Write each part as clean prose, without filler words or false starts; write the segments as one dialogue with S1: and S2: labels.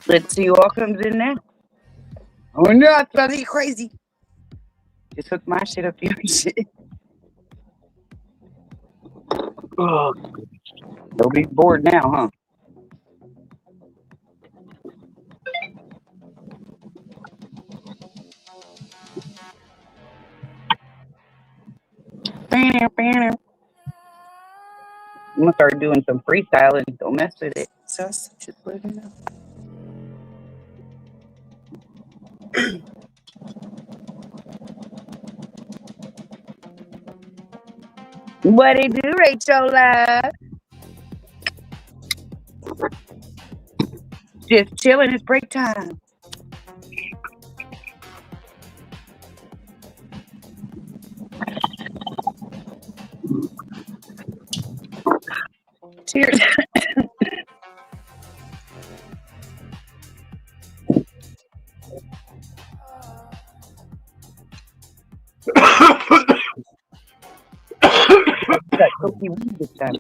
S1: Let's see what comes in now. Oh no, I thought you crazy. Just hook my shit up your shit.
S2: Oh,
S1: Nobody's bored now, huh? I'm gonna start doing some freestyling. Don't mess with it. So just put it in. What it do, Rachel? Just chilling. It's break time. Cheers. Got cookie weed this time.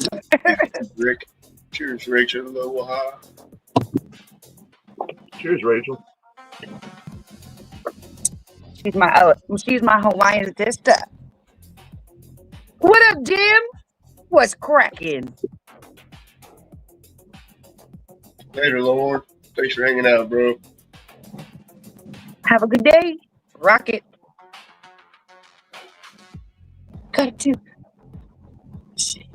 S3: Rick. Cheers, Rachel. Aloha.
S2: cheers, Rachel.
S1: She's my Hawaiian sister. What up, Jim? What's cracking?
S3: Later, Lord. Thanks for hanging out, bro.
S1: Have a good day. Rock it. Cut it too. Shit.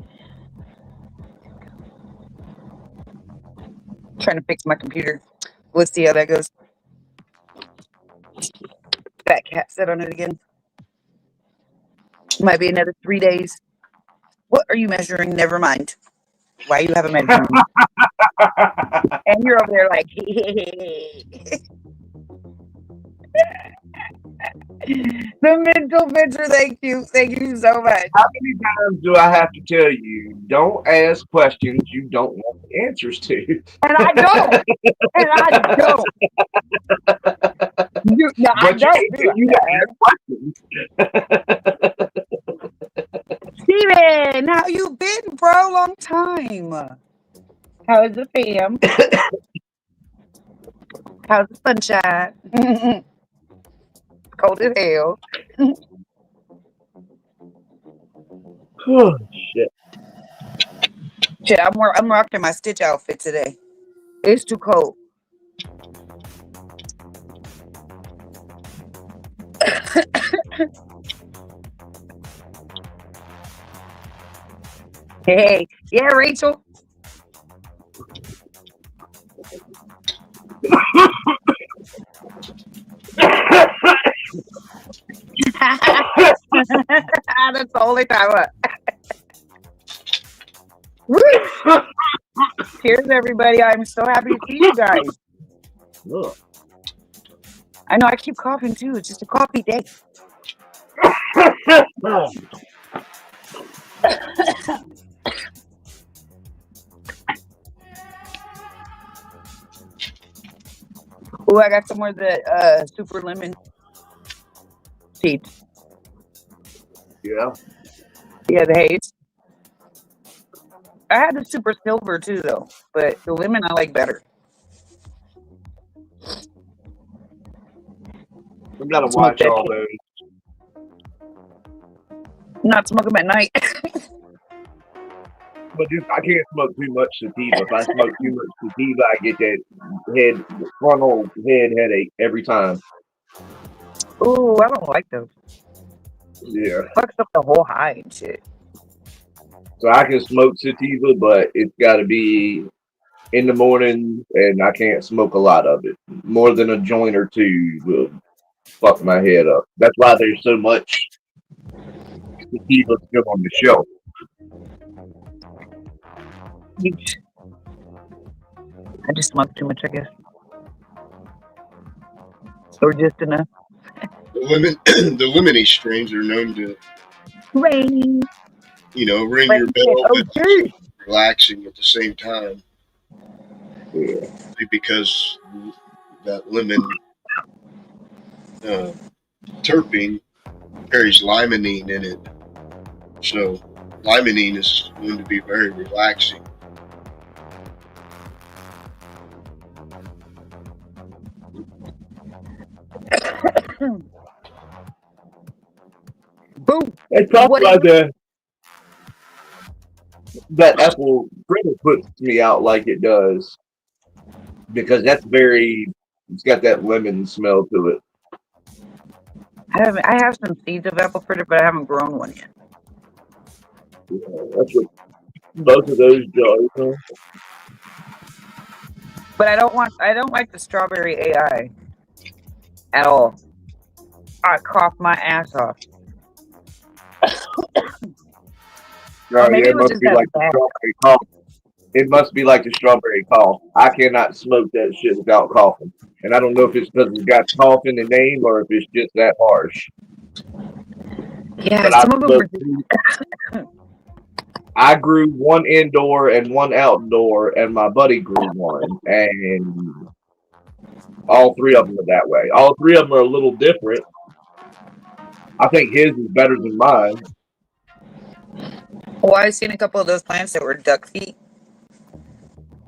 S1: Trying to fix my computer. Let's see how that goes. Fat cat sit on it again. Might be another 3 days. What are you measuring? Never mind. Why you have a measuring? And you're over there like, the mental picture. Thank you. Thank you so much.
S2: How many times do I have to tell you? Don't ask questions you don't want the answers to.
S1: And I don't. And I don't. No, I
S2: But
S1: don't do
S2: you
S1: that.
S2: ask questions.
S1: Steven, how you been, bro? Long time. How's the fam? How's the sunshine? Cold as hell.
S2: Oh shit!
S1: Shit, I'm rocking my Stitch outfit today. It's too cold. Hey, yeah, Rachel. That's the only time. Woo! Cheers, everybody. I'm so happy to see you guys.
S2: Ugh.
S1: I know I keep coughing too. It's just a coffee day. Oh, I got some more of the super lemon seeds.
S2: Yeah.
S1: Yeah, the haze. I had the super silver too, though, but the lemon I like better.
S2: We gotta
S1: Smoke
S2: watch
S1: that
S2: all
S1: shit.
S2: those.
S1: Not smoke them at night.
S2: But I can't smoke too much sativa. If I smoke too much sativa, I get that frontal head headache every time.
S1: Ooh, I don't like those.
S2: Yeah.
S1: Fucks up the whole high and shit.
S2: So I can smoke sativa, but it's got to be in the morning, and I can't smoke a lot of it. More than a joint or two will fuck my head up. That's why there's so much sativa still on the shelf.
S1: I just smoke too much, I guess. Or just enough.
S3: The lemony strains are known to,
S1: Rain.
S3: ring your bell,
S1: Oh,
S3: but
S1: dude.
S3: relaxing at the same time.
S2: Yeah.
S3: Because that lemon terpene carries limonene in it. So limonene is known to be very relaxing.
S2: It's probably
S1: What
S2: like that apple fritter puts me out like it does because that's it's got that lemon smell to it.
S1: I have some seeds of apple fritter, but I haven't grown one yet.
S2: That's what both of those jars are.
S1: But I don't like the strawberry AI at all. I cough my ass off.
S2: Oh,
S1: Or maybe
S2: yeah,
S1: it was just that bad.
S2: strawberry cough. It must be like the strawberry cough. I cannot smoke that shit without coughing. And I don't know if it's because it's got cough in the name or if it's just that harsh.
S1: Yeah,
S2: But
S1: some of them were.
S2: I grew one indoor and one outdoor, and my buddy grew one. And all three of them are that way. All three of them are a little different. I think his is better than mine.
S1: Well, I've seen a couple of those plants that were duck feet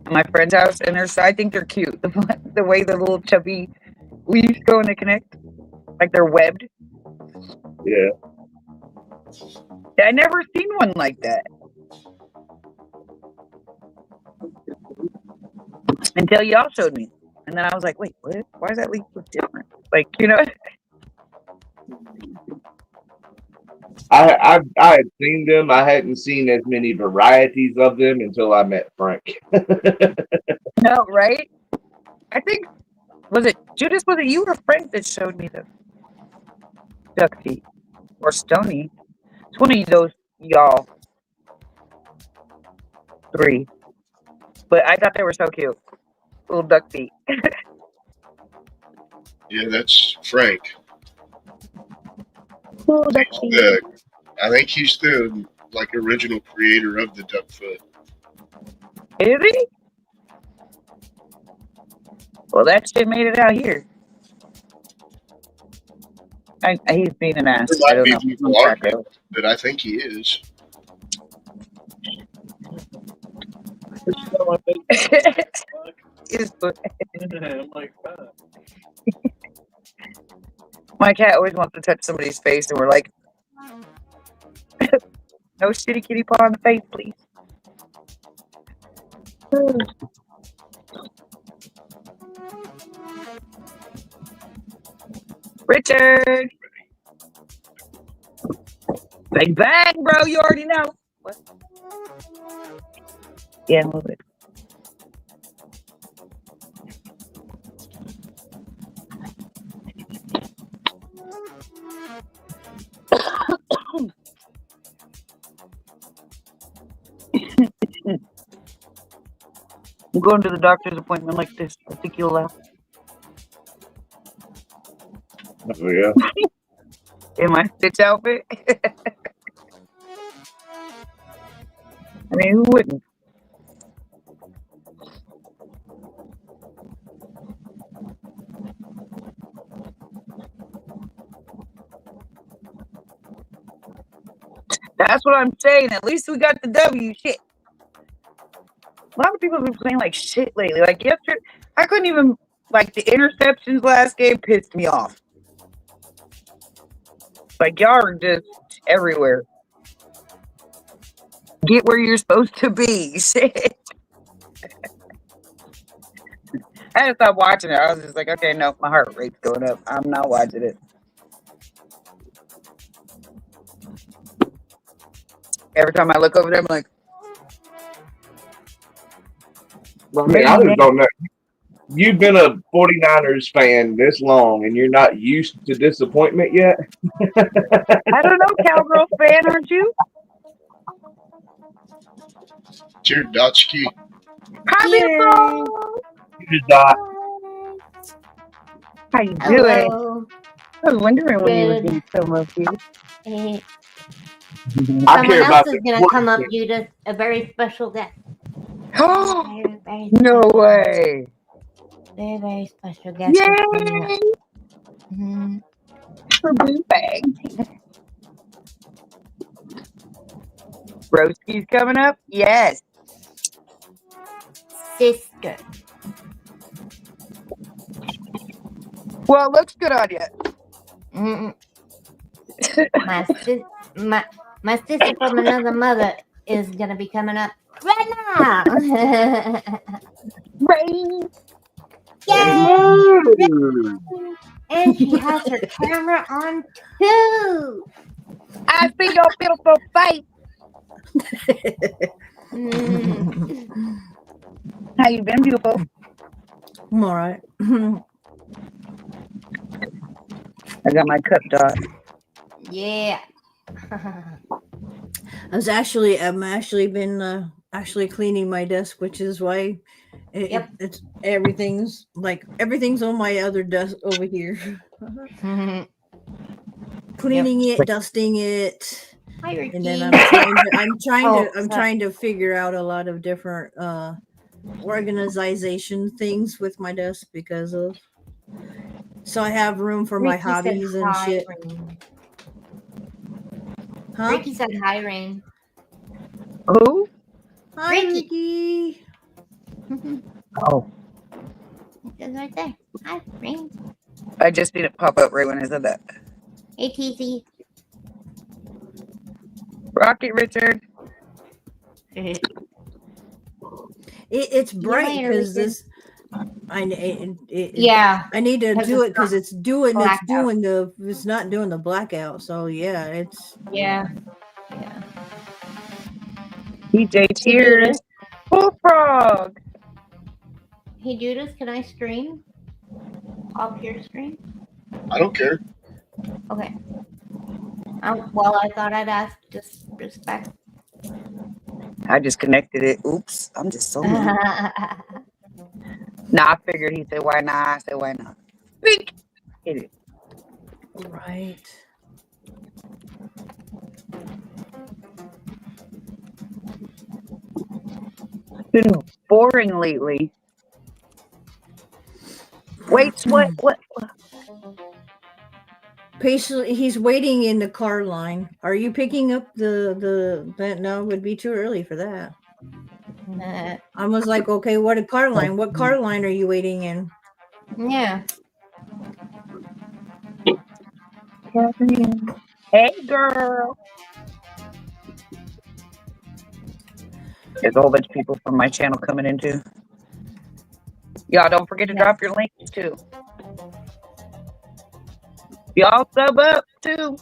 S1: at my friend's house, and I think they're cute. The way the little chubby leaves go and they connect, like they're webbed.
S2: Yeah.
S1: I never seen one like that until y'all showed me, and then I was like, "Wait, what? Why is that leaf look different?" Like,
S2: I had seen them. I hadn't seen as many varieties of them until I met Frank.
S1: No, right? I think was it Judas? Was it you or Frank that showed me the duck feet or stony? It's one of those y'all three, but I thought they were so cute, little duck feet.
S3: Yeah, that's Frank.
S1: Little duck feet.
S3: I think he's the original creator of the duck foot.
S1: Is he? Well, that shit made it out here. He's being an ass.
S3: There
S1: I
S3: might
S1: don't
S3: be
S1: know.
S3: people arguing, but I think he is.
S1: My cat always wants to touch somebody's face, and we're like, no shitty kitty paw on the face, please. Richard! Bang, bang, bro, you already know. What? Yeah, a little bit. I'm going to the doctor's appointment like this. I think you'll laugh.
S2: Oh, yeah.
S1: In my Stitch outfit. I mean, who wouldn't? That's what I'm saying. At least we got the W. Shit. A lot of people have been playing like shit lately. Like yesterday, I couldn't even, like, the interceptions last game pissed me off. Like, y'all are just everywhere. Get where you're supposed to be. Shit. I had to stop watching it. I was just like, okay, no, my heart rate's going up. I'm not watching it. Every time I look over there, I'm like,
S2: I mean, I just don't know. You've been a 49ers fan this long and you're not used to disappointment yet?
S1: I don't know, Cowgirls fan, aren't you?
S3: It's your Dotchkey.
S1: Hi, beautiful.
S2: Dot.
S1: How you doing?
S4: Hello.
S1: I was wondering when you were
S4: Good.
S1: going to come up here.
S4: Eh,
S2: I
S4: Someone
S2: care
S4: else
S2: about
S4: is
S2: the
S4: going to come up,
S2: important
S4: Judith. A very special guest.
S1: Oh,
S4: Very, very,
S1: no way.
S4: very, very special guest. is coming up.
S1: Yay.
S4: Mhm.
S1: For blue bag. Broski's coming up? Yes.
S4: Sister.
S1: Well, it looks good on you.
S4: Mm-mm. My my sister from another mother is gonna be coming up right now.
S1: Rain.
S4: Yay! And she has her camera on too.
S1: I see your beautiful face.
S4: Mm.
S1: How you been, beautiful?
S5: I'm all right.
S1: I got my cup dog.
S4: Yeah.
S5: I'm actually been cleaning my desk, which is why
S4: Yep.
S5: it's everything's on my other desk over here. Cleaning it, dusting it,
S4: Hi, Ricky.
S5: and then I'm trying to figure out a lot of different organization things with my desk because of so I have room for my
S4: Ricky said
S5: hobbies and
S4: hi,
S5: shit.
S4: Rain.
S5: Huh?
S4: Ricky said hi, Rain.
S1: Who?
S5: Hi,
S4: Ricky.
S5: Ricky.
S1: Oh,
S4: It says right there. Hi, Rain.
S1: I just seen it pop up right when I said that.
S4: Hey, TC.
S1: Rocket Richard.
S5: It's bright
S4: later,
S5: because
S4: Richard.
S5: this. I need to
S4: 'cause
S5: do
S4: it's
S5: it because it's
S4: blackout.
S5: not doing the blackout. So yeah, it's
S4: Yeah.
S1: DJ Tears. Bullfrog.
S4: Hey, Judas, can I stream off your screen?
S3: I don't care.
S4: Okay. Well, I thought I'd ask just respect.
S1: I just connected it. Oops. I'm just so mean. Nah, I figured he said, why not? I said, why not? Speak. Hit it.
S5: right.
S1: Been boring lately. Wait, what?
S5: Patiently, he's waiting in the car line. Are you picking up the? No, it would be too early for that. I was like, okay, what car line? What car line are you waiting in?
S4: Yeah.
S1: Hey, girl. There's a whole bunch of people from my channel coming in too. Y'all don't forget to drop your links too. Y'all sub up too.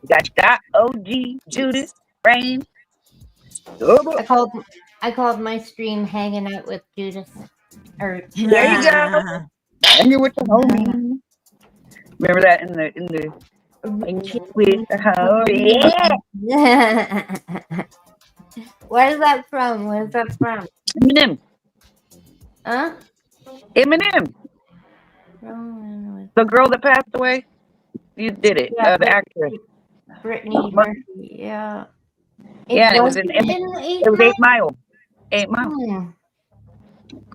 S1: You got OG, Judas, Rain. Sub up.
S4: I called my stream "Hanging Out with Judas." Or
S1: There you go. Hanging with the homie. Remember that in the with the homie. Yeah.
S4: Where's that from? Where's that from?
S1: Eminem.
S4: Huh?
S1: Eminem. The girl that passed away. You did it.
S4: Yeah,
S1: The actress.
S4: Brittany Murphy. Yeah.
S1: Yeah, it was in it was 8 Mile. 8 Mile.
S4: Hmm.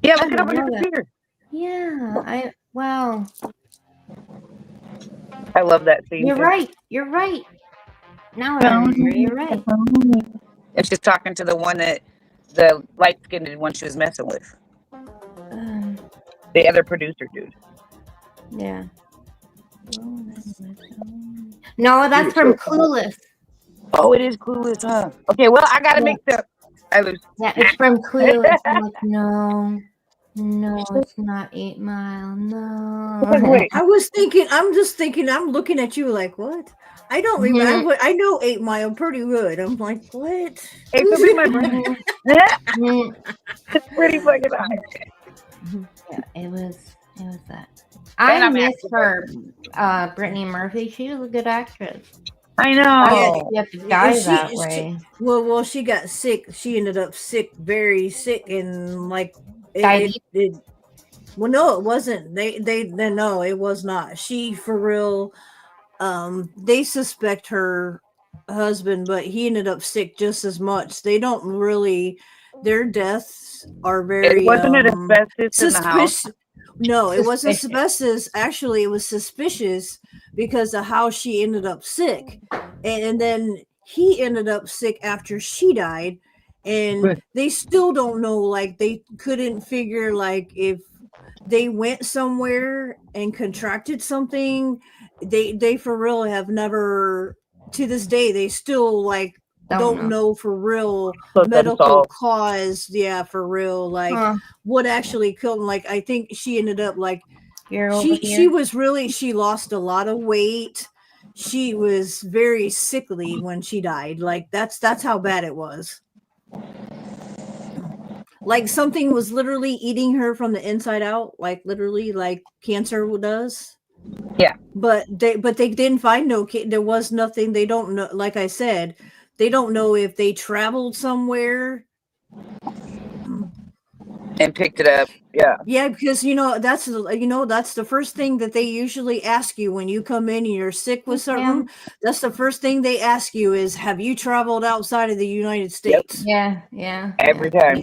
S1: Yeah, look it up on your computer.
S4: Yeah, wow.
S1: I love that scene.
S4: You're right. Now I remember. You're right.
S1: And she's talking to the one that the light skinned one she was messing with. The other producer dude.
S4: Yeah. No, that's from Clueless.
S1: Oh, it is Clueless, huh? Okay, well, I gotta make the. I lose.
S4: Yeah, it's from Clueless. I'm like, no, it's not 8 Mile. No.
S1: Wait.
S5: I'm just thinking. I'm looking at you like, what? I don't remember. I know 8 Mile pretty good. I'm like, what?
S1: It could be my brother. It's pretty fucking high.
S4: Yeah, it was that. I miss her, Brittany Murphy. She was a good actress.
S1: I know.
S4: You have to die that way.
S5: Well, she got sick. She ended up sick, very sick, and like well, no, it wasn't. They no, it was not. She for real. They suspect her husband, but he ended up sick just as much. They don't really. Their deaths are very.
S1: It wasn't it asbestos in the house?
S5: No, it wasn't asbestos. Actually, it was suspicious because of how she ended up sick. And then he ended up sick after she died. And they still don't know, like, they couldn't figure, like, if they went somewhere and contracted something. They for real have never to this day they still like don't know for real
S1: Put them
S5: medical
S1: solved.
S5: cause. Yeah, for real. Like what actually killed him. Like I think she ended up like she was really she lost a lot of weight. She was very sickly when she died. Like that's how bad it was. Like something was literally eating her from the inside out, like literally like cancer does.
S1: Yeah.
S5: But they didn't find there was nothing. They don't know, like I said, they don't know if they traveled somewhere
S1: and picked it up. Yeah,
S5: because that's the first thing that they usually ask you when you come in and you're sick with something. That's the first thing they ask you is, have you traveled outside of the United States?
S4: Yeah.
S1: Every time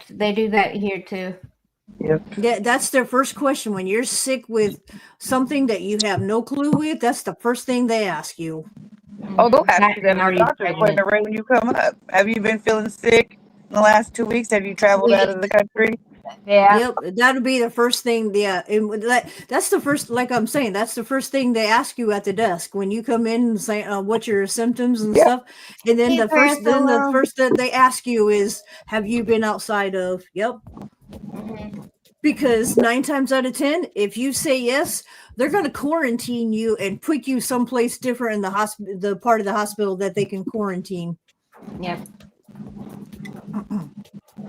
S4: they do that here too.
S1: Yep.
S5: Yeah, that's their first question when you're sick with something that you have no clue with. That's the first thing they ask you.
S1: Oh, they'll ask you that in your doctor's appointment right when you come up. Have you been feeling sick in the last 2 weeks? Have you traveled out of the country?
S4: Yeah.
S5: Yep, that'll be the first thing. Yeah, and that's the first. Like I'm saying, that's the first thing they ask you at the desk when you come in and say what your symptoms and stuff. And then the first that they ask you is, have you been outside of? Yep. Because 9 times out of 10, if you say yes, they're going to quarantine you and put you someplace different in the hospital, the part of the hospital that they can quarantine.
S4: Yep.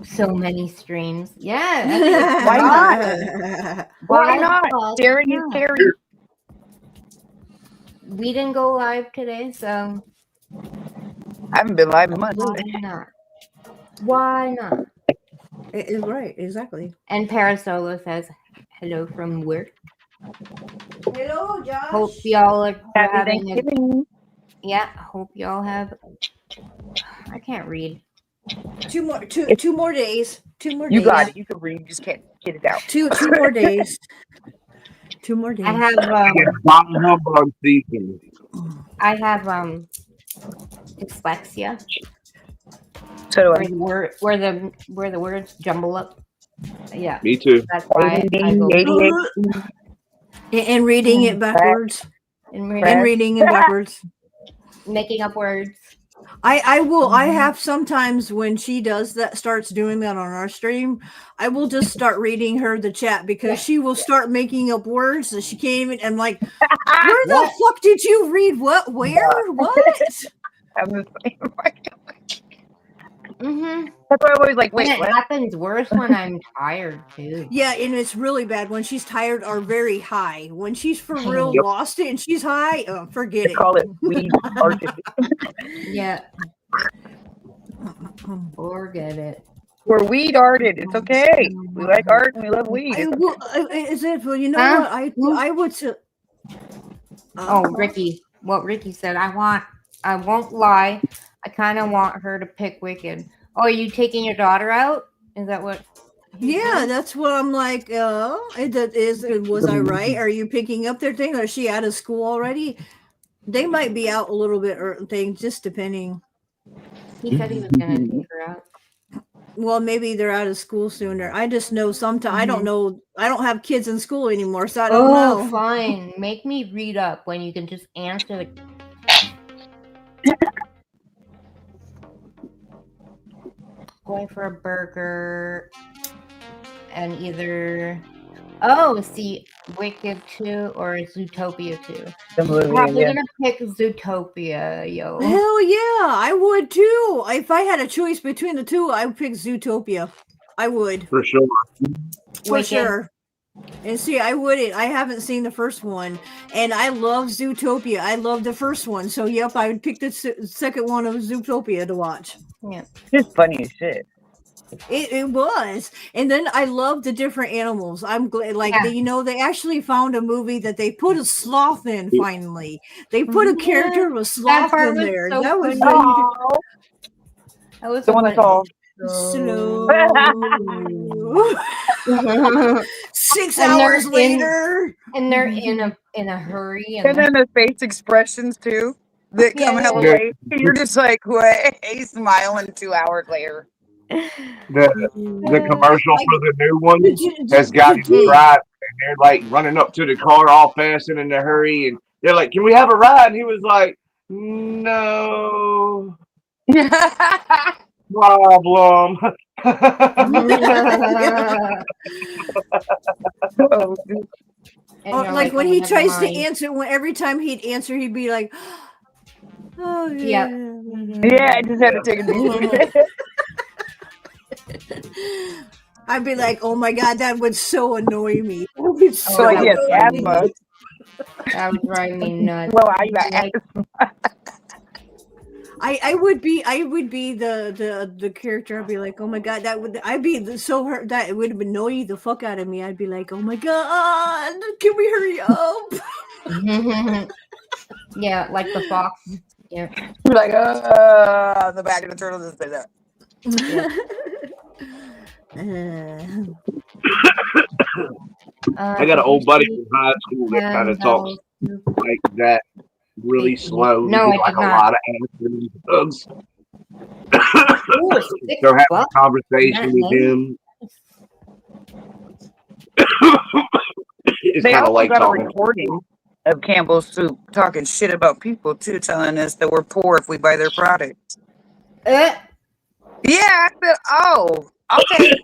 S4: So many streams. Yeah.
S1: Why not? Why not? Sharing is caring.
S4: We didn't go live today, so
S1: I haven't been live in months.
S4: Why not?
S5: Right, exactly.
S4: And Parasola says hello from work.
S5: Hello, Josh.
S4: Hope y'all are
S1: Happy Thanksgiving.
S4: Hope y'all have. I can't read.
S5: 2 more days. 2 more days.
S1: You got it. You can read. You just can't get it out.
S5: 2 more days. 2 more days.
S4: I have dyslexia.
S1: So
S4: where the words jumble up. Yeah.
S2: Me too.
S4: That's why I go
S5: and reading it backwards.
S4: And
S5: reading it backwards.
S4: Making up words.
S5: I will. I have sometimes when she does that, starts doing that on our stream, I will just start reading her the chat because she will start making up words that she can't even. I'm like, where the fuck did you read? What? Where? What?
S1: I'm the same.
S4: Mm-hmm.
S1: That's why I always like, wait,
S4: and it
S1: what?
S4: happens worse when I'm tired too.
S5: Yeah, and it's really bad when she's tired or very high. When she's for real lost it and she's high, forget
S1: they call it weed artist.
S4: Yeah. Forget it.
S1: We're weed arted. It's okay. We like art and we love weed.
S5: Is it? Well, you know what? I would.
S4: Ricky. What Ricky said. I won't lie. I kind of want her to pick Wicked. Oh, are you taking your daughter out? Is that what?
S5: Yeah, that's what I'm like. Was I right? Are you picking up their thing? Or is she out of school already? They might be out a little bit or things, just depending.
S4: He said he was going to take her out.
S5: Well, maybe they're out of school sooner. I just know sometimes I don't know. I don't have kids in school anymore, so I don't know.
S4: Oh, fine. Make me read up when you can just answer the. Going for a burger and either Wicked 2 or Zootopia 2. I'm probably gonna pick Zootopia, yo.
S5: Hell yeah, I would too. If I had a choice between the two, I would pick Zootopia. I would.
S2: For sure.
S5: For sure. And see, I wouldn't. I haven't seen the first one, and I love Zootopia. I love the first one, so yep, I would pick the second one of Zootopia to watch.
S4: Yeah,
S1: it's funny as shit.
S5: It was, and then I love the different animals. I'm glad, they actually found a movie that they put a sloth in. Finally, they put a character of a sloth in there.
S4: So
S5: that was
S1: that was the one called
S5: Slow. 6 hours later,
S4: and they're in a hurry,
S1: and then the face expressions too that come out late. You're just like, wait, he's smiling 2 hours later.
S2: The commercial for the new one has got him right, and they're like running up to the car all fast and in a hurry, and they're like, "Can we have a ride?" And he was like, No problem.
S1: Oh, dude.
S4: And
S5: Or
S4: you're
S5: like when
S4: oh,
S5: he
S4: never
S5: tries to
S4: mind.
S5: answer, when every time he'd answer, he'd be like, "Oh
S4: Yep.
S5: yeah."
S1: Yeah, I just had to take a deep breath.
S5: I'd be like, "Oh my god, that would so annoy me." That would
S1: So like,
S4: that
S1: yes,
S4: would drive me
S1: asthma.
S4: nuts. That would drive me nuts.
S1: Well, I got
S4: Like,
S1: asthma.
S5: I would be the character. I'd be like, "Oh my god, that would I'd be so hurt that it would annoy the fuck out of me." I'd be like, "Oh my god, can we hurry up?"
S4: yeah, like the fox. Yeah.
S1: You're like, the back of the turtle just did that.
S2: I got an old buddy from high school that kind of talks like that, really slow.
S4: No, I
S2: like
S4: did
S2: a
S4: not.
S2: lot of acid and drugs.
S4: Ooh, a stick
S2: So having a
S4: buck?
S2: conversation with
S4: That
S2: him, it's
S1: They
S2: kind of
S1: also
S2: like
S1: got a
S2: talking.
S1: recording of Campbell's Soup talking shit about people too, telling us that we're poor if we buy their product.
S4: Uh,
S1: Yeah, I said, oh, okay.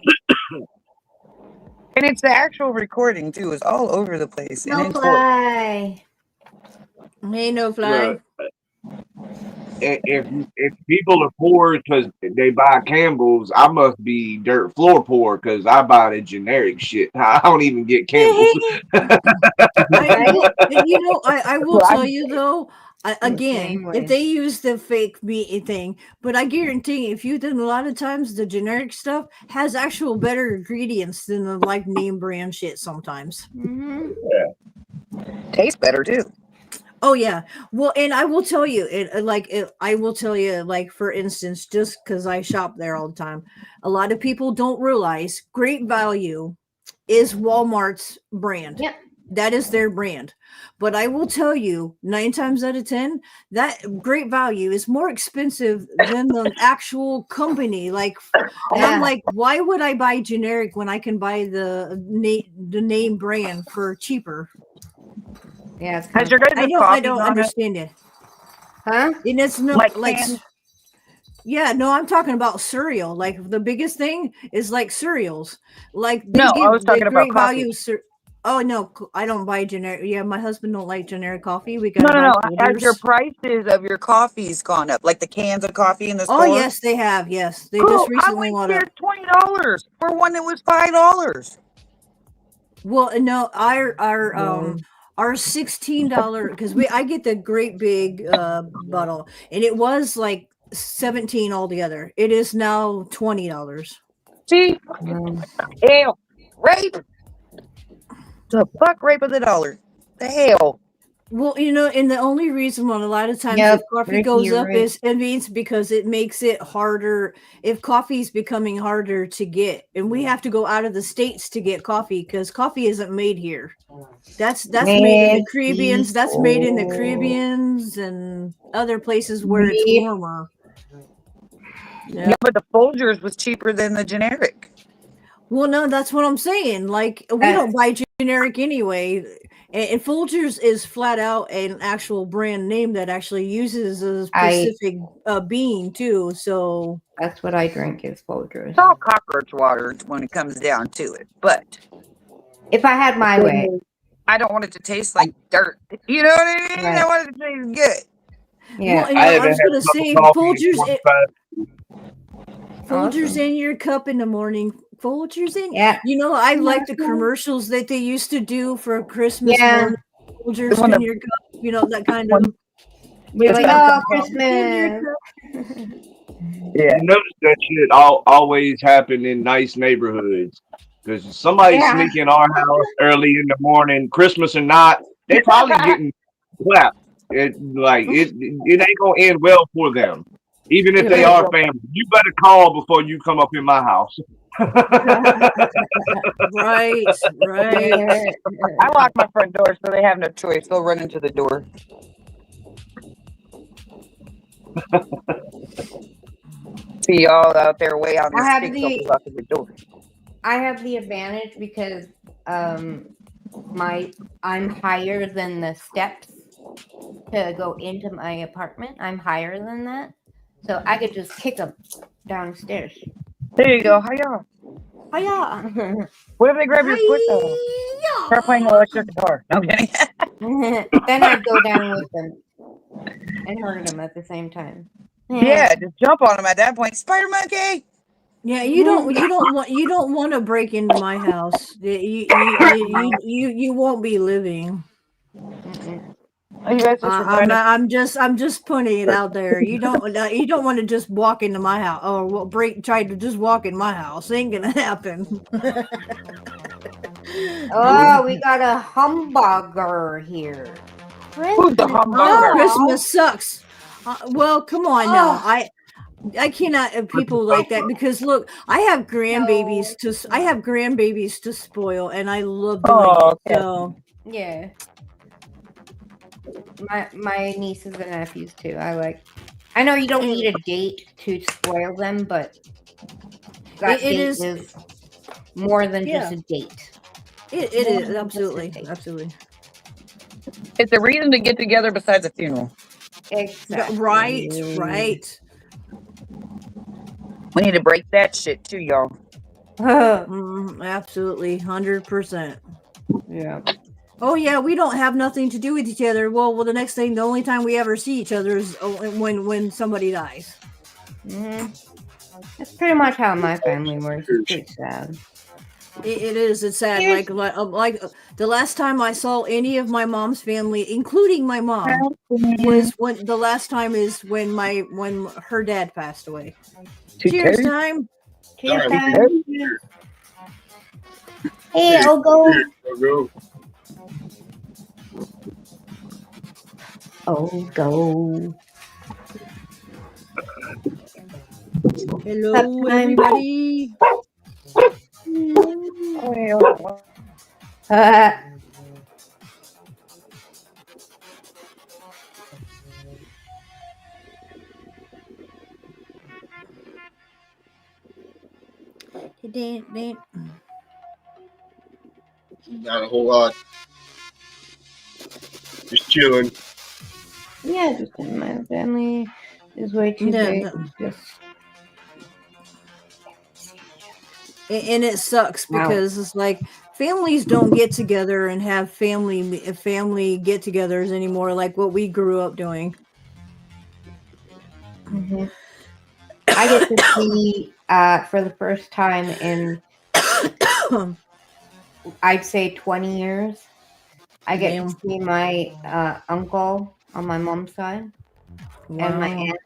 S1: And it's the actual recording too. It's all over the place and
S4: no
S1: in court.
S4: fly.
S5: Hey, no fly.
S2: If people are poor because they buy Campbell's, I must be dirt floor poor because I buy the generic shit. I don't even get Campbell's.
S5: I will
S1: Well,
S5: tell you though. Again,
S4: Same
S5: if
S4: way.
S5: they use the fake meat thing, but I guarantee if you did a lot of times the generic stuff has actual better ingredients than the like name brand shit sometimes.
S4: Mm-hmm.
S1: Tastes better too.
S5: Oh yeah. Well, and I will tell you, I will tell you, like for instance, just because I shop there all the time, a lot of people don't realize Great Value is Walmart's brand.
S4: Yep.
S5: That is their brand. But I will tell you, 9 times out of 10, that Great Value is more expensive than the actual company. Like, and I'm
S4: Yeah.
S5: like, why would I buy generic when I can buy the name brand for cheaper?
S4: Yeah, it's
S1: Has
S4: kind
S1: your
S4: of,
S1: guys'
S5: I
S1: coffee
S5: don't
S1: gone up?
S5: understand it.
S4: huh?
S5: And it's no
S1: Like
S5: like
S1: canned?
S5: yeah, no, I'm talking about cereal. Like the biggest thing is like cereals. Like they
S1: No, I
S5: give
S1: was
S5: the
S1: talking about
S5: Great
S1: coffee.
S5: Value. Oh no, I don't buy generic. Yeah, my husband don't like generic coffee. We
S1: No,
S5: gotta buy
S1: Has your
S5: Folgers.
S1: prices of your coffees gone up? Like the cans of coffee in the
S5: Oh
S1: store?
S5: yes, they have. Yes, they
S1: Cool.
S5: just
S1: I
S5: recently
S1: went
S5: went
S1: here
S5: up.
S1: $20 for one that was $5.
S5: Well, no, our $16 because I get the great big bottle, and it was like 17 altogether. It is now $20.
S1: See?
S4: Um,
S1: Ew. Rape. The fuck rape of the dollar. The hell.
S5: Well, and the only reason why a lot of times
S4: Yep,
S5: if coffee
S4: Ricky,
S5: goes
S4: you're
S5: up
S4: right.
S5: is it means because it makes it harder. If coffee is becoming harder to get, and we have to go out of the states to get coffee because coffee isn't made here. That's made in the Caribbeans. That's made in the Caribbeans and other places where it's
S4: Yep.
S5: warmer.
S1: Yeah, but the Folgers was cheaper than the generic.
S5: Well, no, that's what I'm saying. Like we don't buy generic anyway. And Folgers is flat out an actual brand name that actually uses a specific bean too. So
S4: That's what I drink is Folgers.
S1: It's all cockroach water when it comes down to it. But
S4: If I had my way.
S1: I don't want it to taste like dirt. You know what I mean?
S4: Right.
S1: I want it to taste good.
S4: Yeah.
S5: well, and
S2: I
S5: I
S2: haven't
S5: was
S2: had
S5: gonna
S2: a cup
S5: say
S2: of coffee in
S5: Folgers.
S2: 25
S5: Folgers
S4: Awesome.
S5: in your cup in the morning. Folgers in.
S4: Yeah.
S5: I like the commercials that they used to do for Christmas
S4: Yeah.
S5: morning. Folgers
S1: one
S5: in
S1: that-
S5: your cup. That kind of.
S4: We're like,
S1: It's
S4: oh,
S5: In your
S4: Christmas.
S5: cup.
S1: Yeah.
S2: You notice that shit always happen in nice neighborhoods because somebody
S4: Yeah.
S2: sneak in our house early in the morning, Christmas or not, they probably getting clapped. It ain't gonna end well for them, even if they are family. You better call before you come up in my house.
S5: Right.
S1: I lock my front door so they have no choice. They'll run into the door. See y'all out there way out in
S4: I have
S1: the sticks.
S4: the-
S1: I'll be locking the door.
S4: I have the advantage because I'm higher than the steps to go into my apartment. I'm higher than that, so I could just kick them downstairs.
S1: There you go. Hiya.
S4: Hiya!
S1: What if they grab your foot though? Start playing electric guitar. No, I'm kidding.
S4: Then I'd go down with them and hurt them at the same time.
S1: Yeah, just jump on them at that point. Spider monkey.
S5: Yeah, you don't want to break into my house. You won't be living.
S4: Mm-mm.
S1: Oh, you guys just reminded
S5: I'm just putting it out there. You don't want to just walk into my house or try to just walk in my house. Ain't gonna happen.
S4: Oh, we got a humbugger here.
S1: Who's the
S5: Oh,
S1: humbugger?
S5: Christmas sucks. Well, come on now. I cannot have people like that because look, I have grandbabies to spoil, and I love doing
S1: Oh,
S5: it.
S1: okay.
S5: So
S4: Yeah. My nieces and nephews too. I know you don't need a date to spoil them, but that
S5: It
S4: date
S5: is-
S4: is more than
S5: Yeah.
S4: just a date.
S5: it
S4: More
S5: is
S4: than
S5: absolutely,
S4: just a date.
S5: absolutely
S1: It's a reason to get together besides a funeral.
S4: Exactly.
S5: right.
S1: We need to break that shit too, y'all.
S5: Absolutely, 100%.
S4: Yeah.
S5: Oh yeah, we don't have nothing to do with each other. Well, the next thing, the only time we ever see each other is when somebody dies.
S4: hmm That's pretty much how my family works. It's pretty sad.
S5: It is. It's sad.
S4: Here's-
S5: Like the last time I saw any of my mom's family, including my mom, was when the last time is when her dad passed away. Cheers time.
S4: Cheers,
S3: Sorry,
S4: time. Hey, I'll go.
S3: Go.
S4: Oh, go.
S5: Hello,
S4: Time.
S5: everybody.
S3: Not a whole lot. Just chilling.
S4: Yeah, just in my family is way too
S5: Yeah,
S4: big.
S5: no.
S4: Just
S5: And it sucks
S4: Wow.
S5: because it's like families don't get together and have family get-togethers anymore, like what we grew up doing.
S4: mhm. I get to see for the first time in I'd say 20 years. I get
S5: Damn.
S4: to see my uncle on my mom's side and my
S5: Wow.
S4: aunt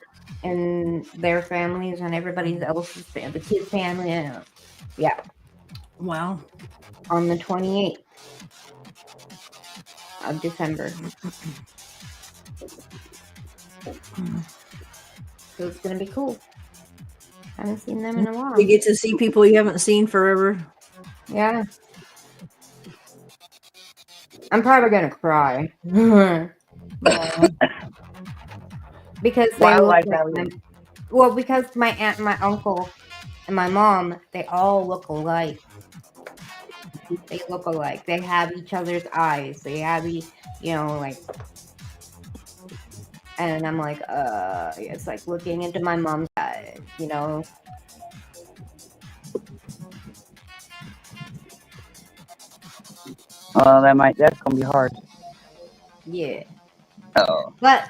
S4: and their families and everybody else's family, the kid's family. Yeah,
S5: Wow.
S4: on the 28th of December. So it's gonna be cool. Haven't seen them in a while.
S5: You get to see people you haven't seen forever.
S4: Yeah. I'm probably gonna cry. Because they
S1: Wildlife
S4: look like
S1: value.
S4: well, because my aunt, my uncle, and my mom, they all look alike. They look alike. They have each other's eyes. They have like, and I'm like, it's like looking into my mom's eyes,
S1: That's gonna be hard.
S4: Yeah.
S1: Oh.
S4: But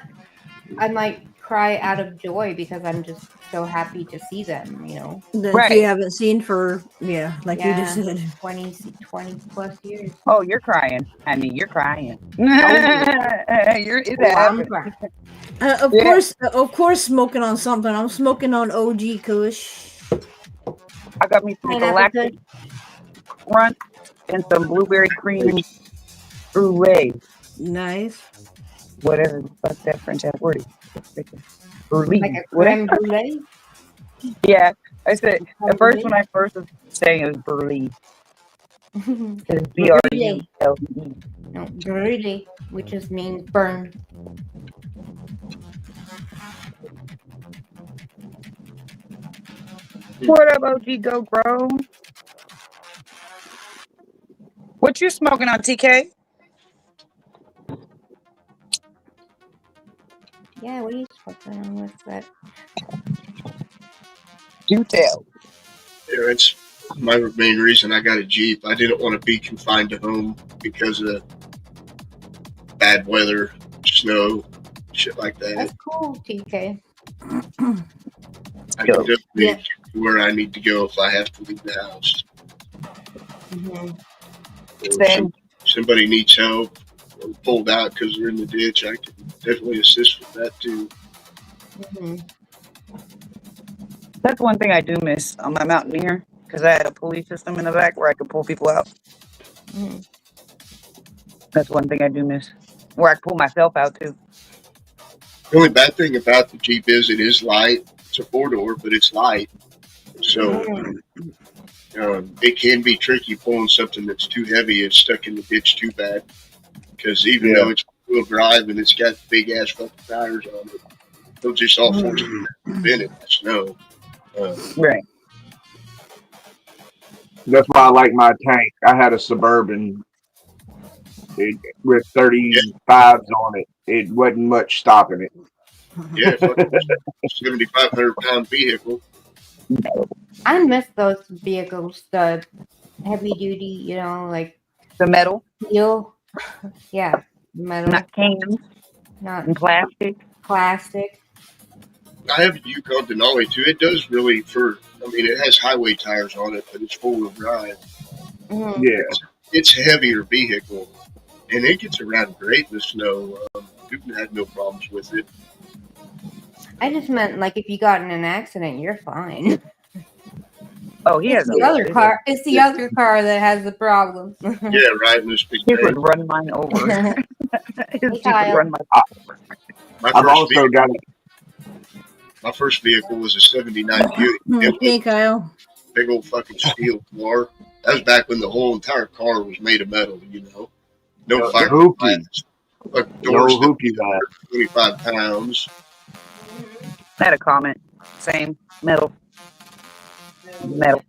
S4: I might cry out of joy because I'm just so happy to see them,
S5: That
S1: Right.
S5: you haven't seen for like you just said.
S4: 20 plus years.
S1: Oh, you're crying. I mean, you're crying.
S4: yeah.
S1: It's
S4: Oh, I'm
S1: happening.
S4: crying.
S5: Of course, smoking on something. I'm smoking on OG Kush.
S1: I got me some
S4: Pineapple
S1: galactic crunch and some blueberry cream brulee.
S5: Nice.
S1: Whatever the fuck that French ass word is. Brulee.
S4: Like a
S1: Whatever.
S4: creme brulee.
S1: Yeah. I said
S4: Creme
S1: at first
S4: brulee?
S1: when I first was saying it was brulee.
S4: No,
S1: It's BRULE.
S4: brulee, which just means burn.
S1: What up, OG Go Grow? What you smoking on, TK?
S4: Yeah, what are you smoking on with that?
S1: Do tell.
S3: Yeah, that's my main reason I got a Jeep. I didn't want to be confined to home because of bad weather, snow, shit like that.
S4: That's cool, TK.
S3: I can definitely
S5: Yeah.
S3: get to where I need to go if I have to leave the house.
S4: Mm-hmm.
S3: Or
S1: Same.
S3: somebody needs help or pulled out because they're in the ditch, I can definitely assist with that too.
S4: Mm-hmm.
S1: That's one thing I do miss on my Mountaineer because I had a pulley system in the back where I could pull people out.
S4: Mm-hmm.
S1: That's one thing I do miss. Where I could pull myself out too.
S3: The only bad thing about the Jeep is it is light. It's a four-door, but it's light. So it can be tricky pulling something that's too heavy and stuck in the ditch too bad. Because even though it's wheel drive and it's got big ass fucking tires on it, they'll just all force it in it. Snow.
S1: Right.
S2: That's why I like my tank. I had a Suburban with 35s on it. It wasn't much stopping it.
S3: Yeah, fucking 7,500-pound vehicle.
S4: I miss those vehicles, the heavy duty, you know, like
S1: The metal,
S4: steel. Yeah, metal,
S1: not cans
S4: not
S1: and plastic.
S4: plastic.
S3: I have a Yukon Denali too. It does really it has highway tires on it, but it's four-wheel drive.
S4: Mm-hmm.
S2: Yeah.
S3: It's a heavier vehicle, and it gets around great in the snow. We've had no problems with it.
S4: I just meant like if you got in an accident, you're fine.
S1: Oh, he
S4: It's
S1: has
S4: the other car. It's the other car that has the problem.
S3: Yeah, right in this big
S1: He would
S3: tank.
S1: run mine over. His
S4: Hey,
S1: Jeep would
S4: Kyle.
S1: run my
S3: My
S2: I've
S3: first
S2: also
S3: vehicle,
S2: got
S3: my first vehicle was a '79 Buick.
S5: Hey, Kyle.
S3: Big old fucking steel car. That was back when the whole entire car was made of metal. No
S2: the
S3: fire
S2: hoopty.
S3: a
S2: No
S3: doors that
S2: hoopty that.
S3: 25 pounds.
S1: I had a comment. Same metal. Metal.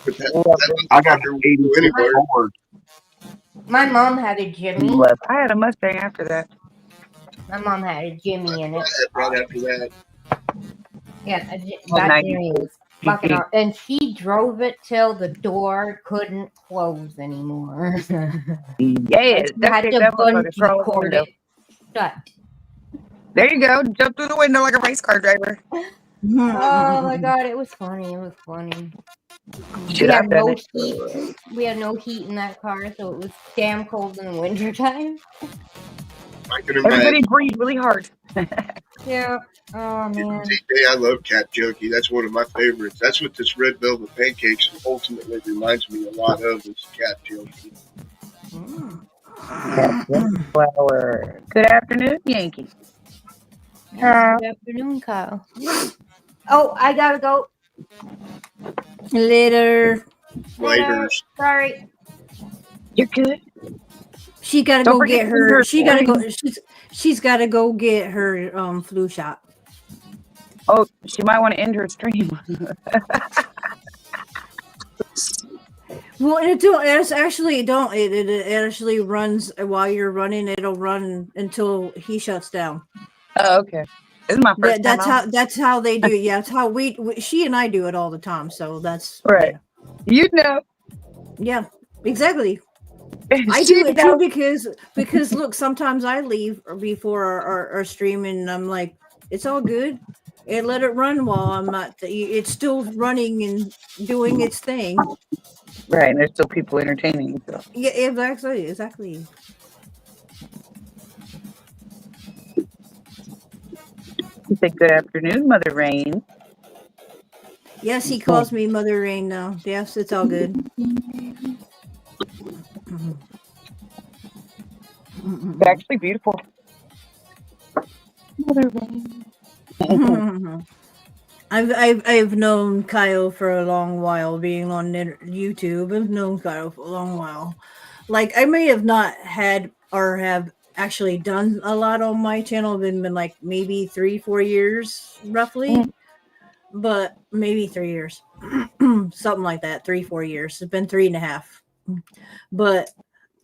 S3: But that
S2: I got
S3: motherfucker
S2: an
S3: would go
S2: 86
S3: anywhere.
S2: Ford.
S4: My mom had a Jimmy.
S1: Left. I had a Mustang after that.
S4: My mom had a Jimmy in it.
S3: Right after that.
S4: Yeah,
S1: Oh,
S4: that
S1: 90.
S4: Jimmy was fucking out. And she drove it till the door couldn't close anymore.
S1: Yes.
S4: You had
S1: That
S4: to
S1: motherfucker
S4: bungee
S1: crawl out the
S4: cord
S1: window.
S4: it shut.
S1: There you go. Jump through the window like a race car driver.
S4: Oh my god, it was funny. It was funny.
S1: Shit,
S4: We
S1: I've
S4: had
S1: done
S4: no
S1: it.
S4: heat. We had no heat in that car, so it was damn cold in the wintertime.
S3: I can
S1: Everybody
S3: imagine.
S1: breathed really hard.
S4: Yeah. Oh man.
S3: TK, I love Cat Junkie. That's one of my favorites. That's what this red velvet pancakes ultimately reminds me a lot of is Cat Junkie.
S1: Flower. Good afternoon, Yankee.
S4: Yes, good afternoon, Kyle. Oh, I gotta go.
S5: Later.
S3: Laters.
S4: Sorry.
S1: You're good.
S5: She gotta
S1: Don't
S5: go
S1: forget
S5: get
S1: to
S5: her.
S1: her
S5: She gotta go.
S1: warning.
S5: She's gotta go get her flu shot.
S1: Oh, she might want to end her stream.
S5: Well, it actually don't. It actually runs while you're running. It'll run until he shuts down.
S1: Oh, okay. This is my first time out.
S5: That's how they do. Yeah, that's how we she and I do it all the time. So that's
S1: Right. You know.
S5: Yeah, exactly. I
S1: She
S5: do it
S1: know.
S5: too because look, sometimes I leave before our stream and I'm like, it's all good. And let it run while I'm not. It's still running and doing its thing.
S1: Right, and there's still people entertaining. So.
S5: Yeah, exactly.
S1: You say good afternoon, Mother Rain.
S5: Yes, he calls me Mother Rain now. Yes, it's all good.
S1: It's actually beautiful. Mother Rain.
S5: I've known Kyle for a long while, being on YouTube. I've known Kyle for a long while. Like I may have not had or have actually done a lot on my channel. It's been like maybe 3-4 years, roughly, but maybe 3 years, something like that. 3-4 years. It's been 3.5, but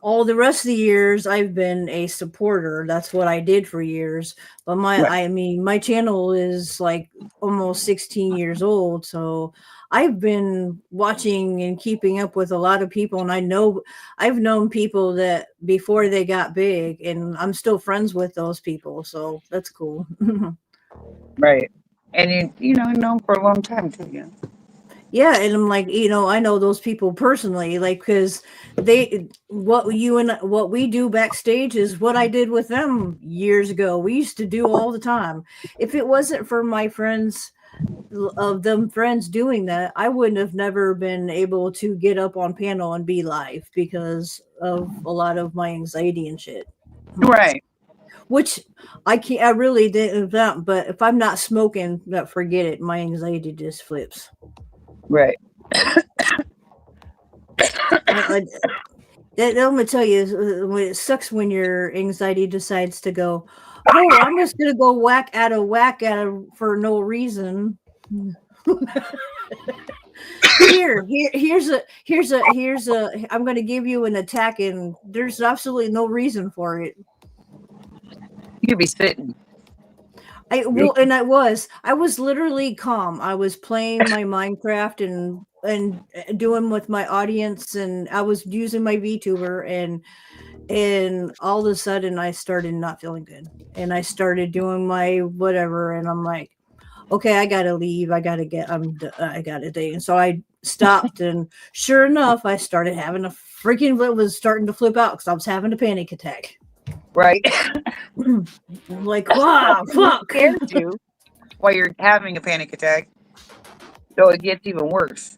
S5: all the rest of the years I've been a supporter. That's what I did for years. But my channel is like almost 16 years old, so I've been watching and keeping up with a lot of people, and I've known people that before they got big, and I'm still friends with those people, so that's cool.
S1: Right. And you know for a long time too. Yeah.
S5: Yeah, and I'm like, I know those people personally, like, because what we do backstage is what I did with them years ago. We used to do all the time. If it wasn't for my friends doing that, I wouldn't have never been able to get up on panel and be live because of a lot of my anxiety and shit.
S1: Right.
S5: Which I really didn't, but if I'm not smoking, forget it. My anxiety just flips.
S1: Right.
S5: I'm gonna tell you, it sucks when your anxiety decides to go, oh, I'm just gonna go whack at for no reason. Here's a I'm gonna give you an attack, and there's absolutely no reason for it.
S1: You could be sitting.
S5: I was literally calm. I was playing my Minecraft and doing with my audience, and I was using my VTuber, and all of a sudden I started not feeling good, and I started doing my whatever, and I'm like, okay, I gotta leave. I gotta date. And so I stopped, and sure enough, I started having was starting to flip out because I was having a panic attack.
S1: Right.
S5: Like, wow, fuck.
S1: Scared you while you're having a panic attack, so it gets even worse.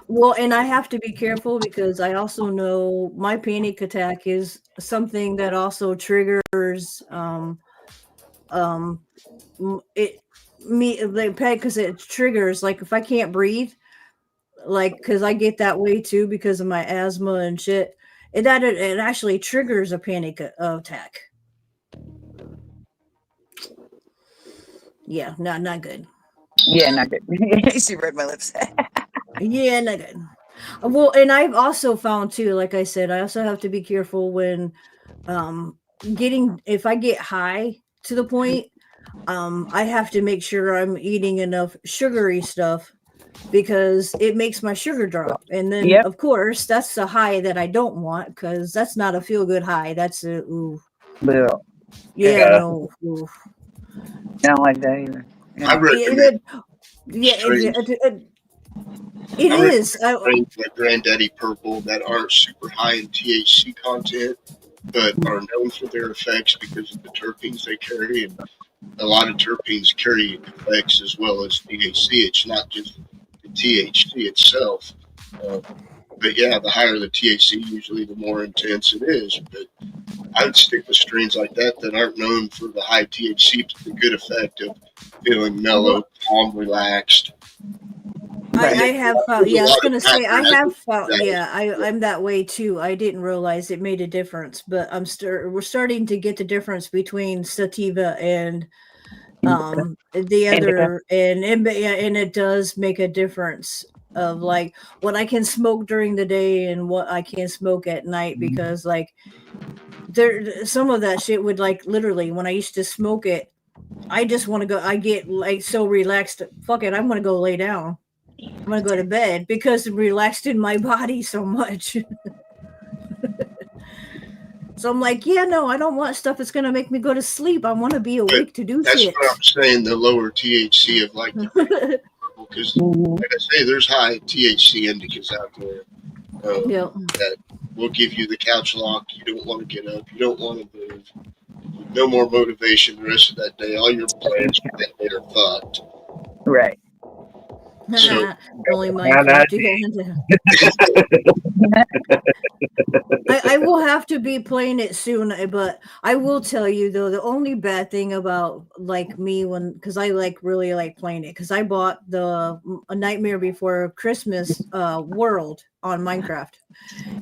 S5: Well, and I have to be careful because I also know my panic attack is something that also triggers because it triggers, like, if I can't breathe, like, because I get that way too because of my asthma and shit. It actually triggers a panic attack. Yeah, not good.
S1: Yeah, not good. She read my lips.
S5: Yeah, not good. Well, and I've also found too, like I said, I also have to be careful when if I get high to the point, I have to make sure I'm eating enough sugary stuff because it makes my sugar drop. And then,
S1: Yep.
S5: of course, that's the high that I don't want because that's not a feel-good high. That's a, ooh.
S1: Well,
S5: Yeah, no. Ooh.
S1: I don't like that either.
S3: I recommend
S5: it is.
S3: Like Granddaddy Purple that aren't super high in THC content, but are known for their effects because of the terpenes they carry. And a lot of terpenes carry effects as well as THC. It's not just the THC itself. But yeah, the higher the THC, usually the more intense it is. But I would stick with strains like that aren't known for the high THC, but the good effect of feeling mellow, calm, relaxed.
S5: I have found. Yeah, I was gonna say I have found. Yeah, I'm that way too. I didn't realize it made a difference, but we're starting to get the difference between sativa and the other, and it does make a difference of like what I can smoke during the day and what I can smoke at night, because like some of that shit would, like, literally when I used to smoke it, I just want to go. I get like so relaxed. Fuck it, I'm gonna go lay down. I'm gonna go to bed because I'm relaxed in my body so much. So I'm like, yeah, no, I don't want stuff that's gonna make me go to sleep. I want to be awake to do shit.
S3: That's what I'm saying. The lower THC of like the because, like I say, there's high THC indicas out there that will give you the couch lock. You don't want to get up. You don't want to move. No more motivation the rest of that day. All your plans for that day are fucked.
S1: Right.
S3: So,
S5: only Minecraft. I will have to be playing it soon, but I will tell you though, the only bad thing about like me because I really like playing it, because I bought A Nightmare Before Christmas world on Minecraft,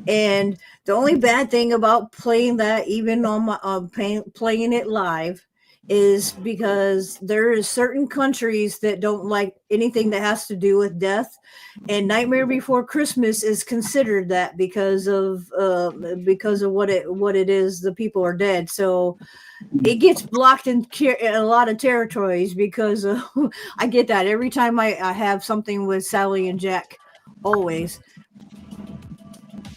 S5: and the only bad thing about playing that, even on my playing it live, is because there is certain countries that don't like anything that has to do with death, and Nightmare Before Christmas is considered that because of what it is. The people are dead, so it gets blocked in a lot of territories because I get that every time I have something with Sally and Jack, always.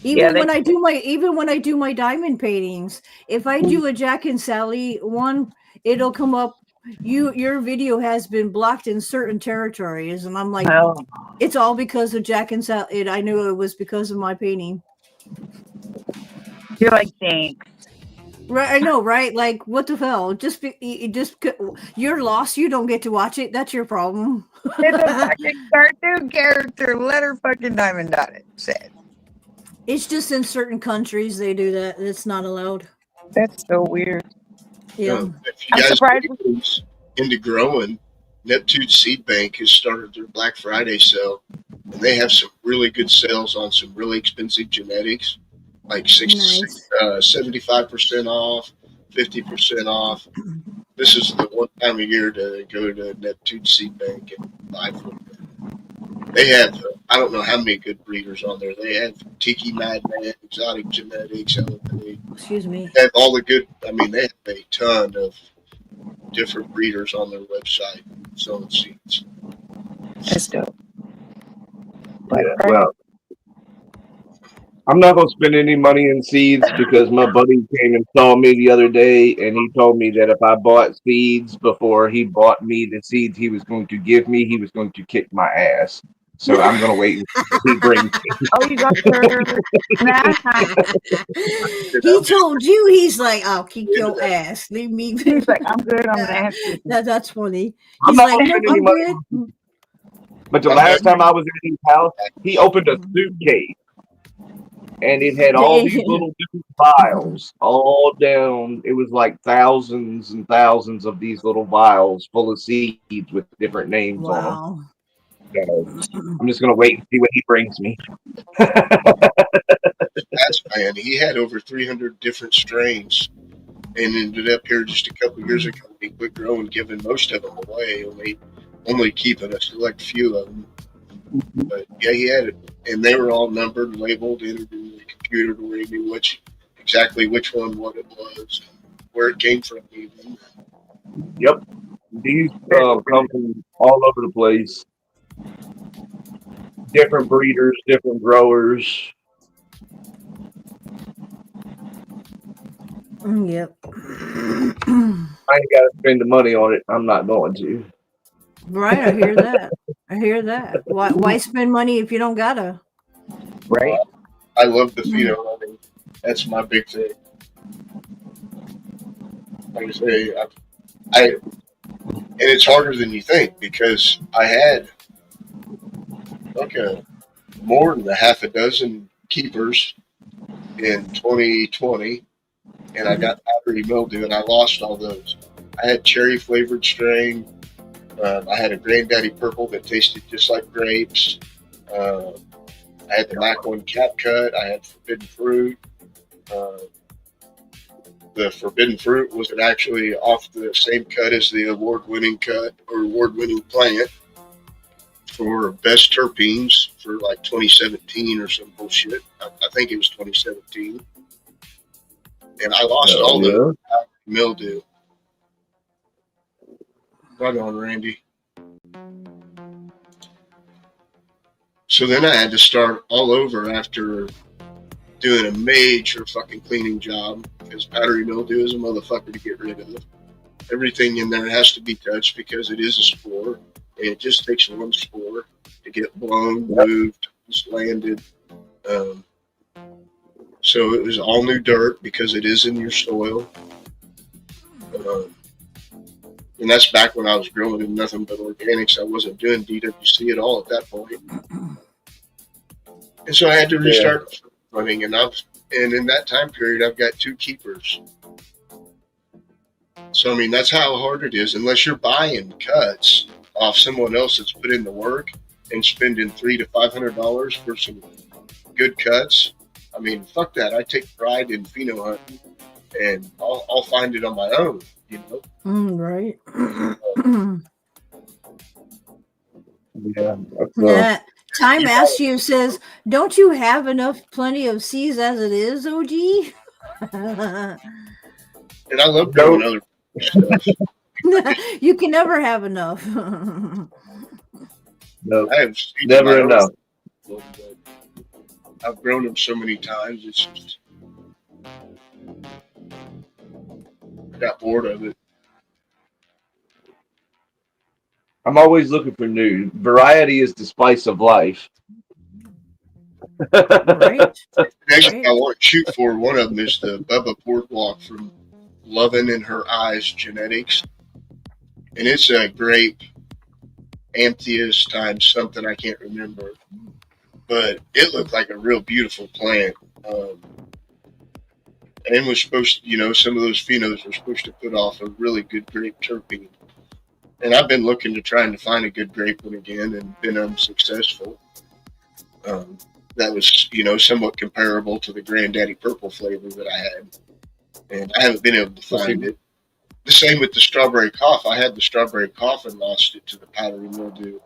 S1: Yeah,
S5: Even when I do my diamond paintings, if I do a Jack and Sally one, it'll come up. Your video has been blocked in certain territories, and I'm like,
S1: oh,
S5: it's all because of Jack and Sally. I knew it was because of my painting.
S1: you're like, thanks.
S5: Right, I know, right? Like, what the hell? You're lost. You don't get to watch it. That's your problem.
S1: It's a fucking cartoon character. Let her fucking diamond on it. Said.
S5: It's just in certain countries they do that. It's not allowed.
S1: That's so weird.
S5: Yeah.
S3: If you
S1: I'm
S3: guys
S1: surprised.
S3: are into growing, Neptune Seed Bank has started their Black Friday sale, and they have some really good sales on some really expensive genetics, like
S5: Nice.
S3: 75% off, 50% off. This is the one time a year to go to Neptune Seed Bank and buy from them. They have, I don't know how many good breeders on there. They have Tiki Madman, Exotic Genetics, Elevate.
S5: Excuse me.
S3: They have all the good, I mean, they have a ton of different breeders on their website selling seeds.
S1: That's dope. Black
S2: Yeah,
S1: Friday.
S2: well, I'm not gonna spend any money in seeds because my buddy came and saw me the other day, and he told me that if I bought seeds before he bought me the seeds he was going to give me, he was going to kick my ass. So I'm gonna wait until he brings.
S1: Oh, you got your. Nah.
S5: He told you, he's like, I'll kick your ass. Leave me.
S1: He's like, I'm good. I'm gonna have to.
S5: That's funny.
S2: I'm
S5: He's
S2: not
S5: like,
S2: gonna
S5: nope,
S2: spend any
S5: I'm
S2: money.
S5: good.
S2: But the last time I was in his house, he opened a suitcase, and it had all these little different vials all down. It was like thousands and thousands of these little vials full of seeds with different names on them.
S5: Wow.
S2: So I'm just gonna wait and see what he brings me.
S3: That's man, he had over 300 different strains and ended up here just a couple of years ago. He quit growing, giving most of them away, only keeping a select few of them. But yeah, he had it, and they were all numbered, labeled, entered in the computer to where he knew exactly which one, what it was, and where it came from. Even.
S2: Yep, these come from all over the place. Different breeders, different growers.
S5: Yep.
S2: I ain't gotta spend the money on it. I'm not going to.
S5: Right, I hear that. I hear that. Why spend money if you don't gotta?
S1: Right.
S3: I love the pheno hunting. That's my big thing. Like I say, and it's harder than you think because I had more than a half a dozen keepers in 2020, and I got powdery mildew, and I lost all those. I had cherry flavored strain. I had a granddaddy purple that tasted just like grapes. I had the Mac 1 cap cut. I had forbidden fruit. The forbidden fruit was actually off the same cut as the award-winning cut or award-winning plant for best terpenes for like 2017 or some bullshit. I think it was 2017. And I lost all the mildew. Right on, Randy. So then I had to start all over after doing a major fucking cleaning job because powdery mildew is a motherfucker to get rid of. Everything in there has to be touched because it is a spore, and it just takes one spore to get blown, moved, just landed. So it was all new dirt because it is in your soil. And that's back when I was growing in nothing but organics. I wasn't doing DWC at all at that point. And so I had to restart running, and in that time period, I've got 2 keepers. So, I mean, that's how hard it is. Unless you're buying cuts off someone else that's put in the work and spending $300 to $500 for some good cuts. I mean, fuck that. I take pride in pheno hunting. and I'll find it on my own. You know,
S5: Right.
S2: Yeah.
S5: Nah. Time asks you, says, "Don't you have plenty of C's as it is, OG?"
S3: and I love doing other stuff.
S5: You can never have enough.
S2: No,
S3: I have seeds of
S2: never
S3: my own,
S2: enough.
S3: but I've grown them so many times. It's just I got bored of it.
S2: I'm always looking for new. Variety is the spice of life.
S5: Right.
S3: Next,
S5: Right.
S3: I want to shoot for one of them is the Bubba Boardwalk from Lovin' in Her Eyes Genetics, and it's a grape Amethyst times something I can't remember, but it looked like a real beautiful plant. And was supposed to, some of those phenos were supposed to put off a really good grape terpene. And I've been looking to trying to find a good grape one again and been unsuccessful. That was, somewhat comparable to the Granddaddy Purple flavor that I had. And I haven't been able to find it. The same with the strawberry cough. I had the strawberry cough and lost it to the powdery mildew.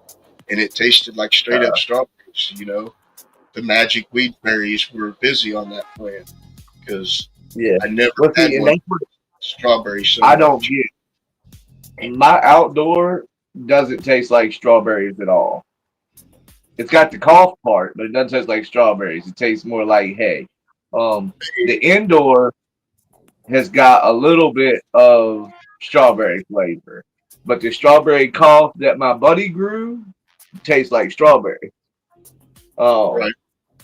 S3: And it tasted like straight up strawberries, The magic weed berries were busy on that plant because
S2: Yeah.
S3: I never
S2: Well,
S3: had
S2: see, and
S3: one
S2: that's what
S3: strawberry so
S2: I don't
S3: much.
S2: get. My outdoor doesn't taste like strawberries at all. It's got the cough part, but it doesn't taste like strawberries. It tastes more like hay. The indoor has got a little bit of strawberry flavor, but the strawberry cough that my buddy grew tastes like strawberry.
S3: Right.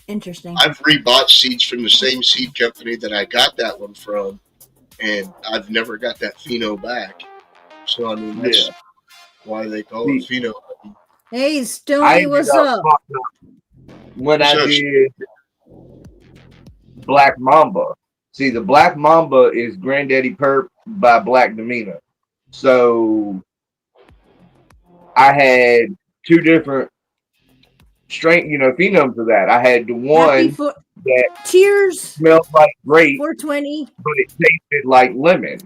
S5: Interesting.
S3: I've rebought seeds from the same seed company that I got that one from, and I've never got that pheno back. So I mean that's why they call it
S2: See,
S3: pheno.
S5: Hey,
S2: I
S5: Stony,
S2: ended
S5: what's
S2: up
S5: up?
S2: fucking up when I
S3: So
S2: did Black Mamba. See, the Black Mamba is Granddaddy Perp by Black Demeanor. So I had two different phenoms of that. I had the
S5: Happy
S2: one that
S5: cheers.
S2: smelled like grape,
S5: 420.
S2: but it tasted like lemon.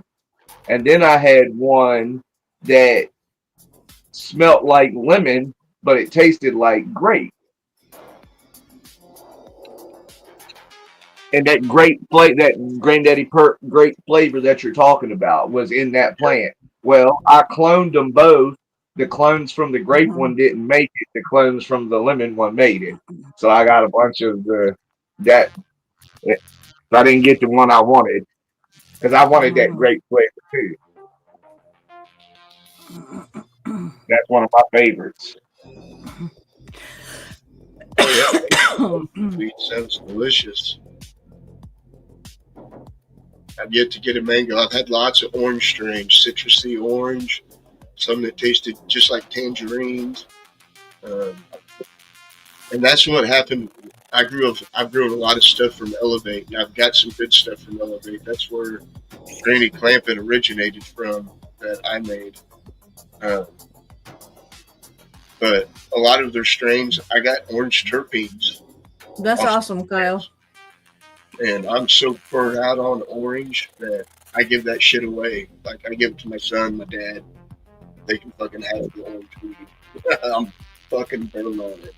S2: And then I had one that smelled like lemon, but it tasted like grape. And that that Granddaddy Perp grape flavor that you're talking about was in that plant. Well, I cloned them both. The clones from the grape one didn't make it. The clones from the lemon one made it. So I got a bunch of that. I didn't get the one I wanted because I wanted that grape flavor too. That's one of my favorites.
S3: Oh yeah, sweet sounds delicious. I've yet to get a mango. I've had lots of orange strains, citrusy orange, some that tasted just like tangerines, um, and that's what happened. I've grown a lot of stuff from Elevate, and I've got some good stuff from Elevate. That's where Granny Clampett originated from that I made. Um, but a lot of their strains, I got orange terpenes.
S5: That's awesome, Kyle.
S3: And I'm so burnt out on orange that I give that shit away. Like I give it to my son, my dad. They can fucking have the orange weed. I'm fucking burnt on it.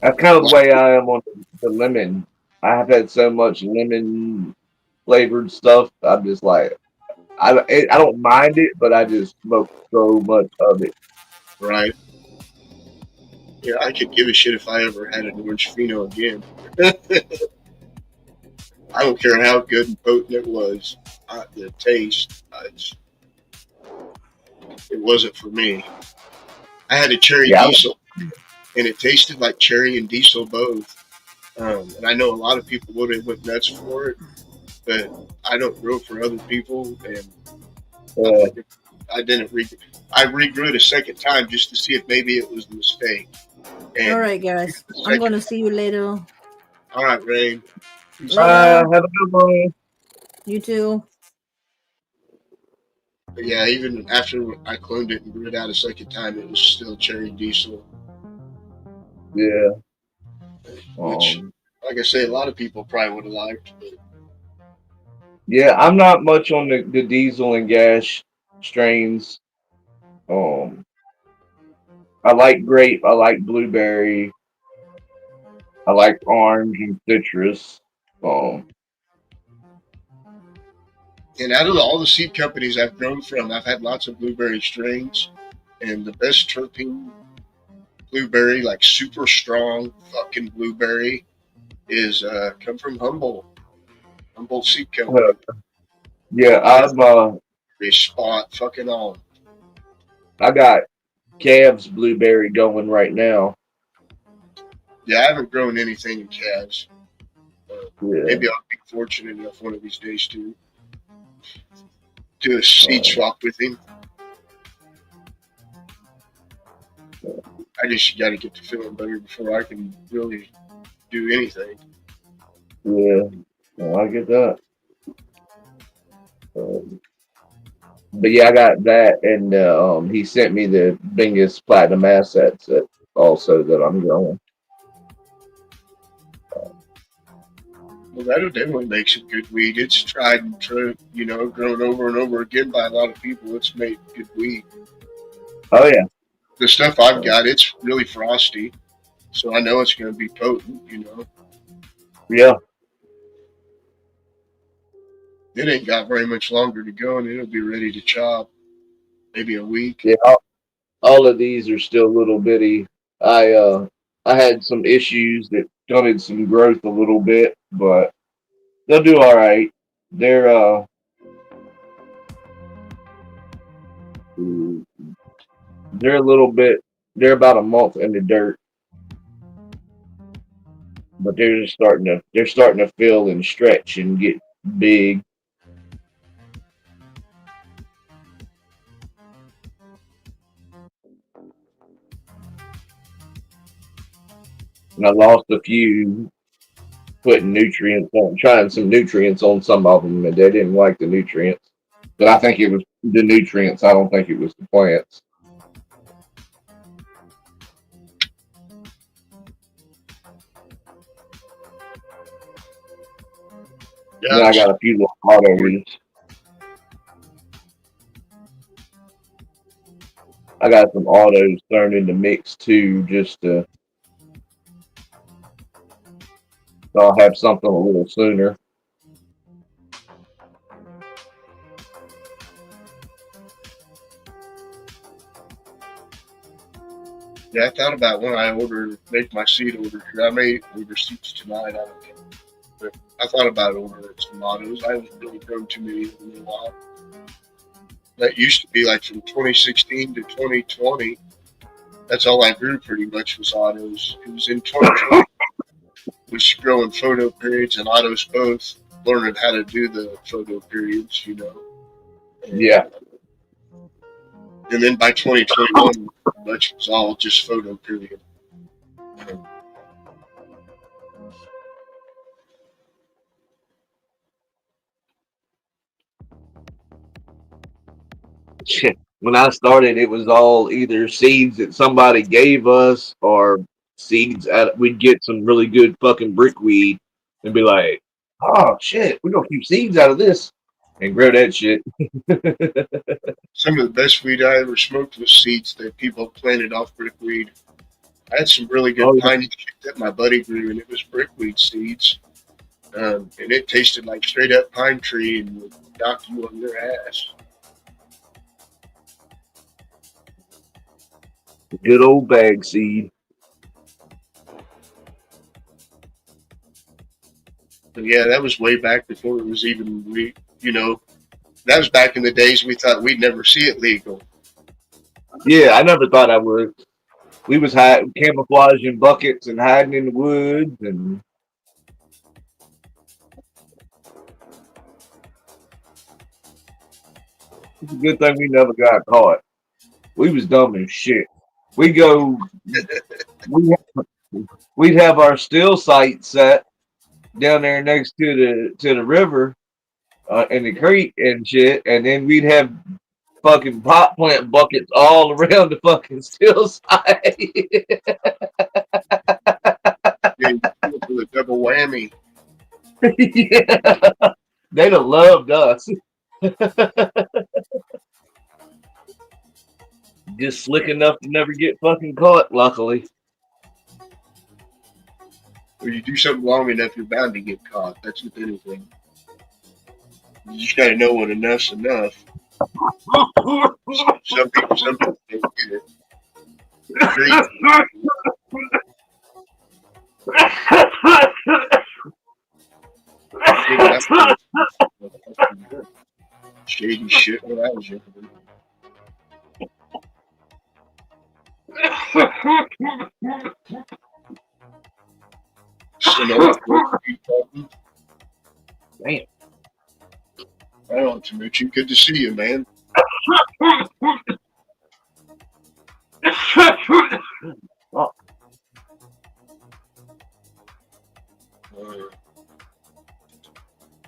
S2: That's kind of the way I am on the lemon. I have had so much lemon flavored stuff. I'm just like, I don't mind it, but I just smoke so much of it.
S3: Right? Yeah, I could give a shit if I ever had an orange pheno again. I don't care how good and potent it was. The taste, it wasn't for me. I had a cherry diesel, and it tasted like cherry and diesel both. And I know a lot of people would have went nuts for it, but I don't grow for other people, and I didn't. I regrew it a second time just to see if maybe it was a mistake. And
S5: all right, guys. I'm going to see you later.
S3: All right, Rain.
S2: Have a good one.
S5: You too.
S3: But yeah, even after I cloned it and grew it out a second time, it was still cherry diesel.
S2: Yeah.
S3: Which, like I say, a lot of people probably would have liked. But
S2: Yeah, I'm not much on the diesel and gas strains. Um, I like grape. I like blueberry. I like orange and citrus. Um,
S3: And out of all the seed companies I've grown from, I've had lots of blueberry strains, and the best terpene blueberry, like super strong fucking blueberry, is come from Humboldt Seed Company.
S2: yeah,
S3: They spot fucking on.
S2: I got Cavs blueberry going right now.
S3: Yeah, I haven't grown anything in calves.
S2: Yeah.
S3: Maybe I'll be fortunate enough one of these days to do a seed
S2: Um,
S3: swap with him. I just got to get to feeling better before I can really do anything.
S2: yeah, I get that. Um, but yeah, I got that, and he sent me the biggest platinum assets that also that I'm growing.
S3: Well, that definitely makes it good weed. It's tried and true, grown over and over again by a lot of people. It's made good weed.
S2: Oh yeah,
S3: The stuff I've got, it's really frosty, so I know it's going to be potent.
S2: yeah,
S3: It ain't got very much longer to go, and it'll be ready to chop. Maybe a week.
S2: yeah. All of these are still little bitty. I uh I had some issues that stunted some growth a little bit, but they'll do all right. They're they're a little bit. They're about a month in the dirt, but they're starting to fill and stretch and get big. And I lost a few putting nutrients on, trying some nutrients on some of them, and they didn't like the nutrients. But I think it was the nutrients. I don't think it was the plants.
S3: Yeah,
S2: Then I got a few little autos. I got some autos thrown in the mix too, just to so I'll have something a little sooner.
S3: I thought about when I make my seed order. I may order seeds tonight. I don't know. But I thought about ordering some autos. I haven't really grown too many of them in a while. That used to be like from 2016 to 2020. That's all I grew pretty much was autos. It was in 2020 was growing photo periods and autos both, learning how to do the photo periods. And,
S2: Yeah,
S3: and then by 2021, much was all just photo period.
S2: when I started, it was all either seeds that somebody gave us or seeds. We'd get some really good fucking brickweed and be like, "Oh shit, we're gonna keep seeds out of this and grow that shit."
S3: Some of the best weed I ever smoked was seeds that people planted off brickweed. I had some really good
S2: Oh,
S3: piney shit that my buddy grew, and it was brickweed seeds. And it tasted like straight up pine tree and would knock you on your ass.
S2: good old bag seed.
S3: But yeah, that was way back before it was even that was back in the days we thought we'd never see it legal.
S2: Yeah, I never thought I would. We was camouflaging buckets and hiding in the woods, and it's a good thing we never got caught. We was dumb as shit. We go, we we'd have our still site set down there next to the river in the creek and shit, and then we'd have fucking pot plant buckets all around the fucking still site.
S3: Yeah, you do it with a double whammy.
S2: Yeah. They'd have loved us. Just slick enough to never get fucking caught, luckily.
S3: When you do something long enough, you're bound to get caught. That's with anything. You just got to know when enough's enough. Some people don't get it. Great. Shady shit when I was younger. Sonoma,
S2: Damn.
S3: I don't know, Richie. Good to see you, man.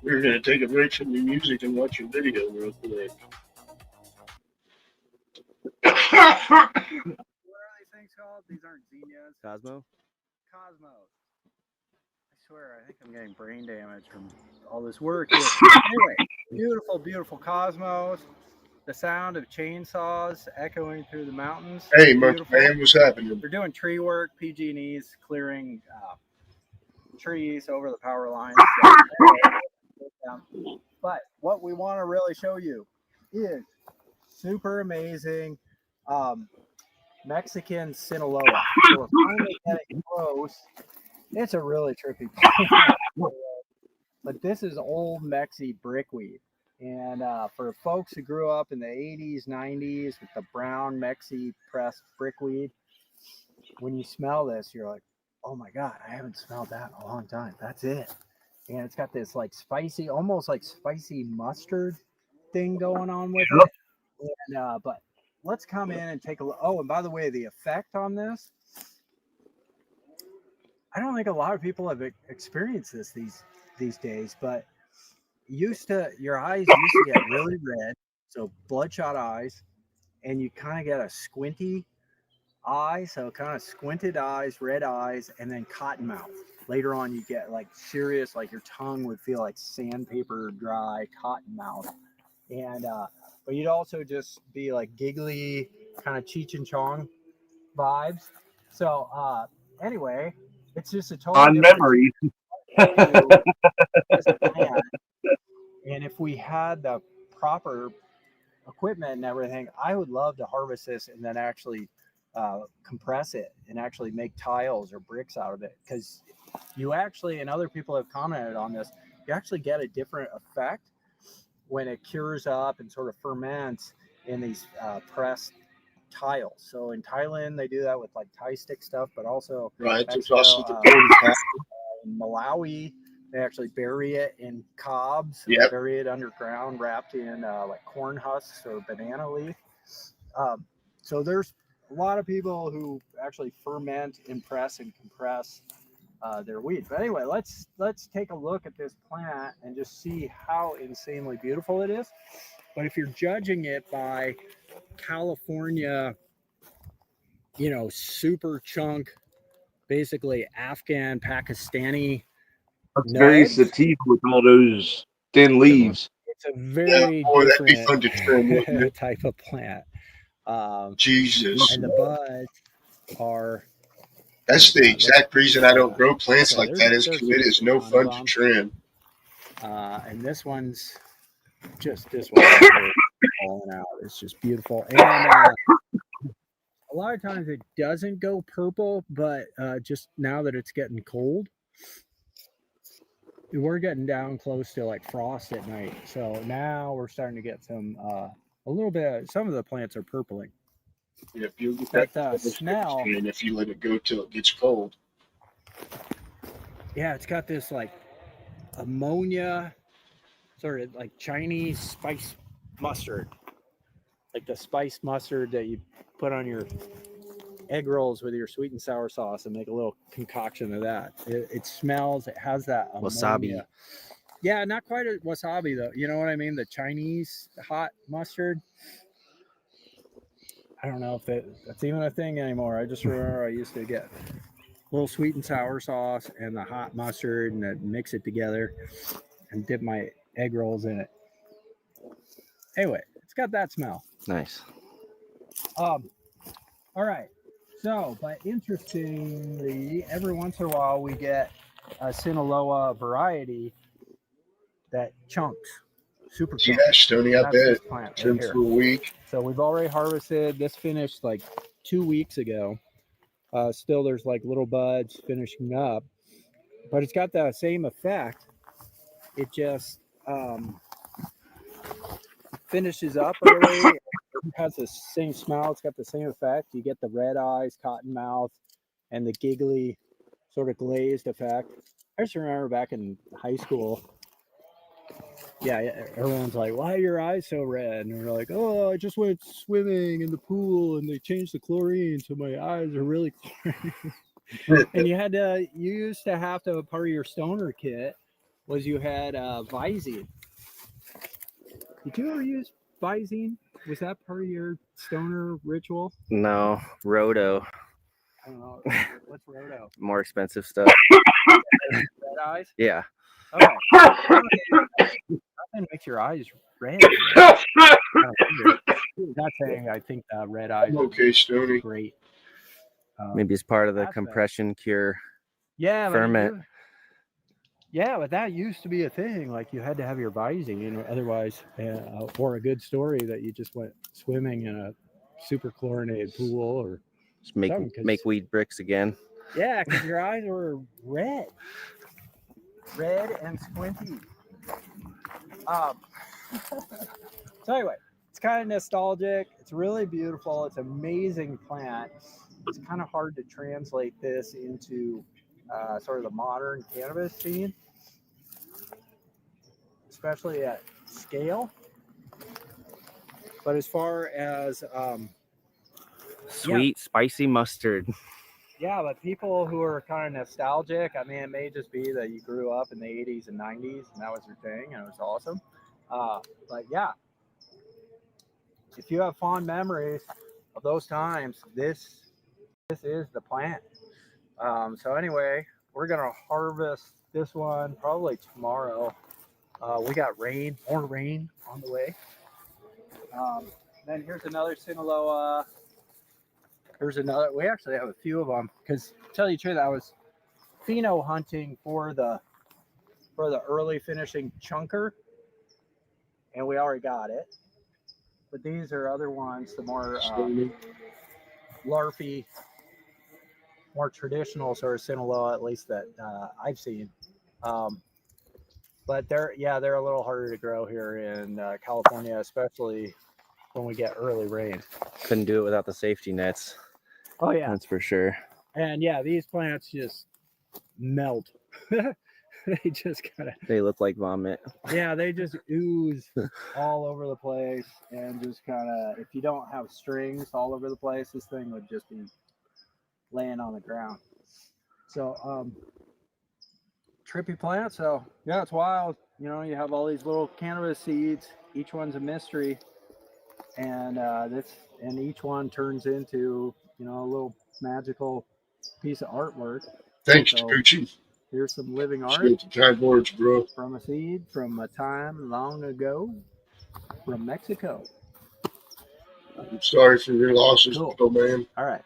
S3: We're going to take a break from the music and watch your video real quick.
S6: What are these things called? These aren't zinnias.
S7: Cosmos.
S6: I swear, I think I'm getting brain damage from all this work here. Anyway, beautiful, beautiful cosmos. The sound of chainsaws echoing through the mountains.
S3: Hey, Monkey Man, what's happening?
S6: They're doing tree work, PG&E's clearing trees over the power lines. But what we want to really show you is super amazing Mexican Sinaloa. So we're finally getting close. It's a really trippy place. But this is old Mexi brickweed. And for folks who grew up in the 80s, 90s with the brown Mexi pressed brickweed, when you smell this, you're like, oh my God, I haven't smelled that in a long time. That's it. And it's got this like spicy, almost like spicy mustard thing going on with it. And, but let's come in and take a look. Oh, and by the way, the effect on this, I don't think a lot of people have experienced this these days, but your eyes used to get really red, so bloodshot eyes, and you kind of get a squinty eye, so kind of squinted eyes, red eyes, and then cotton mouth. Later on, you get like serious, like your tongue would feel like sandpaper dry, cotton mouth, and but you'd also just be like giggly, kind of Cheech and Chong vibes. So anyway, it's just a totally
S2: On
S6: different
S2: memory.
S6: And if we had the proper equipment and everything, I would love to harvest this and then actually compress it and actually make tiles or bricks out of it, because you actually, and other people have commented on this, you actually get a different effect when it cures up and sort of ferments in these pressed tiles. So in Thailand, they do that with like Thai stick stuff, but also
S3: Right.
S6: Mexico,
S3: It's also the
S6: in Malawi, they actually bury it in cobs,
S3: Yep.
S6: bury it underground, wrapped in like corn husks or banana leaf. So there's a lot of people who actually ferment, impress, and compress their weed. But anyway, let's take a look at this plant and just see how insanely beautiful it is. But if you're judging it by California, super chunk, basically Afghan, Pakistani.
S2: It's very
S6: nugs,
S2: sativa with all those thin leaves.
S6: it's a very
S3: that'd be fun to trim, wouldn't
S6: different
S3: it?
S6: type of plant.
S3: Jesus.
S6: And the buds are.
S3: That's the exact reason I don't grow plants
S6: Okay,
S3: like that, is because it is no fun to trim.
S6: And this one's this one's falling out. It's just beautiful. And a lot of times it doesn't go purple, but just now that it's getting cold, we're getting down close to like frost at night. So now we're starting to get some, a little bit, some of the plants are purpling.
S3: Yeah, if you get
S6: But
S3: that
S6: smell,
S3: and if you let it go till it gets cold.
S6: yeah, it's got this like ammonia, sort of like Chinese spice mustard, like the spice mustard that you put on your egg rolls with your sweet and sour sauce and make a little concoction of that. It smells, it has that ammonia.
S7: Wasabi.
S6: Yeah, not quite a wasabi though. You know what I mean? The Chinese hot mustard. I don't know if that's even a thing anymore. I just remember I used to get a little sweet and sour sauce and the hot mustard and then mix it together and dip my egg rolls in it. Anyway, it's got that smell.
S7: Nice.
S6: All right. So, but interestingly, every once in a while we get a Sinaloa variety that chunks, super chunks.
S3: Yeah, Stony, I
S6: That's
S3: bet.
S6: this plant right
S3: Trimmed
S6: here.
S3: for a week.
S6: So we've already harvested. This finished like 2 weeks ago. Still, there's like little buds finishing up, but it's got the same effect. It just finishes up early. It has the same smell. It's got the same effect. You get the red eyes, cotton mouth, and the giggly, sort of glazed effect. I just remember back in high school. Yeah, everyone's like, "Why are your eyes so red?" And we're like, "Oh, I just went swimming in the pool, and they changed the chlorine, so my eyes are really chlorine." And you used to have to, part of your stoner kit was you had Visine. Did you ever use Visine? Was that part of your stoner ritual?
S7: No, Roto.
S6: I don't know. What's Roto?
S7: More expensive stuff.
S6: Red eyes?
S7: Yeah.
S6: Okay. Nothing makes your eyes red. Not saying I think red eyes
S3: Okay,
S6: are
S3: Stony.
S6: great.
S7: Maybe it's part of the
S6: aspect.
S7: compression cure
S6: Yeah,
S7: ferment.
S6: But that used to be a thing. Like you had to have your Visine, otherwise, or a good story that you just went swimming in a super chlorinated pool, or
S7: Just make weed bricks again.
S6: yeah, because your eyes were red and squinty. So anyway, it's kind of nostalgic. It's really beautiful. It's an amazing plant. It's kind of hard to translate this into sort of the modern cannabis scene, especially at scale. But as far as
S7: Sweet, spicy mustard.
S6: yeah, but people who are kind of nostalgic, I mean, it may just be that you grew up in the 80s and 90s and that was your thing and it was awesome. But yeah, if you have fond memories of those times, this is the plant. So anyway, we're gonna harvest this one probably tomorrow. We got more rain on the way. Then here's another Sinaloa. Here's another. We actually have a few of them because, to tell you the truth, I was pheno hunting for the early finishing chunker, and we already got it. But these are other ones, the more larpy, more traditional sort of Sinaloa, at least that I've seen. But they're a little harder to grow here in California, especially when we get early rain.
S7: Couldn't do it without the safety nets.
S6: Oh yeah,
S7: That's for sure.
S6: and yeah, these plants just melt. They just kind of.
S7: They look like vomit.
S6: Yeah, they just ooze all over the place, and just kind of. If you don't have strings all over the place, this thing would just be laying on the ground. So, trippy plant. So yeah, it's wild. You know, you have all these little cannabis seeds. Each one's a mystery, and each one turns into a little magical piece of artwork.
S3: Thanks,
S6: So,
S3: Gucci.
S6: here's some living art
S3: Spent the kind words, bro.
S6: from a seed from a time long ago from Mexico.
S3: I'm sorry for your losses,
S6: Cool.
S3: little man.
S6: All right.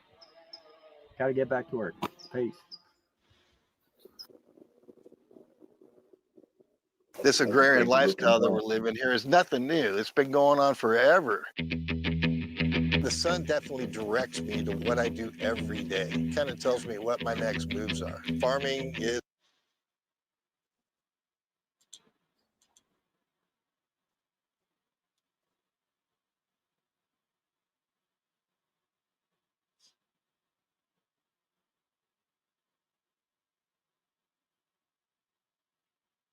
S6: Got to get back to work. Peace.
S8: This agrarian lifestyle that we're living here is nothing new. It's been going on forever. The sun definitely directs me to what I do every day. Kind of tells me what my next moves are. Farming is.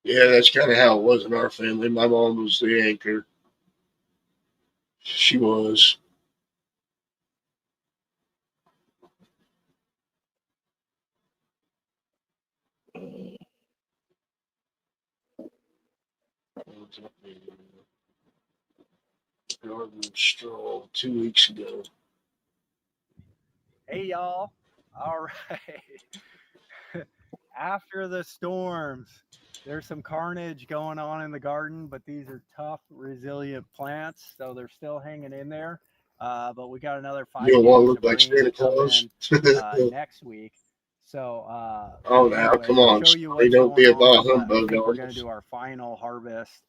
S3: Yeah, that's kind of how it was in our family. My mom was the anchor. She was. Garden Straw 2 weeks ago.
S6: Hey, y'all. All right. after the storms, there's some carnage going on in the garden, but these are tough, resilient plants, so they're still hanging in there. But we got another 5
S3: You don't want to
S6: days
S3: look
S6: of
S3: like
S6: rain
S3: Santa
S6: to come
S3: Claus.
S6: in next week. So
S3: Oh, now,
S6: anyway,
S3: come
S6: we'll
S3: on.
S6: show you
S3: Sorry,
S6: what's
S3: don't be
S6: going
S3: a bah
S6: on. But I
S3: humbug
S6: think we're
S3: on
S6: going to
S3: us.
S6: do our final harvest.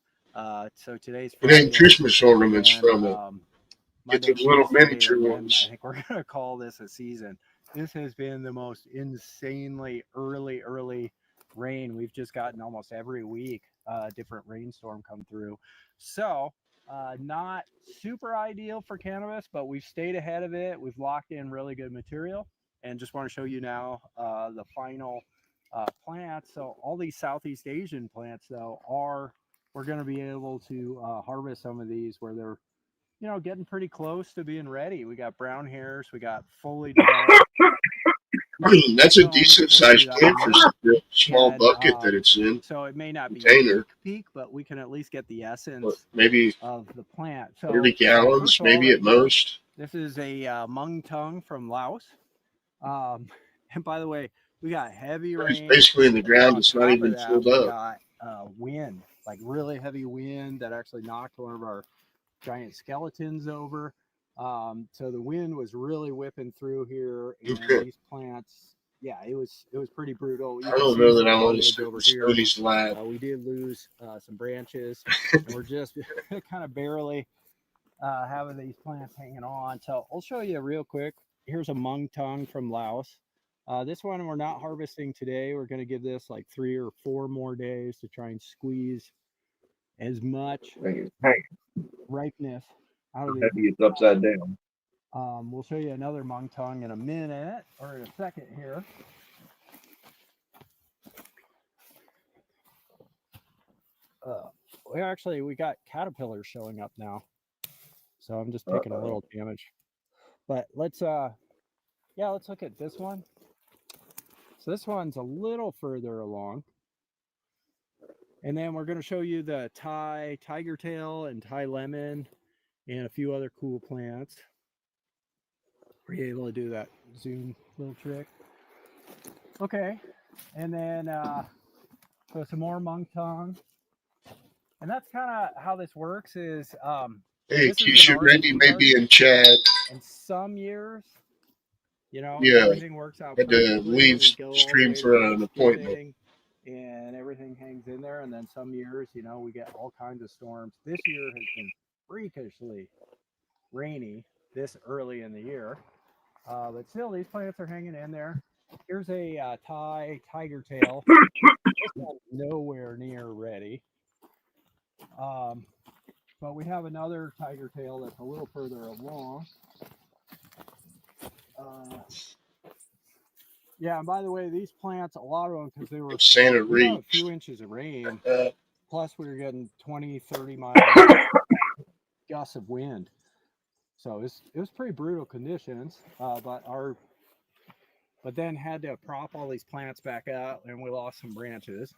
S6: So today's
S3: It ain't
S6: Friday,
S3: Christmas
S6: and
S3: ornaments
S6: then
S3: from it. Get
S6: Monday,
S3: those little
S6: Tuesday,
S3: miniature
S6: and then I
S3: ones.
S6: think we're going to call this a season. This has been the most insanely early rain. We've just gotten almost every week different rainstorm come through. So not super ideal for cannabis, but we've stayed ahead of it. We've locked in really good material, and just want to show you now the final plants. So all these Southeast Asian plants, though, we're going to be able to harvest some of these where they're getting pretty close to being ready. We got brown hairs, we got fully developed.
S3: That's a
S6: We'll
S3: decent
S6: see
S3: sized
S6: that in a
S3: plant for
S6: minute.
S3: the small
S6: And
S3: bucket that it's in.
S6: so it may not be
S3: Container.
S6: peak, but we can at least get the
S3: What,
S6: essence
S3: maybe
S6: of the plant. So
S3: 30
S6: first
S3: gallons,
S6: of all,
S3: maybe
S6: right
S3: at
S6: here,
S3: most.
S6: this is a mung tung from Laos. And by the way, we got heavy
S3: It's
S6: rain.
S3: basically in the
S6: And then
S3: ground.
S6: on
S3: It's not
S6: top
S3: even
S6: of that,
S3: filled
S6: we
S3: up.
S6: got wind, like really heavy wind that actually knocked one of our giant skeletons over. So the wind was really whipping through here, and these plants, yeah, it was pretty brutal. You
S3: I
S6: can
S3: don't
S6: see
S3: know
S6: some
S3: that I want to
S6: damage
S3: sit
S6: over
S3: in
S6: here.
S3: Stoney's lab.
S6: We did lose some branches, and we're just kind of barely having these plants hanging on. So I'll show you real quick. Here's a mung tung from Laos. This one we're not harvesting today. We're going to give this like 3 or 4 more days to try and squeeze as much ripeness out of these.
S2: Maybe it's upside down.
S6: We'll show you another mung tung in a minute or in a second here. We got caterpillars showing up now, so I'm just taking a little damage. But let's look at this one. So this one's a little further along, and then we're going to show you the Thai tiger tail and Thai lemon and a few other cool plants. Were you able to do that zoom little trick? Okay, and then so some more mung tung, and that's kind of how this works. Is
S3: Hey,
S6: this is
S3: Keisha,
S6: an
S3: Randy
S6: RC
S3: may be
S6: garden,
S3: in chat.
S6: and some years,
S3: Yeah,
S6: everything works out
S3: had to
S6: perfectly.
S3: leave
S6: We go all
S3: the
S6: the
S3: stream
S6: way to
S3: for an appointment.
S6: Thanksgiving, and everything hangs in there. And then some years, we get all kinds of storms. This year has been freakishly rainy this early in the year, but still, these plants are hanging in there. Here's a Thai tiger tail. This one's nowhere near ready. But we have another tiger tail that's a little further along. Yeah, and by the way, these plants, a lot of them, because they were
S3: Santa
S6: we got a
S3: Reach.
S6: few inches of rain, plus we were getting 20, 30 mile gusts of wind. So it was pretty brutal conditions, but then had to prop all these plants back out, and we lost some branches.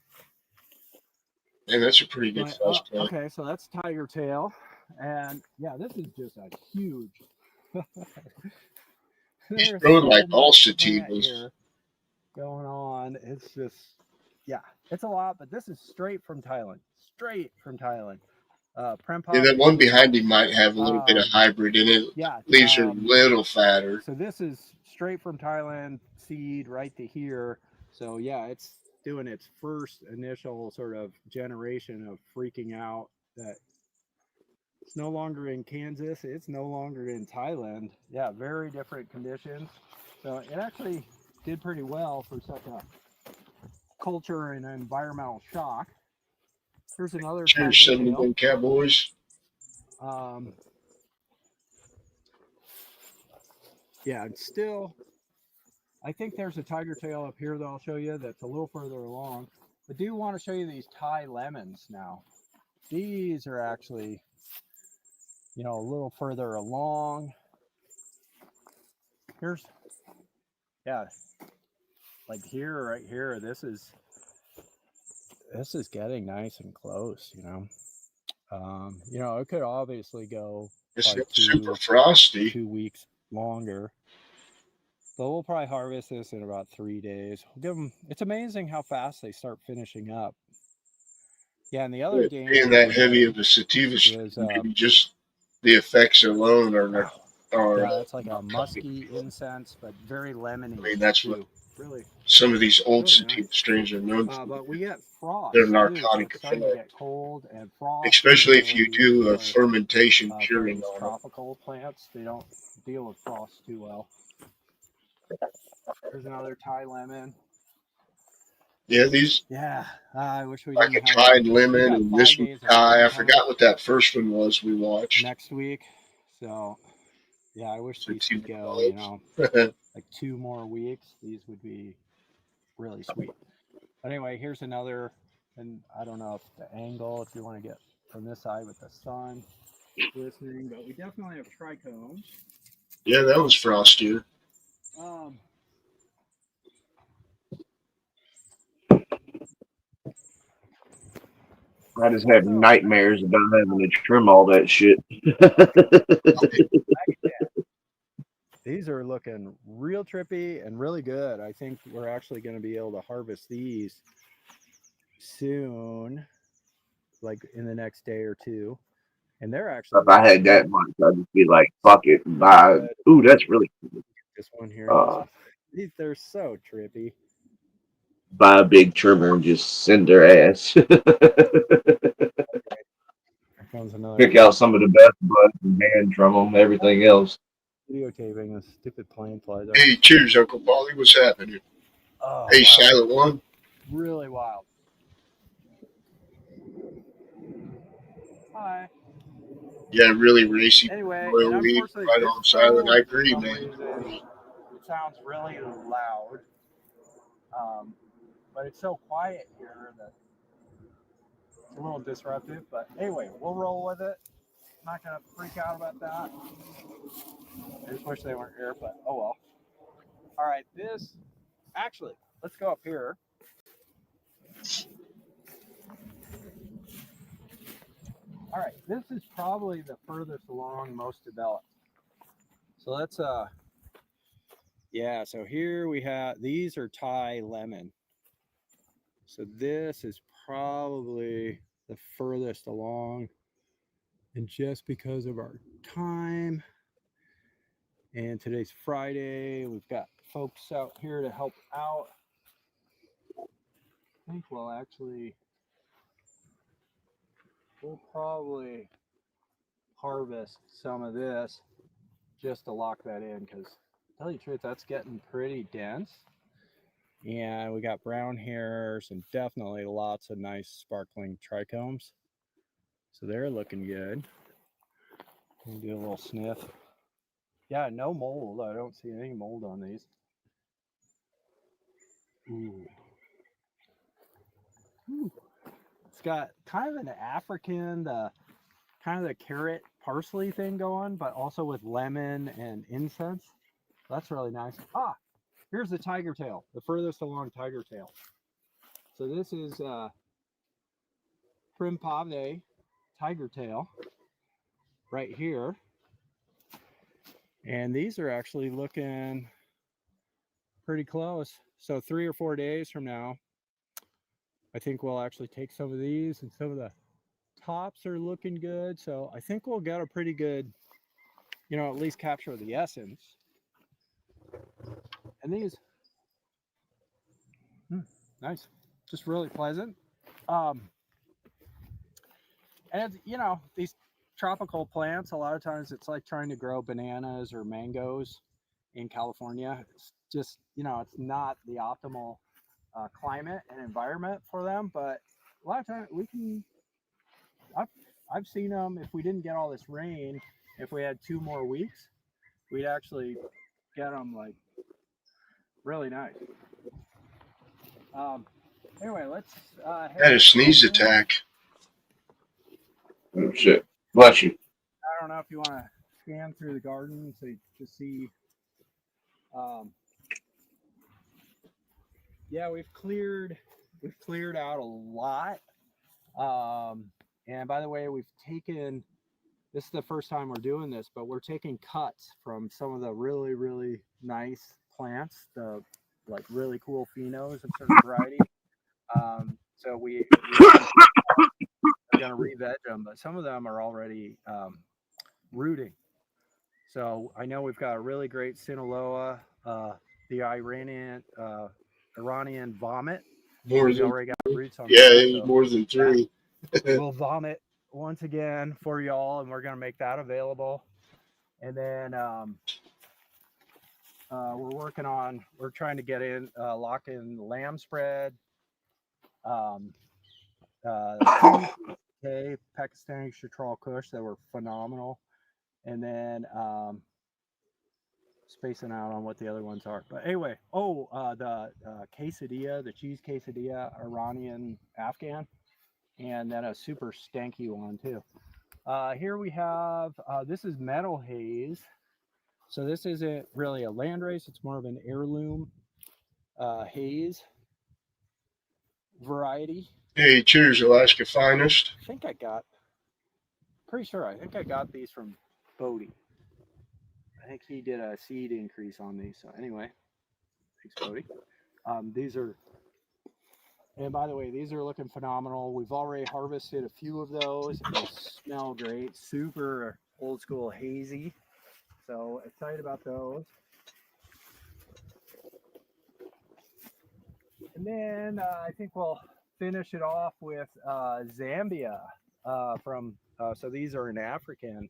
S3: And that's a pretty good size plant.
S6: Okay, so that's tiger tail, and yeah, this is just a huge.
S3: He's growing like all sativas.
S6: Here going on. It's just, yeah, it's a lot, but this is straight from Thailand.
S3: Yeah, that one behind him might have a little bit of hybrid in it.
S6: Yeah,
S3: Leaves are a little fatter.
S6: So this is straight from Thailand, seed right to here. So yeah, it's doing its first initial sort of generation of freaking out that it's no longer in Kansas. It's no longer in Thailand. Yeah, very different conditions. So it actually did pretty well for such a culture and environmental shock. Here's another.
S3: Cheers, Cinnamon Cowboys.
S6: Yeah, and still, I think there's a tiger tail up here that I'll show you that's a little further along. I do want to show you these Thai lemons now. These are actually, a little further along. Here's, yeah, like here, right here, this is getting nice and close, it could obviously go
S3: It's
S6: like
S3: super frosty.
S6: 2 weeks longer. But we'll probably harvest this in about 3 days. We'll give them. It's amazing how fast they start finishing up. Yeah, and the other
S3: Being
S6: danger
S3: that
S6: with
S3: heavy
S6: it
S3: of a sativa
S6: is,
S3: strain, maybe just the effects alone are
S6: yeah, it's like a musky incense, but very lemony
S3: I mean, that's what
S6: too. Really,
S3: some of these old
S6: really nice.
S3: sativa strains are known for.
S6: But we get frost
S3: Their
S6: too, so
S3: narcotic
S6: it's starting to
S3: effect,
S6: get cold, and frost
S3: especially
S6: doesn't
S3: if
S6: really
S3: you
S6: do
S3: do a
S6: for
S3: fermentation
S6: some of
S3: curing
S6: these
S3: on them.
S6: tropical plants. They don't deal with frost too well. Here's another Thai lemon.
S3: Yeah, these
S6: Yeah, I wish we
S3: like
S6: didn't
S3: a
S6: have
S3: Thai
S6: we
S3: lemon,
S6: got
S3: and
S6: 5
S3: this was
S6: days of
S3: Thai.
S6: rain
S3: I
S6: coming
S3: forgot what that first one was we watched.
S6: next week. So yeah, I wish these
S3: Sativa
S6: could go,
S3: clubs.
S6: like 2 more weeks. These would be really sweet. But anyway, here's another, and I don't know if the angle, if you want to get from this side with the sun glistening, but we definitely have trichomes.
S3: Yeah, that was frostier.
S6: Um,
S2: I just have
S6: so
S2: nightmares about having to trim all that shit.
S6: these are looking real trippy and really good. I think we're actually going to be able to harvest these soon, like in the next day or two. And they're actually
S2: If I had that much, I'd just be like, fuck it, and buy.
S6: good.
S2: Ooh, that's really cool.
S6: This one here, they're so trippy.
S2: Buy a big trimmer and just send their ass.
S6: Here comes another
S2: Pick out some of the best buds and hand trim them. Everything else.
S6: videotaping this stupid plane flies up.
S3: Hey, cheers, Uncle Polly. What's happening?
S6: Oh,
S3: Hey,
S6: wow.
S3: Silent One.
S6: Really wild. Hi.
S3: Yeah, really racy.
S6: Anyway,
S3: Royal
S6: and
S3: weed.
S6: unfortunately,
S3: Right
S6: this
S3: on, Silent. I
S6: phone, for
S3: agree,
S6: some
S3: man.
S6: reason, it sounds really loud. But it's so quiet here that it's a little disruptive. But anyway, we'll roll with it. I'm not going to freak out about that. I just wish they weren't here, but oh well. All right, actually, let's go up here. All right, this is probably the furthest along, most developed. So let's yeah, so here we have, these are Thai lemon. So this is probably the furthest along. And just because of our time, and today's Friday, we've got folks out here to help out. I think we'll probably harvest some of this just to lock that in, because to tell you the truth, that's getting pretty dense. And we got brown hairs and definitely lots of nice sparkling trichomes. So they're looking good. We'll do a little sniff. Yeah, no mold. I don't see any mold on these. Ooh. Ooh. It's got kind of an African, kind of the carrot parsley thing going, but also with lemon and incense. That's really nice. Ah, here's the tiger tail, the furthest along tiger tail. So this is Primpave tiger tail right here. And these are actually looking pretty close. So 3 or 4 days from now, I think we'll actually take some of these, and some of the tops are looking good. So I think we'll get a pretty good, at least capture the essence. And these, nice, just really pleasant. And these tropical plants, a lot of times it's like trying to grow bananas or mangoes in California. It's just, it's not the optimal climate and environment for them, but a lot of times I've seen them, if we didn't get all this rain, if we had 2 more weeks, we'd actually get them like really nice. Anyway, let's
S3: Had a sneeze attack.
S2: Oh shit! Bless you.
S6: I don't know if you want to scan through the garden to see. Yeah, we've cleared out a lot. And by the way, this is the first time we're doing this, but we're taking cuts from some of the really, really nice plants, the like really cool phenos of certain varieties. So we are going to re-veg them, but some of them are already rooting. So I know we've got a really great Sinaloa, the Iranian vomit.
S3: More
S6: We
S3: than
S6: already got roots on
S3: yeah,
S6: that. So
S3: more than 3.
S6: we'll vomit once again for y'all, and we're going to make that available. And then we're trying to get in, lock in lamb spread, PK, Pakistani Chitral Kush that were phenomenal. And then spacing out on what the other ones are. But anyway, the quesadilla, the cheese quesadilla, Iranian Afghan, and then a super stanky one too. Here we have, this is Meadow Haze. So this isn't really a landrace, it's more of an heirloom haze variety.
S3: Hey, cheers, Alaska Finest.
S6: I think I got these from Bodie. I think he did a seed increase on these. So anyway, thanks, Bodie. These are, and by the way, these are looking phenomenal. We've already harvested a few of those. They smell great, super old school hazy. So excited about those. And then I think we'll finish it off with Zambia so these are an African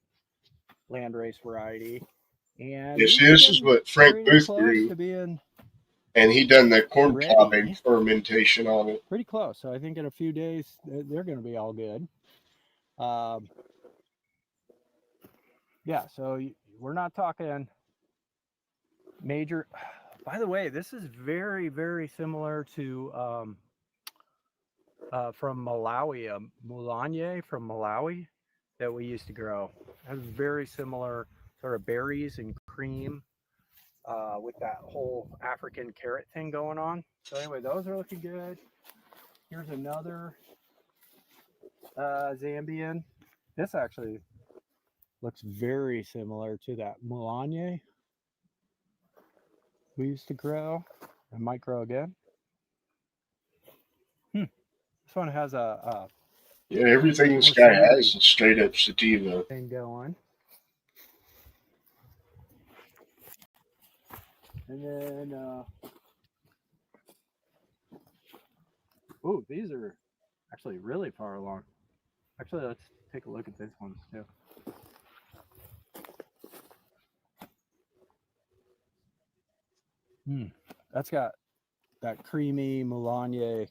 S6: landrace variety. And
S3: Yes, this is what Frank Booth grew,
S6: to being
S3: and he done the corn
S6: ready.
S3: cobbing fermentation on it.
S6: Pretty close. So I think in a few days they're going to be all good. Yeah, so we're not talking major. By the way, this is very, very similar to from Malawi, Mulanye from Malawi that we used to grow. It has very similar sort of berries and cream with that whole African carrot thing going on. So anyway, those are looking good. Here's another Zambian. This actually looks very similar to that Mulanye we used to grow. It might grow again. This one has a
S3: Yeah, everything this guy has is straight up sativa
S6: thing going. And then, these are actually really far along. Actually, let's take a look at this one too. That's got that creamy Mulanye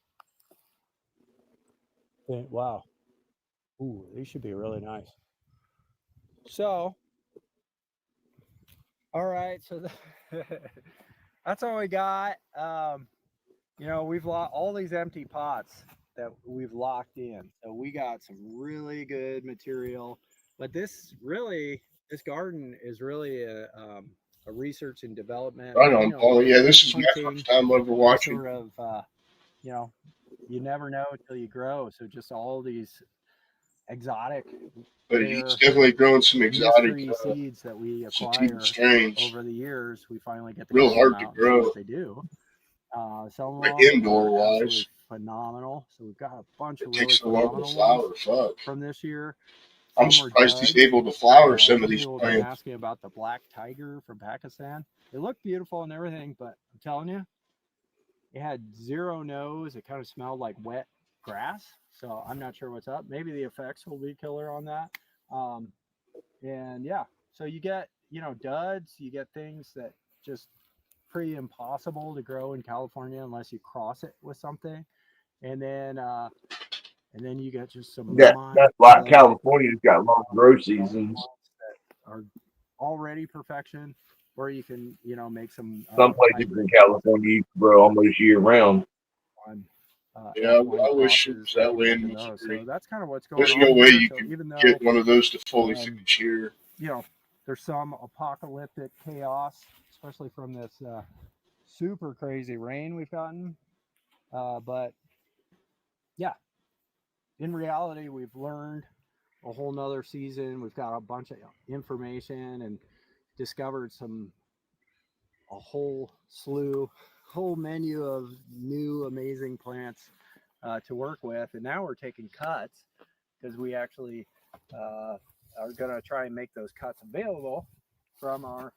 S6: thing. Wow. Ooh, these should be really nice. So, all right. So that's all we got. We've locked all these empty pots that we've locked in. So we got some really good material. But this garden is really a research and development.
S3: Right on, Paul. Yeah, this is my first time ever watching.
S6: Sort of, you never know until you grow. So just all these exotic,
S3: but he's definitely growing some exotic
S6: seeds that we acquire over the years. We finally get to
S3: real hard to grow.
S6: What they do. Some
S3: but indoor wise,
S6: phenomenal. So we've got a bunch of
S3: takes so long to flower. Fuck.
S6: From this year.
S3: I'm surprised he's able to flower some of these plants.
S6: Asking about the black tiger from Pakistan. It looked beautiful and everything, but I'm telling you, it had zero nose. It kind of smelled like wet grass. So I'm not sure what's up. Maybe the effects will be killer on that. And yeah, so you get, duds, you get things that just pretty impossible to grow in California unless you cross it with something. And then you get just some
S2: that's why California's got long grow seasons
S6: that are already perfection, where you can make some
S2: places in California you can grow almost year round.
S3: I wish it was that way in
S6: Missouri. So that's kind of what's going on.
S3: There's no way you
S6: so
S3: can
S6: even though,
S3: get one of those to fully finish here.
S6: There's some apocalyptic chaos, especially from this super crazy rain we've gotten. But yeah, in reality, we've learned a whole nother season. We've got a bunch of information and discovered some whole menu of new amazing plants to work with, and now we're taking cuts because we actually are going to try and make those cuts available from our.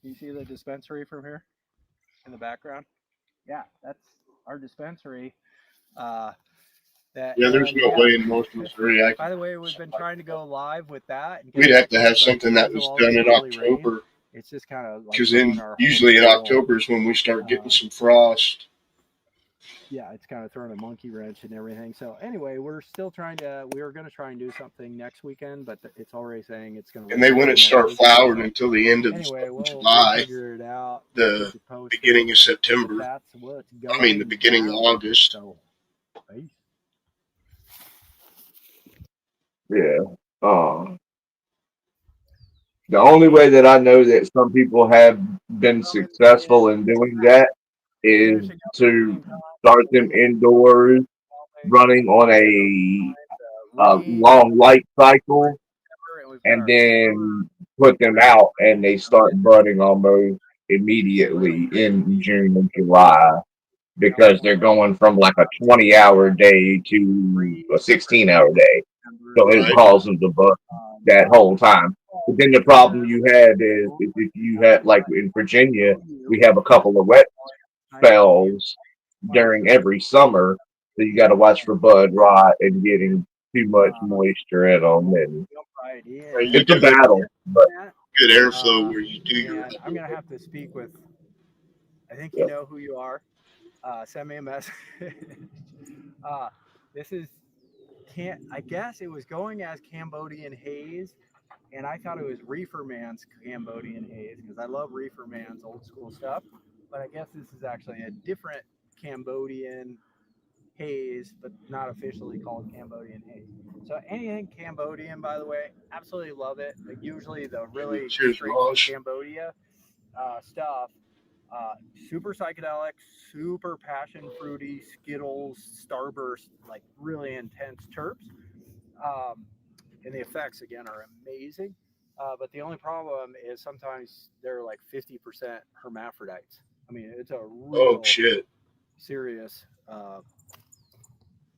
S6: You see the dispensary from here in the background? Yeah, that's our dispensary.
S3: There's no way in North Missouri I
S6: By
S3: could.
S6: the way, we've been trying to go live with that. And
S3: We'd have to have
S6: but
S3: something that
S6: because
S3: was
S6: of all
S3: done
S6: the
S3: in
S6: early rain,
S3: October,
S6: it's just kind of like
S3: because
S6: throwing
S3: then
S6: our whole
S3: usually in
S6: deal.
S3: October is when we start getting some frost.
S6: Yeah, it's kind of throwing a monkey wrench and everything. So anyway, we're still trying to. We were going to try and do something next weekend, but it's already saying it's going to.
S3: And they wouldn't start flowering until the end of July,
S6: we'll figure it out.
S3: the beginning of September.
S6: That's what's going
S3: I mean, the beginning of August.
S6: So,
S2: Yeah. The only way that I know that some people have been successful in doing that is to start them indoors, running on a long light cycle, and then put them out, and they start budding almost immediately in June and July because they're going from like a 20-hour day to a 16-hour day. So it causes the bud that whole time. But then the problem you had is if you had, like in Virginia, we have a couple of wet spells during every summer. So you got to watch for bud rot and getting too much moisture in them. And it's a battle. But
S3: good airflow where you do your.
S6: I'm going to have to speak with, I think you know who you are. Send me a message. This is, I guess it was going as Cambodian haze, and I thought it was Reefer Man's Cambodian haze because I love Reefer Man's old school stuff. But I guess this is actually a different Cambodian haze, but not officially called Cambodian haze. So anything Cambodian, by the way, absolutely love it. But usually the really straight from Cambodia stuff. Super psychedelic, super passion fruity, Skittles, Starburst, like really intense terps. And the effects, again, are amazing. But the only problem is sometimes they're like 50% hermaphrodites. I mean, it's a real serious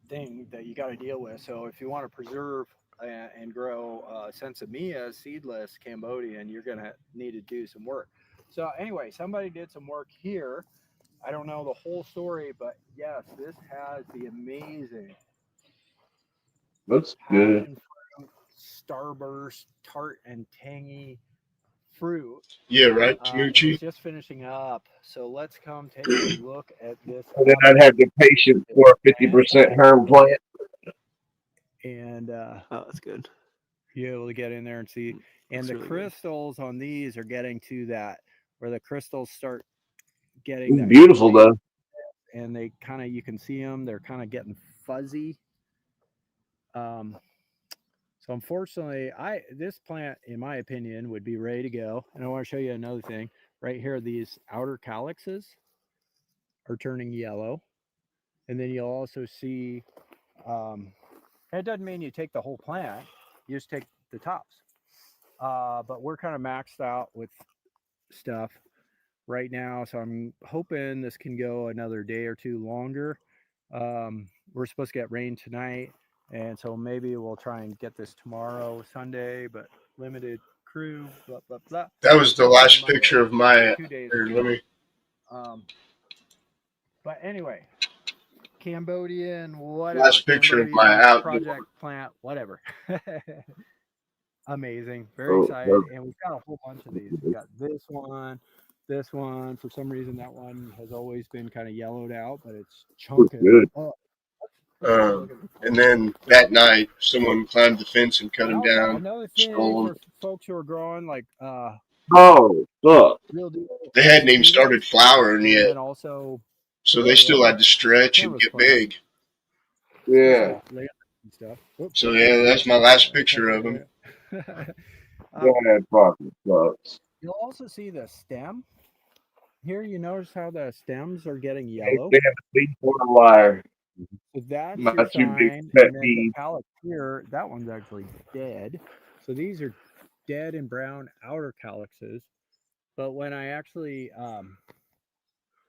S6: thing that you got to deal with. So if you want to preserve and grow Sensimilla seedless Cambodian, you're going to need to do some work. So anyway, somebody did some work here. I don't know the whole story, but yes, this has the amazing
S2: good.
S6: Starburst, tart and tangy fruit.
S3: Yeah, right, Tanucci.
S6: It's just finishing up. So let's come take a look at this.
S2: And then I'd have the patience for a 50% herm plant.
S6: And
S7: oh, that's good.
S6: You're able to get in there and see. And that's the really crystals on these are getting to that where the crystals start getting that
S2: beautiful though.
S6: And they kind of, you can see them, they're kind of getting fuzzy. So unfortunately, this plant, in my opinion, would be ready to go. And I want to show you another thing. Right here, these outer calyxes are turning yellow. And then you'll also see, it doesn't mean you take the whole plant, you just take the tops. But we're kind of maxed out with stuff right now. So I'm hoping this can go another day or two longer. We're supposed to get rain tonight. And so maybe we'll try and get this tomorrow, Sunday, but limited crew, blah, blah, blah.
S3: That was the last picture of my,
S6: 2 days.
S3: Let me.
S6: But anyway, Cambodian, whatever.
S3: Last picture of my outdoor
S6: project plant, whatever. Amazing. Very excited. And we've got a whole bunch of these. We've got this one. For some reason, that one has always been kind of yellowed out, but it's chunking up.
S3: And then that night, someone climbed the fence and cut him down.
S6: Another thing for folks who are growing, like
S3: they hadn't even started flowering yet,
S6: and also,
S3: so they still had to stretch and get big.
S2: Yeah.
S3: So yeah, that's my last picture of them.
S6: You'll also see the stem. Here, you notice how the stems are getting yellow. So that's your sign. And then the palette here, that one's actually dead. So these are dead and brown outer calyxes. But when I actually pull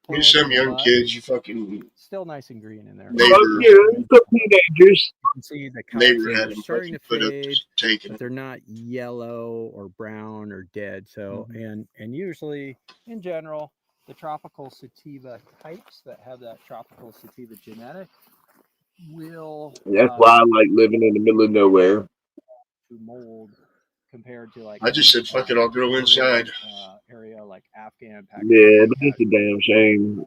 S3: There's some
S6: open the
S3: young
S6: bud,
S3: kids, you fucking
S6: still nice and green in there.
S3: neighbor
S2: Oh, yeah, some teenagers.
S6: You can see the color
S3: neighbor
S6: change.
S3: had
S6: They're
S3: them
S6: starting
S3: fucking
S6: to
S3: put up
S6: fade,
S3: just taking
S6: but
S3: it.
S6: they're not yellow or brown or dead. So and usually in general, the tropical sativa types that have that tropical sativa genetic will
S2: That's why I like living in the middle of nowhere.
S6: to mold compared to like
S3: I just said, fuck it, I'll grow inside.
S6: area like Afghan,
S2: Yeah,
S6: Pakistani,
S2: that's a damn shame.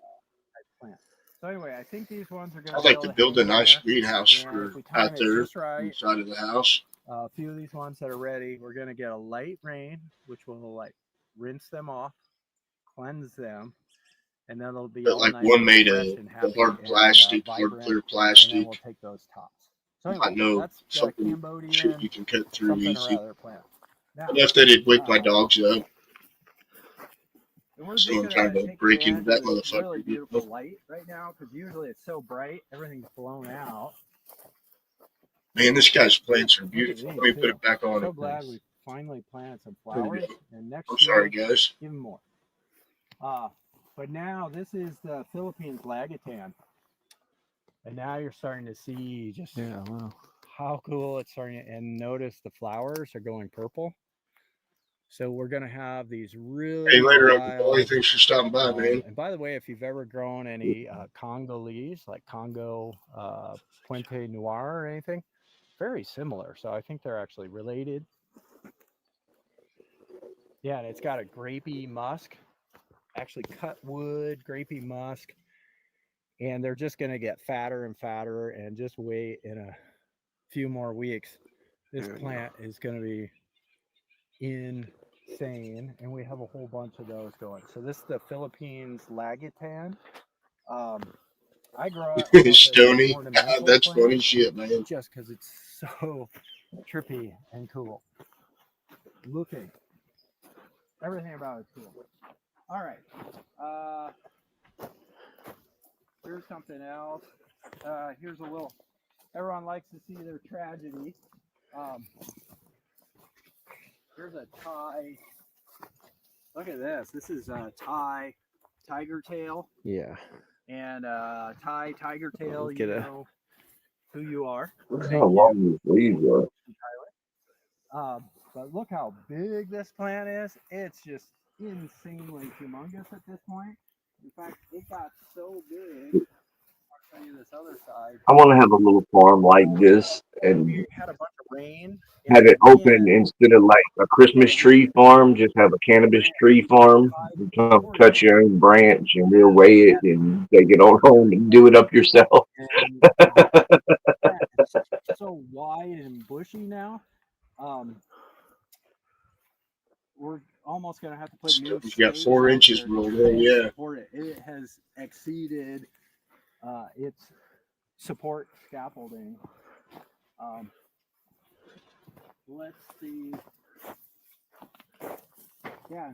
S6: plant. So anyway, I think these ones are going
S3: I'd
S6: to be
S3: like
S6: able
S3: to
S6: to
S3: build
S6: hang
S3: a
S6: in
S3: nice
S6: there.
S3: greenhouse
S6: And
S3: for
S6: if we time
S3: out
S6: it
S3: there
S6: just right,
S3: inside of the house.
S6: a few of these ones that are ready, we're going to get a light rain, which will like rinse them off, cleanse them, and then they'll be
S3: But
S6: all
S3: like
S6: nice
S3: one
S6: and
S3: made
S6: fresh
S3: of
S6: and
S3: the
S6: happy
S3: hard
S6: and
S3: plastic, hard
S6: vibrant,
S3: clear
S6: and then
S3: plastic.
S6: we'll take those tops. So
S3: I
S6: anyway,
S3: know
S6: that's the
S3: something shit
S6: Cambodian
S3: you can cut through
S6: something or
S3: easy.
S6: other plant. Now,
S3: Enough that it'd wake my dogs up.
S6: and we're
S3: So
S6: just
S3: I'm trying
S6: gonna
S3: to
S6: take
S3: break into
S6: advantage
S3: that
S6: of this really
S3: motherfucker.
S6: beautiful light right now because usually it's so bright, everything's blown out.
S3: Man, this guy's plants are
S6: Look at
S3: beautiful.
S6: these
S3: Let me put
S6: too.
S3: it back on.
S6: So glad we finally planted some
S3: There we
S6: flowers,
S3: go.
S6: and next
S3: I'm sorry,
S6: year
S3: guys.
S6: even more. But now this is the Philippines Lagatan, and now you're starting to see just how cool it's starting. And notice the flowers are going purple. So we're gonna have these really
S3: Hey, later, Uncle
S6: wild.
S3: Paulie. Thanks for stopping by, man.
S6: And by the way, if you've ever grown any Congolese, like Congo Puente Noir or anything, very similar. So I think they're actually related. Yeah, and it's got a grapey musk, actually cut wood, grapey musk, and they're just going to get fatter and fatter, and just wait in a few more weeks. This plant is going to be insane, and we have a whole bunch of those going. So this is the Philippines Lagatan. I grow it almost as an
S3: Stony.
S6: ornamental
S3: That's
S6: plant,
S3: funny shit, man.
S6: just because it's so trippy and cool looking. Everything about it's cool. All right. Here's something else. Here's a little. Everyone likes to see their tragedy. Here's a Thai. Look at this. This is a Thai tiger tail.
S7: Yeah.
S6: And Thai tiger tail.
S7: Let's
S6: You
S7: get a-
S6: know who you are.
S2: Look
S6: Thank
S2: how
S6: you.
S2: long these leaves are.
S6: But look how big this plant is. It's just insanely humongous at this point. In fact, it got so big. I'll show you this other side.
S2: I want to have a little farm like this and
S6: We had a bunch of rain.
S2: have it open instead of like a Christmas tree farm. Just have a cannabis tree farm. You come cut your own branch and we'll weigh it and take it on home and do it up yourself.
S6: And it's so wide and bushy now. We're almost going to have to put new
S3: He's got
S6: stakes
S3: 4
S6: out
S3: inches
S6: there to
S3: rolled
S6: try
S3: in,
S6: and
S3: yeah.
S6: support it. It has exceeded its support scaffolding. Let's see. Yeah,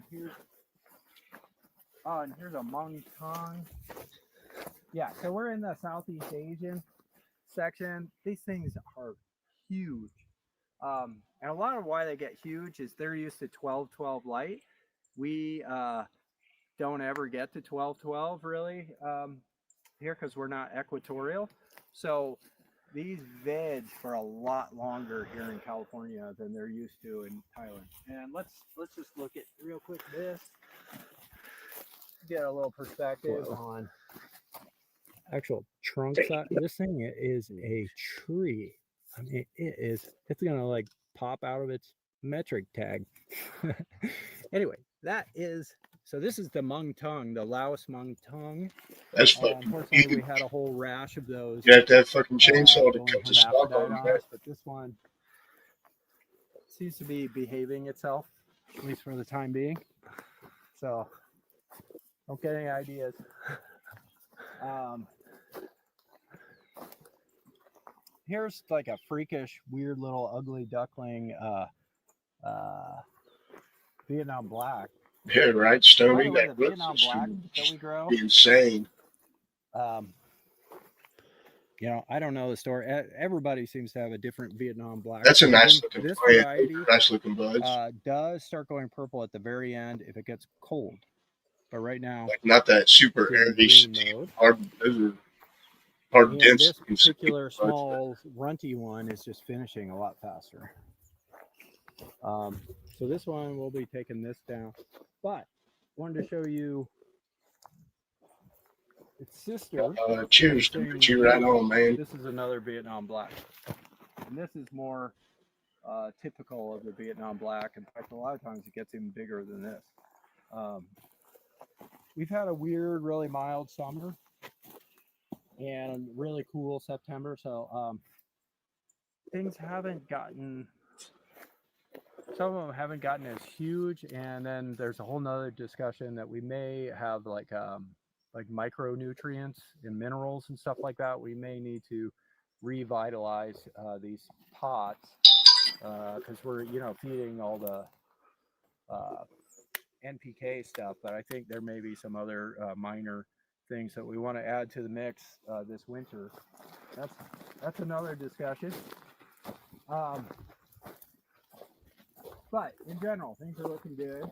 S6: and here's a Mung Tong. Yeah, so we're in the Southeast Asian section. These things are huge. And a lot of why they get huge is they're used to 12-12 light. We don't ever get to 12-12 really here because we're not equatorial. So these veg for a lot longer here in California than they're used to in Thailand. And let's just look at real quick this. Get a little perspective on actual trunk size. This thing is a tree. I mean, it's gonna like pop out of its metric tag. Anyway, so this is the Mung Tung, the Laos Mung Tung.
S3: That's fucking
S6: Unfortunately,
S3: huge.
S6: we had a whole rash of those.
S3: You have to have fucking chainsaw to
S6: going
S3: cut the stalk
S6: hermaphrodite
S3: on
S6: on
S3: that.
S6: us, but this one seems to be behaving itself, at least for the time being. So don't get any ideas. Here's like a freakish, weird little ugly duckling Vietnam black.
S3: Yeah, right,
S6: By
S3: Stony.
S6: the way, the
S3: That
S6: Vietnam
S3: whips
S6: black
S3: is
S6: that we grow,
S3: insane.
S6: I don't know the story. Everybody seems to have a different Vietnam black.
S3: That's a
S6: I
S3: nice
S6: think
S3: looking
S6: this
S3: plant.
S6: variety
S3: Nice looking buds.
S6: does start going purple at the very end if it gets cold. But right now,
S3: Like not that super
S6: it's in
S3: heavy
S6: green
S3: sativa.
S6: mode.
S3: Hard. Those are hard
S6: And
S3: dense
S6: this
S3: looking sativa
S6: particular
S3: buds.
S6: small runty one is just finishing a lot faster. So this one, we'll be taking this down. But wanted to show you its sister.
S3: Cheers to meet you right on, man.
S6: This is another Vietnam black. And this is more typical of the Vietnam black. In fact, a lot of times it gets even bigger than this. We've had a weird, really mild summer and a really cool September. So things haven't gotten, some of them haven't gotten as huge. And then there's a whole nother discussion that we may have like micronutrients and minerals and stuff like that. We may need to revitalize these pots because we're feeding all the NPK stuff, but I think there may be some other minor things that we want to add to the mix this winter. That's another discussion. But in general, things are looking good.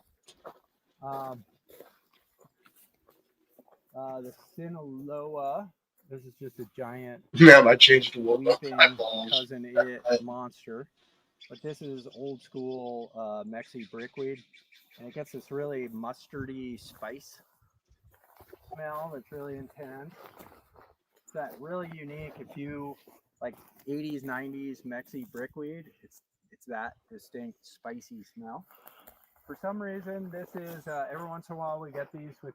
S6: The Sinaloa, this is just a giant
S3: Yeah, I changed the
S6: weeping
S3: eyeballs.
S6: cousin monster. But this is old school Mexi brickweed, and it gets this really mustardy spice smell that's really intense. It's that really unique. If you like 80s, 90s Mexi brickweed, it's that distinct spicy smell. For some reason, this is every once in a while we get these with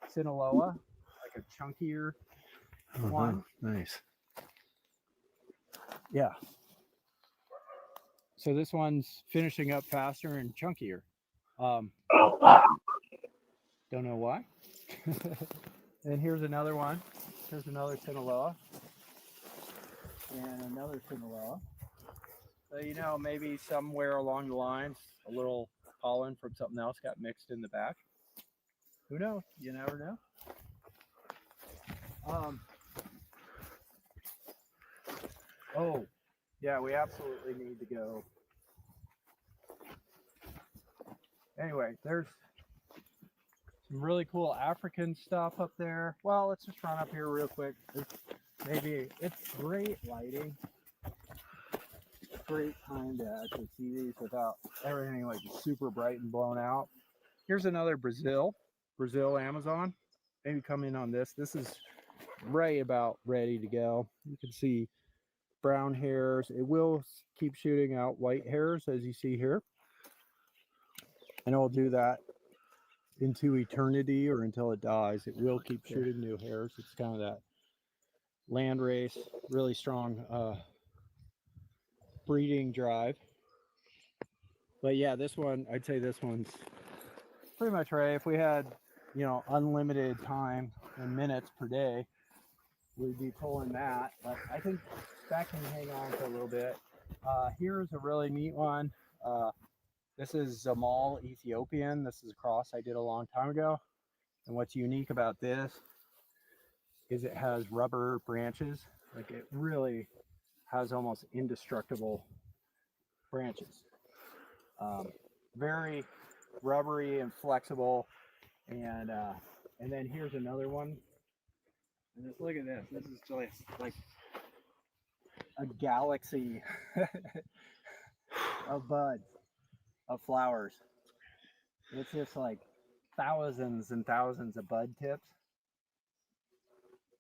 S6: Sinaloa, like a chunkier one. Nice. Yeah. So this one's finishing up faster and chunkier. Don't know why. And here's another one. Here's another Sinaloa. And another Sinaloa. So, maybe somewhere along the lines, a little pollen from something else got mixed in the back. Who knows? You never know. Oh, yeah, we absolutely need to go. Anyway, there's some really cool African stuff up there. Well, let's just run up here real quick. It's great lighting. Great time to actually see these without everything like super bright and blown out. Here's another Brazil Amazon. Maybe come in on this. This is right about ready to go. You can see brown hairs. It will keep shooting out white hairs as you see here. And it will do that into eternity or until it dies. It will keep shooting new hairs. It's kind of that land race, really strong breeding drive. But yeah, this one, I'd say this one's pretty much right. If we had, unlimited time and minutes per day, we'd be pulling that. But I think that can hang on for a little bit. Here's a really neat one. This is Zamal Ethiopian. This is a cross I did a long time ago. And what's unique about this is it has rubber branches. Like it really has almost indestructible branches. Very rubbery and flexible. And then here's another one. And just look at this. This is just like a galaxy of buds, of flowers. It's just like thousands and thousands of bud tips.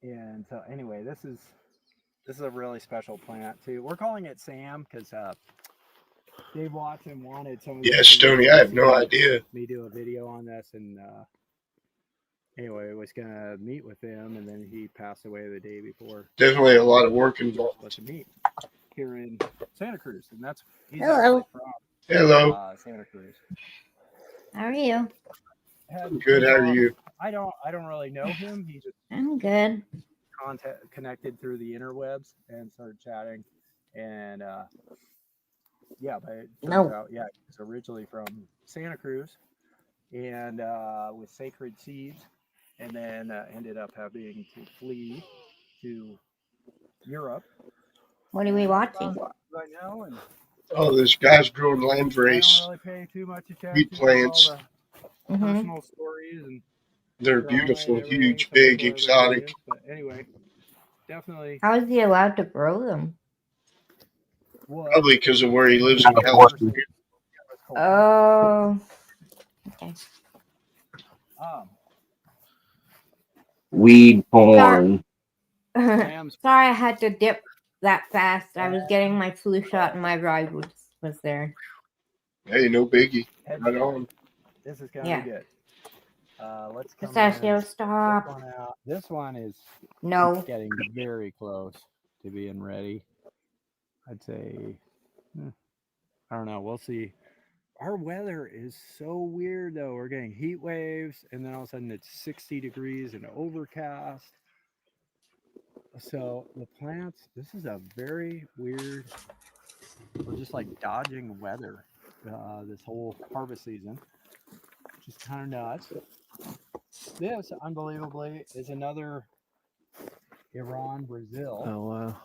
S6: And so anyway, this is a really special plant too. We're calling it Sam because Dave Watson wanted some of
S3: Yes, Tony, I have no idea.
S6: Me do a video on this, and anyway, I was gonna meet with him, and then he passed away the day before.
S3: Definitely a lot of work involved.
S6: Let's meet here in Santa Cruz, and he's
S4: Hello.
S6: from Santa Cruz.
S4: How are you?
S3: Good. How are you?
S6: I don't really know him. He just
S4: I'm good.
S6: connected through the interwebs and started chatting, and but it turns out, he's originally from Santa Cruz, and with Sacred Seeds, and then ended up having to flee to Europe.
S4: What are we watching?
S6: Right now, and
S3: Oh, this guy's growing
S6: I don't
S3: landrace
S6: really pay too much
S3: wheat
S6: attention to all
S3: plants.
S6: the
S4: Mm-hmm.
S6: personal stories and
S3: They're
S6: drama and
S3: beautiful,
S6: everything
S3: huge,
S6: some
S3: big,
S6: people are
S3: exotic.
S6: into. But anyway, definitely.
S4: How is he allowed to grow them?
S6: Well,
S3: Probably because of where he lives in
S2: California.
S3: California.
S4: Oh, okay.
S2: Weed porn.
S6: Sam's
S4: Sorry, I had to dip that fast. I was getting my flu shot, and my ride was there.
S3: Hey, no biggie.
S6: head
S3: Right
S6: start.
S3: on.
S6: This is gonna
S4: Yeah.
S6: be good. Let's come
S4: Pistachio,
S6: in.
S4: stop.
S6: This one out. This one is
S4: No.
S6: getting very close to being ready. I'd say, I don't know. We'll see. Our weather is so weird though. We're getting heat waves, and then all of a sudden it's 60 degrees and overcast. So the plants, this is a very weird. We're just like dodging weather this whole harvest season, which is kind of nuts. This, unbelievably, is another Iran Brazil.
S7: Oh wow.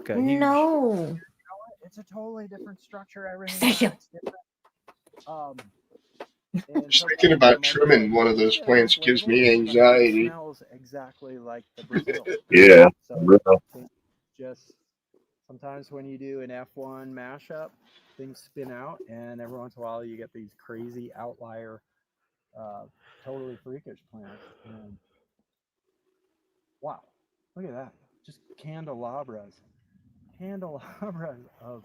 S7: Got huge.
S4: No.
S6: It's a totally different structure. Everything
S4: Pistachio.
S6: acts different.
S3: Just thinking about trimming one of those plants gives me
S6: It
S3: anxiety.
S6: smells exactly like the Brazil.
S2: Yeah.
S6: So just sometimes when you do an F1 mashup, things spin out, and every once in a while you get these crazy outlier, totally freakish plants. And wow, look at that! Just candelabras of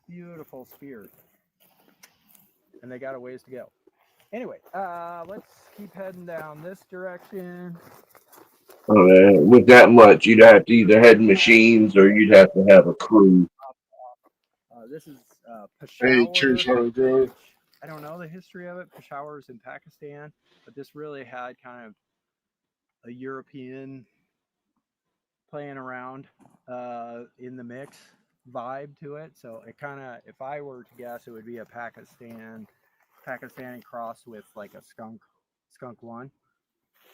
S6: beautiful spears, and they got a ways to go. Anyway, let's keep heading down this direction.
S2: With that much, you'd have to either have machines or you'd have to have a crew.
S6: This is
S3: Hey,
S6: Peshawar,
S3: cheers, Harley Grove.
S6: which I don't know the history of it. Peshawar is in Pakistan, but this really had kind of a European playing around in the mix vibe to it. So it kind of, if I were to guess, it would be a Pakistani cross with like a skunk one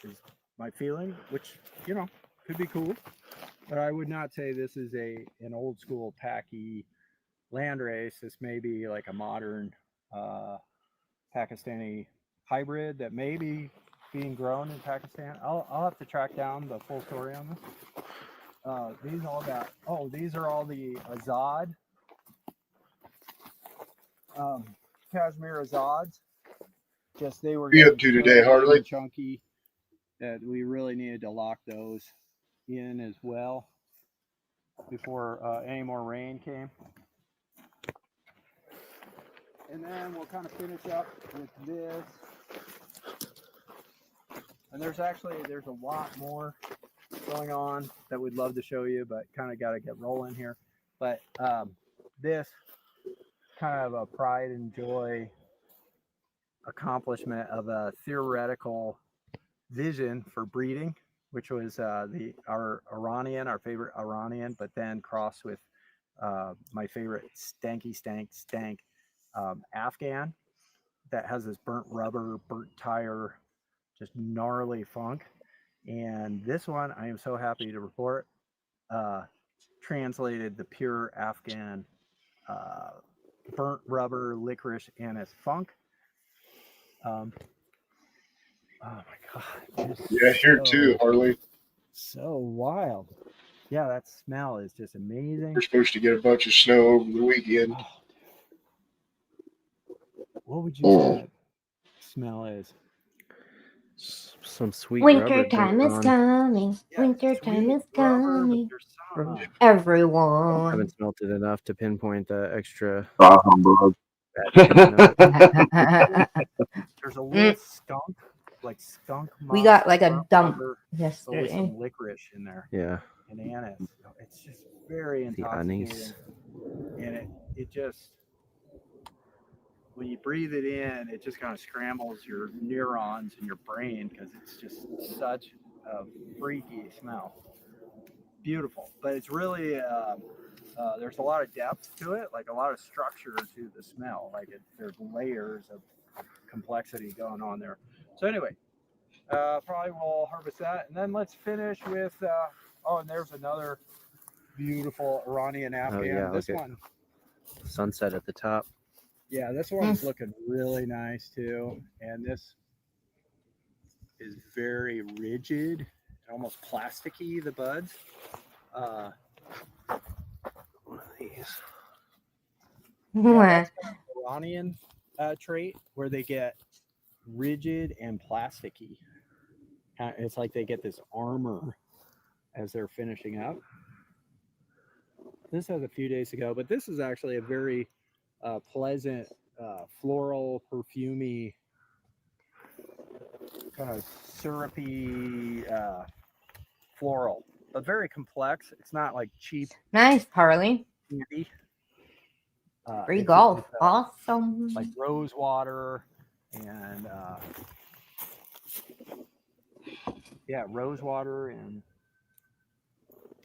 S6: is my feeling, which could be cool. But I would not say this is an old school Paki land race. This may be like a modern Pakistani hybrid that may be being grown in Pakistan. I'll have to track down the full story on this. These are all the Azad, Kashmir Azads. Just they were
S3: What are you up
S6: getting
S3: to
S6: so
S3: today,
S6: big
S3: Harley?
S6: and chunky that we really needed to lock those in as well before any more rain came. And then we'll kind of finish up with this. And there's a lot more going on that we'd love to show you, but kind of got to get rolling here. But this kind of a pride and joy accomplishment of a theoretical vision for breeding, which was our favorite Iranian, but then crossed with my favorite stank Afghan that has this burnt rubber, burnt tire, just gnarly funk. And this one, I am so happy to report, translated the pure Afghan burnt rubber, licorice, anise funk. Oh my God.
S3: Yeah, here too, Harley.
S6: So wild. Yeah, that smell is just amazing.
S3: We're supposed to get a bunch of snow over the weekend.
S6: Oh, what would you say that smell is?
S7: Some sweet
S4: Winter
S7: rubber
S4: time
S7: going
S4: is
S7: on.
S4: coming.
S6: Yeah,
S4: Winter time
S6: sweet
S4: is
S6: rubber, but
S4: coming.
S6: there's some,
S7: I
S4: Everyone.
S7: haven't smelt it enough to pinpoint the extra
S2: Ah, humbug.
S7: bad
S6: there's a little skunk, like skunk
S4: We
S6: musk,
S4: got like a
S6: burnt
S4: dump
S6: rubber, but with
S4: yesterday.
S6: some licorice in there
S7: Yeah.
S6: and anise. It's just very
S7: The
S6: intoxicating.
S7: anise.
S6: And it just, when you breathe it in, it just kind of scrambles your neurons in your brain because it's just such a freaky smell. Beautiful, but it's really there's a lot of depth to it, like a lot of structure to the smell. Like there's layers of complexity going on there. So anyway, probably we'll harvest that, and then let's finish with Oh, and there's another beautiful Iranian Afghan.
S7: yeah,
S6: This
S7: look at-
S6: one,
S7: Sunset at the top.
S6: yeah, this one's looking really nice too. And this is very rigid, almost plasticky, the buds.
S7: One of these.
S6: Yeah, that's kind of Iranian trait where they get rigid and plasticky. It's like they get this armor as they're finishing up. This was a few days ago, but this is actually a very pleasant, floral, perfumey, kind of syrupy floral, but very complex. It's not like cheap
S4: Nice, Harley.
S6: candy.
S4: Free
S6: It's
S4: golf. Awesome.
S6: like rose water and yeah, rose water and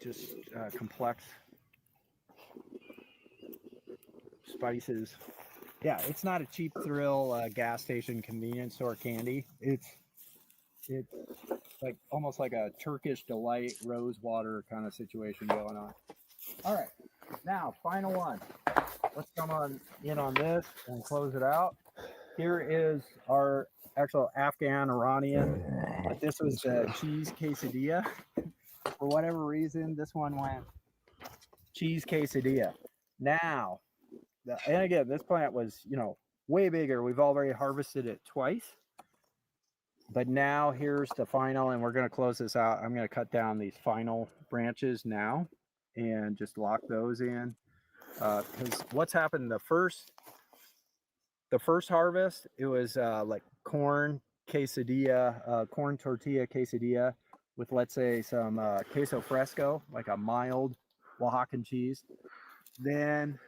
S6: just complex spices. Yeah, it's not a cheap thrill gas station convenience store candy. It's like almost like a Turkish delight rose water kind of situation going on. All right, now final one. Let's come on in on this and close it out. Here is our actual Afghan Iranian, but this was the cheese quesadilla. For whatever reason, this one went cheese quesadilla. Now, and again, this plant was, way bigger. We've already harvested it twice. But now here's the final, and we're going to close this out. I'm going to cut down these final branches now and just lock those in. Because what's happened the first harvest, it was like corn quesadilla, corn tortilla quesadilla with, let's say, some queso fresco, like a mild Oaxacan cheese. Then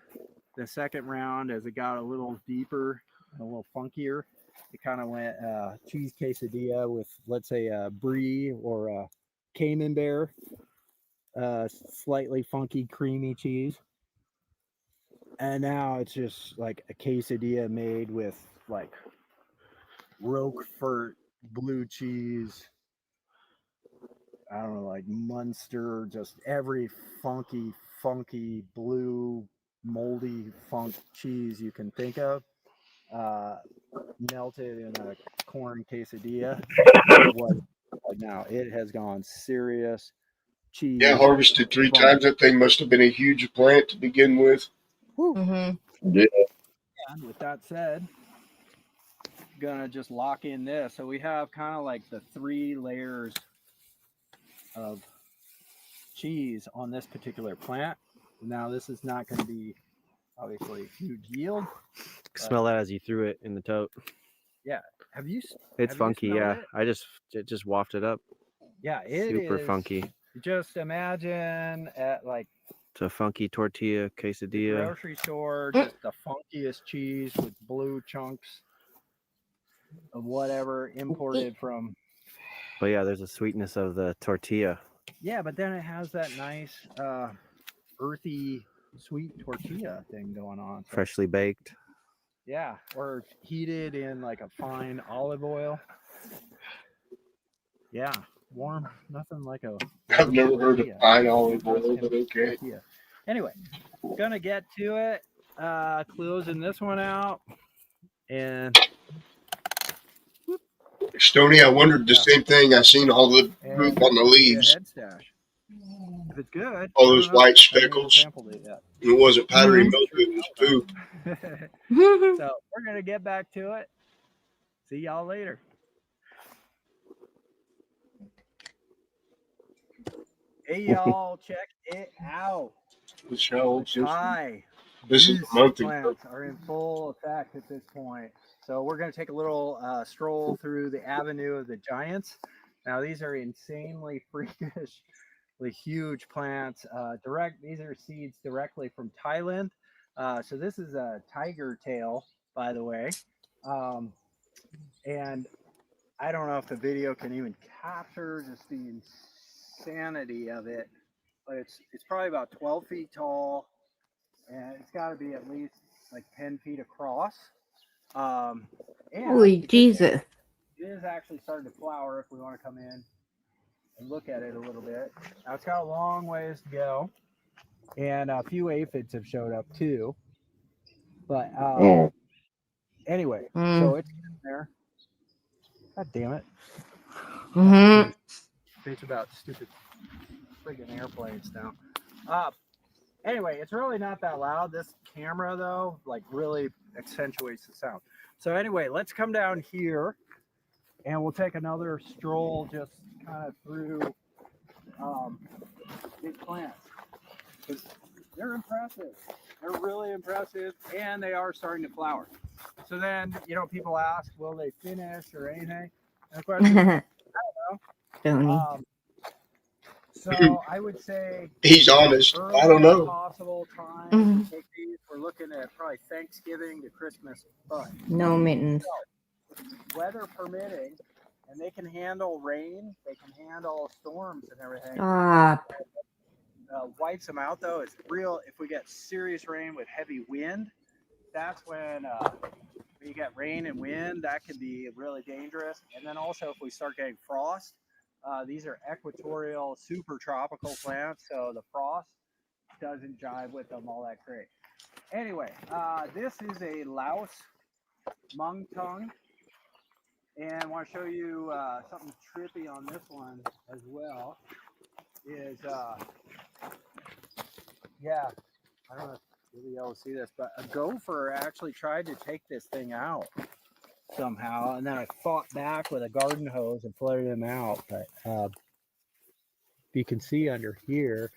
S6: the second round, as it got a little deeper and a little funkier, it kind of went cheese quesadilla with, let's say, a brie or a camembert, slightly funky, creamy cheese. And now it's just like a quesadilla made with like Roquefort blue cheese. I don't know, like Munster, just every funky blue moldy funk cheese you can think of. Melted in a corn quesadilla. Now it has gone serious cheese.
S3: Yeah, harvested 3 times. That thing must have been a huge plant to begin with.
S4: Mm-hmm.
S2: Yeah.
S6: And with that said, gonna just lock in this. So we have kind of like the 3 layers of cheese on this particular plant. Now this is not going to be obviously huge yield.
S7: Smell that as you threw it in the tote.
S6: Yeah. Have you?
S7: It's funky. Yeah,
S6: it?
S7: it just wafted up.
S6: Yeah, it
S7: super
S6: is
S7: funky.
S6: Just imagine at like
S7: it's a funky tortilla quesadilla.
S6: Grocery store, just the funkiest cheese with blue chunks of whatever imported from.
S7: But yeah, there's a sweetness of the tortilla.
S6: Yeah, but then it has that nice earthy sweet tortilla thing going on. So,
S7: freshly baked.
S6: Yeah, or heated in like a fine olive oil. Yeah, warm. Nothing like a.
S3: I've never heard of fine olive oil, but okay.
S6: Tortilla. Anyway, gonna get to it. Closing this one out, and
S3: Stoney, I wondered the same thing. I seen all the poop on the leaves.
S6: Head stash. If it's good,
S3: All those white speckles. It wasn't powdery milk, it was poop.
S6: So we're gonna get back to it. See y'all later. Hey y'all, check it out. Hi.
S3: This is a month
S6: plants are in full effect at this point. So we're going to take a little stroll through the Avenue of the Giants. Now these are insanely freakishly huge plants. These are seeds directly from Thailand. So this is a tiger tail, by the way. And I don't know if the video can even capture just the insanity of it. But it's probably about 12 feet tall, and it's got to be at least like 10 feet across. And
S4: holy Jesus!
S6: It is actually starting to flower if we want to come in and look at it a little bit. Now it's got a long ways to go, and a few aphids have showed up too. But anyway, so it's in there. God damn it!
S4: Mm-hmm.
S6: Bitch about stupid friggin' airplanes now. Anyway, it's really not that loud. This camera though, like really accentuates the sound. So anyway, let's come down here and we'll take another stroll just kind of through these plants. Because they're impressive. They're really impressive and they are starting to flower. So then, people ask, will they finish or anything? And the question is, I don't know. So I would say
S3: He's honest. I don't know.
S6: possible time to take these. We're looking at probably Thanksgiving to Christmas, but
S4: No mittens.
S6: weather permitting, and they can handle rain, they can handle storms and everything.
S4: Stop.
S6: Wipes them out though. It's real. If we get serious rain with heavy wind, that's when you get rain and wind. That can be really dangerous. And then also if we start getting frost. These are equatorial, super tropical plants, so the frost doesn't jive with them all that great. Anyway, this is a Laos mung tongue, and I want to show you something trippy on this one as well. Is I don't know if you'll be able to see this, but a gopher actually tried to take this thing out somehow, and then I fought back with a garden hose and flooded him out. But you can see under here,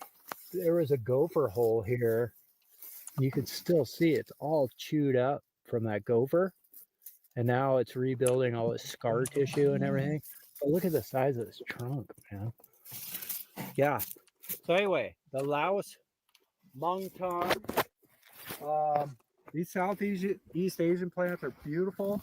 S6: there was a gopher hole here. You can still see it's all chewed up from that gopher, and now it's rebuilding all its scar tissue and everything. But look at the size of this trunk, man. Yeah. So anyway, the Laos mung tongue. These Southeast Asian plants are beautiful.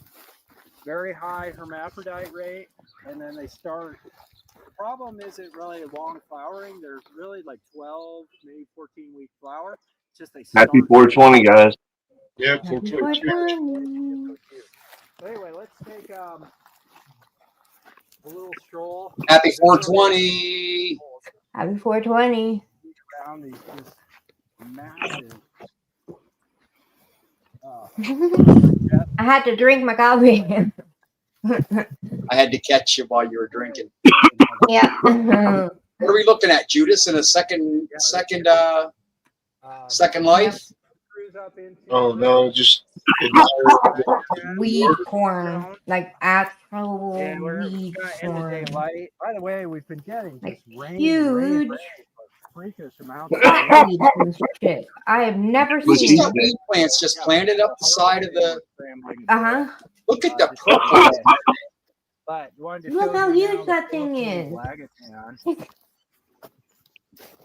S6: Very high hermaphrodite rate, and then they start. The problem isn't really long flowering. There's really like 12, maybe 14-week flower. It's just they start.
S2: Happy 420, guys.
S3: Yeah,
S4: Happy
S3: 420.
S6: So anyway, let's take a little stroll.
S9: Happy 420.
S4: Happy 420.
S6: Around these just massive.
S4: I had to drink my coffee.
S9: I had to catch you while you were drinking.
S4: Yeah.
S9: What are we looking at, Judas? In a second life?
S3: Oh no, just
S4: Weed corn. Like actual
S6: And we're
S4: weed
S6: in the
S4: corn.
S6: daylight. By the way, we've been getting
S4: Like
S6: just rain,
S4: huge.
S6: freakish amounts of
S4: Weeds and shit. I have never
S9: You
S4: seen
S9: got weed plants just planted up the side of the.
S4: Uh-huh.
S9: Look at the purple.
S6: But you wanted to
S4: Look
S6: show
S4: how
S6: you
S4: huge
S6: now
S4: that
S6: the
S4: thing
S6: Philippine
S4: is.
S6: Lagaton.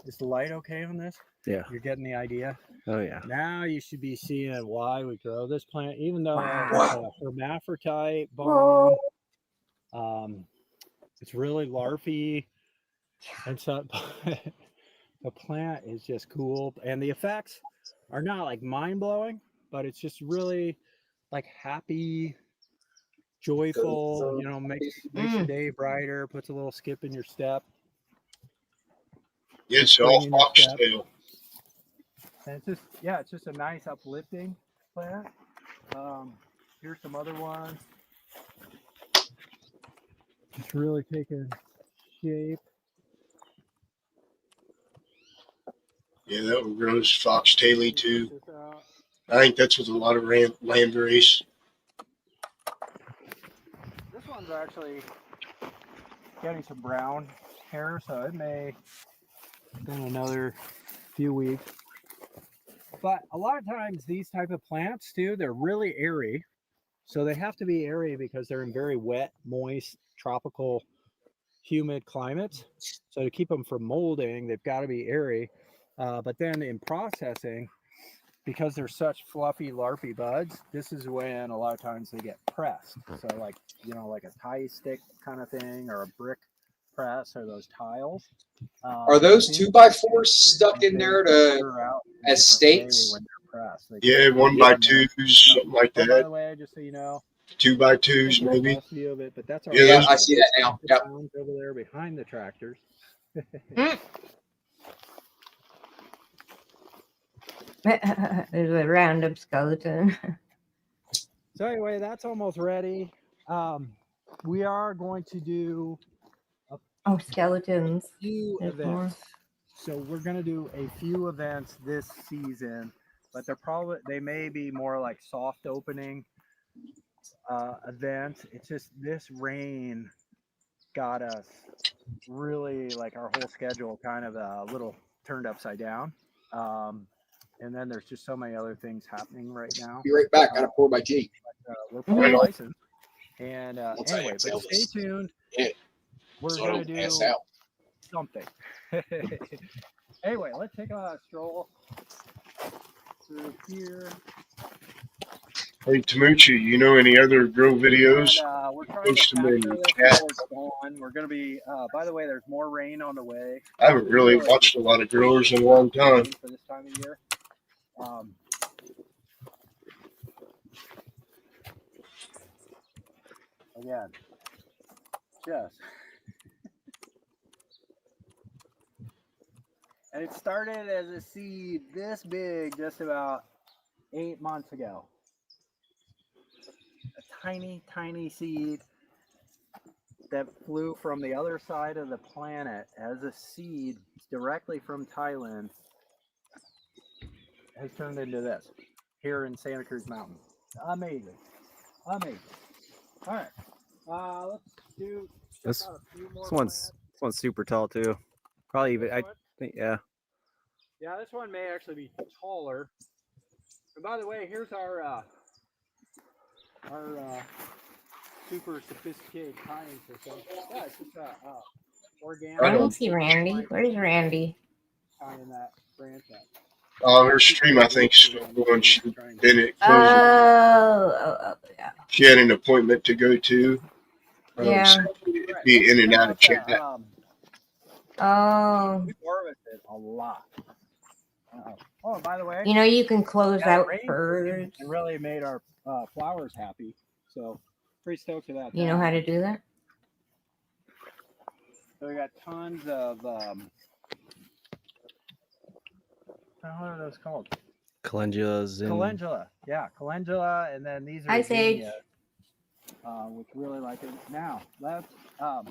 S6: Is the light okay on this?
S7: Yeah.
S6: You're getting the idea?
S7: Oh yeah.
S6: Now you should be seeing why we grow this plant, even though
S4: Wow.
S6: it's a hermaphrodite
S4: Whoa.
S6: bomb. It's really larvae, and so the plant is just cool, and the effects are not like mind blowing, but it's just really like happy, joyful. Makes your day brighter, puts a little skip in your step.
S3: it's all foxtail.
S6: And it's just a nice uplifting plant. Here's some other ones. It's really taking shape.
S3: Yeah, that one grows foxtaily too. I think that's with a lot of landrace.
S6: This one's actually getting some brown hair, so it may in another few weeks. But a lot of times these type of plants too, they're really airy. So they have to be airy because they're in very wet, moist, tropical, humid climates. So to keep them from molding, they've got to be airy. But then in processing, because they're such fluffy, larpy buds, this is when a lot of times they get pressed. So like a tie stick kind of thing, or a brick press, or those tiles.
S9: Are those 2x4s stuck in there as stakes?
S3: Yeah, 1x2s, something like
S6: By
S3: that.
S6: the way, just so you know,
S3: 2x2s, maybe.
S6: Best view of it, but that's our
S3: Yeah,
S9: Yeah,
S3: those-
S9: I see that now. Yep.
S6: sounds over there behind the tractors.
S4: There's a random skeleton.
S6: So anyway, that's almost ready. We are going to do
S4: Oh, skeletons.
S6: few
S4: There's
S6: events.
S4: more.
S6: So we're gonna do a few events this season, but they may be more like soft opening events. It's just this rain got us really like our whole schedule kind of a little turned upside down. And then there's just so many other things happening right now.
S9: Be right back. Gotta pour my G.
S6: We're fully licensed. And
S9: Once I
S6: anyway, but
S9: exhale
S6: stay
S9: this.
S6: tuned.
S9: Yeah.
S6: We're
S9: So I
S6: gonna
S9: don't
S6: do
S9: pass out.
S6: something. Anyway, let's take a stroll through here.
S3: Hey, Tamuchi, you know any other grill videos?
S6: And, we're trying
S3: Post
S6: to
S3: them
S6: capture
S3: in
S6: this
S3: chat.
S6: before it's gone. We're gonna be. By the way, there's more rain on the way.
S3: I haven't really watched a lot of grillers in a long time.
S6: For this time of year. Again, just. And it started as a seed this big just about 8 months ago. A tiny, tiny seed that flew from the other side of the planet as a seed directly from Thailand has turned into this here in Santa Cruz Mountain. Amazing. Amazing. All right. Let's do
S7: This
S6: out a few more
S7: this
S6: plants.
S7: one's super tall too. Probably even I
S6: This one?
S7: think yeah.
S6: Yeah, this one may actually be taller. And by the way, here's our super sophisticated tying system. Yeah, it's just organic.
S4: I don't see Randy. Where's Randy?
S6: Tying that branch up.
S3: Her stream, I think, still going. Then it closed.
S4: Yeah.
S3: She had an appointment to go to.
S4: Yeah.
S3: So it'd be in and out of chat.
S4: Oh.
S6: We harvested a lot. Oh, by the way,
S4: You know, you can close
S6: yeah,
S4: out
S6: rain
S4: birds.
S6: and really made our flowers happy. So pretty stoked with that.
S4: You know how to do that?
S6: So we got tons of what are those called?
S7: Calendulas and
S6: Calendula. Yeah, calendula, and then these are
S4: Hi, Sage.
S6: zinnias, which really like it. Now let's so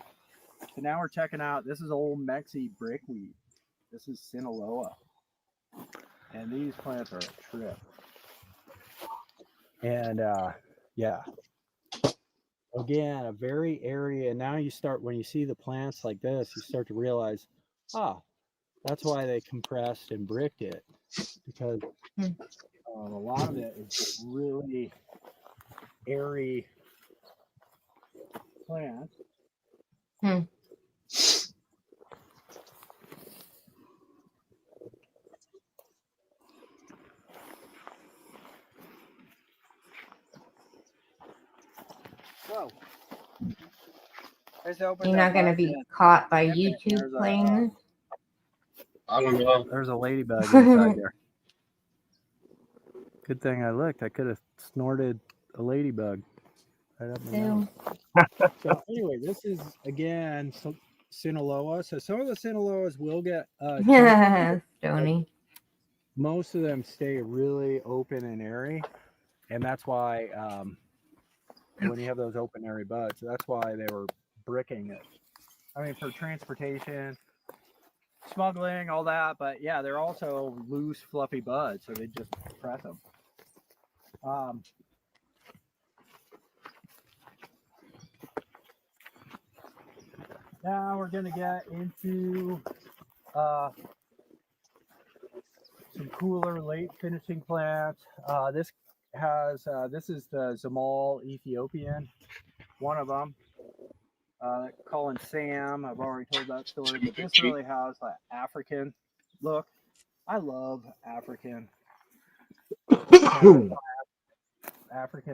S6: now we're checking out. This is old Mexi brickweed. This is Sinaloa, and these plants are a trip. And yeah, again, a very airy. And now you start when you see the plants like this, you start to realize, that's why they compressed and bricked it, because a lot of it is just really airy plants. So,
S4: You're not going to be caught by YouTube playing this?
S3: I don't know.
S6: There's a ladybug inside there. Good thing I looked. I could have snorted a ladybug right up my nose. So anyway, this is again Sinaloa. So some of the Sinaloas will get
S4: Stony.
S6: most of them stay really open and airy, and that's why when you have those open airy buds, that's why they were bricking it. I mean, for transportation, smuggling, all that, but yeah, they're also loose, fluffy buds, so they just press them. Now we're gonna get into some cooler late finishing plants. This is the Zamal Ethiopian, one of them. Colin Sam, I've already told that story, but this really has that African look. I love African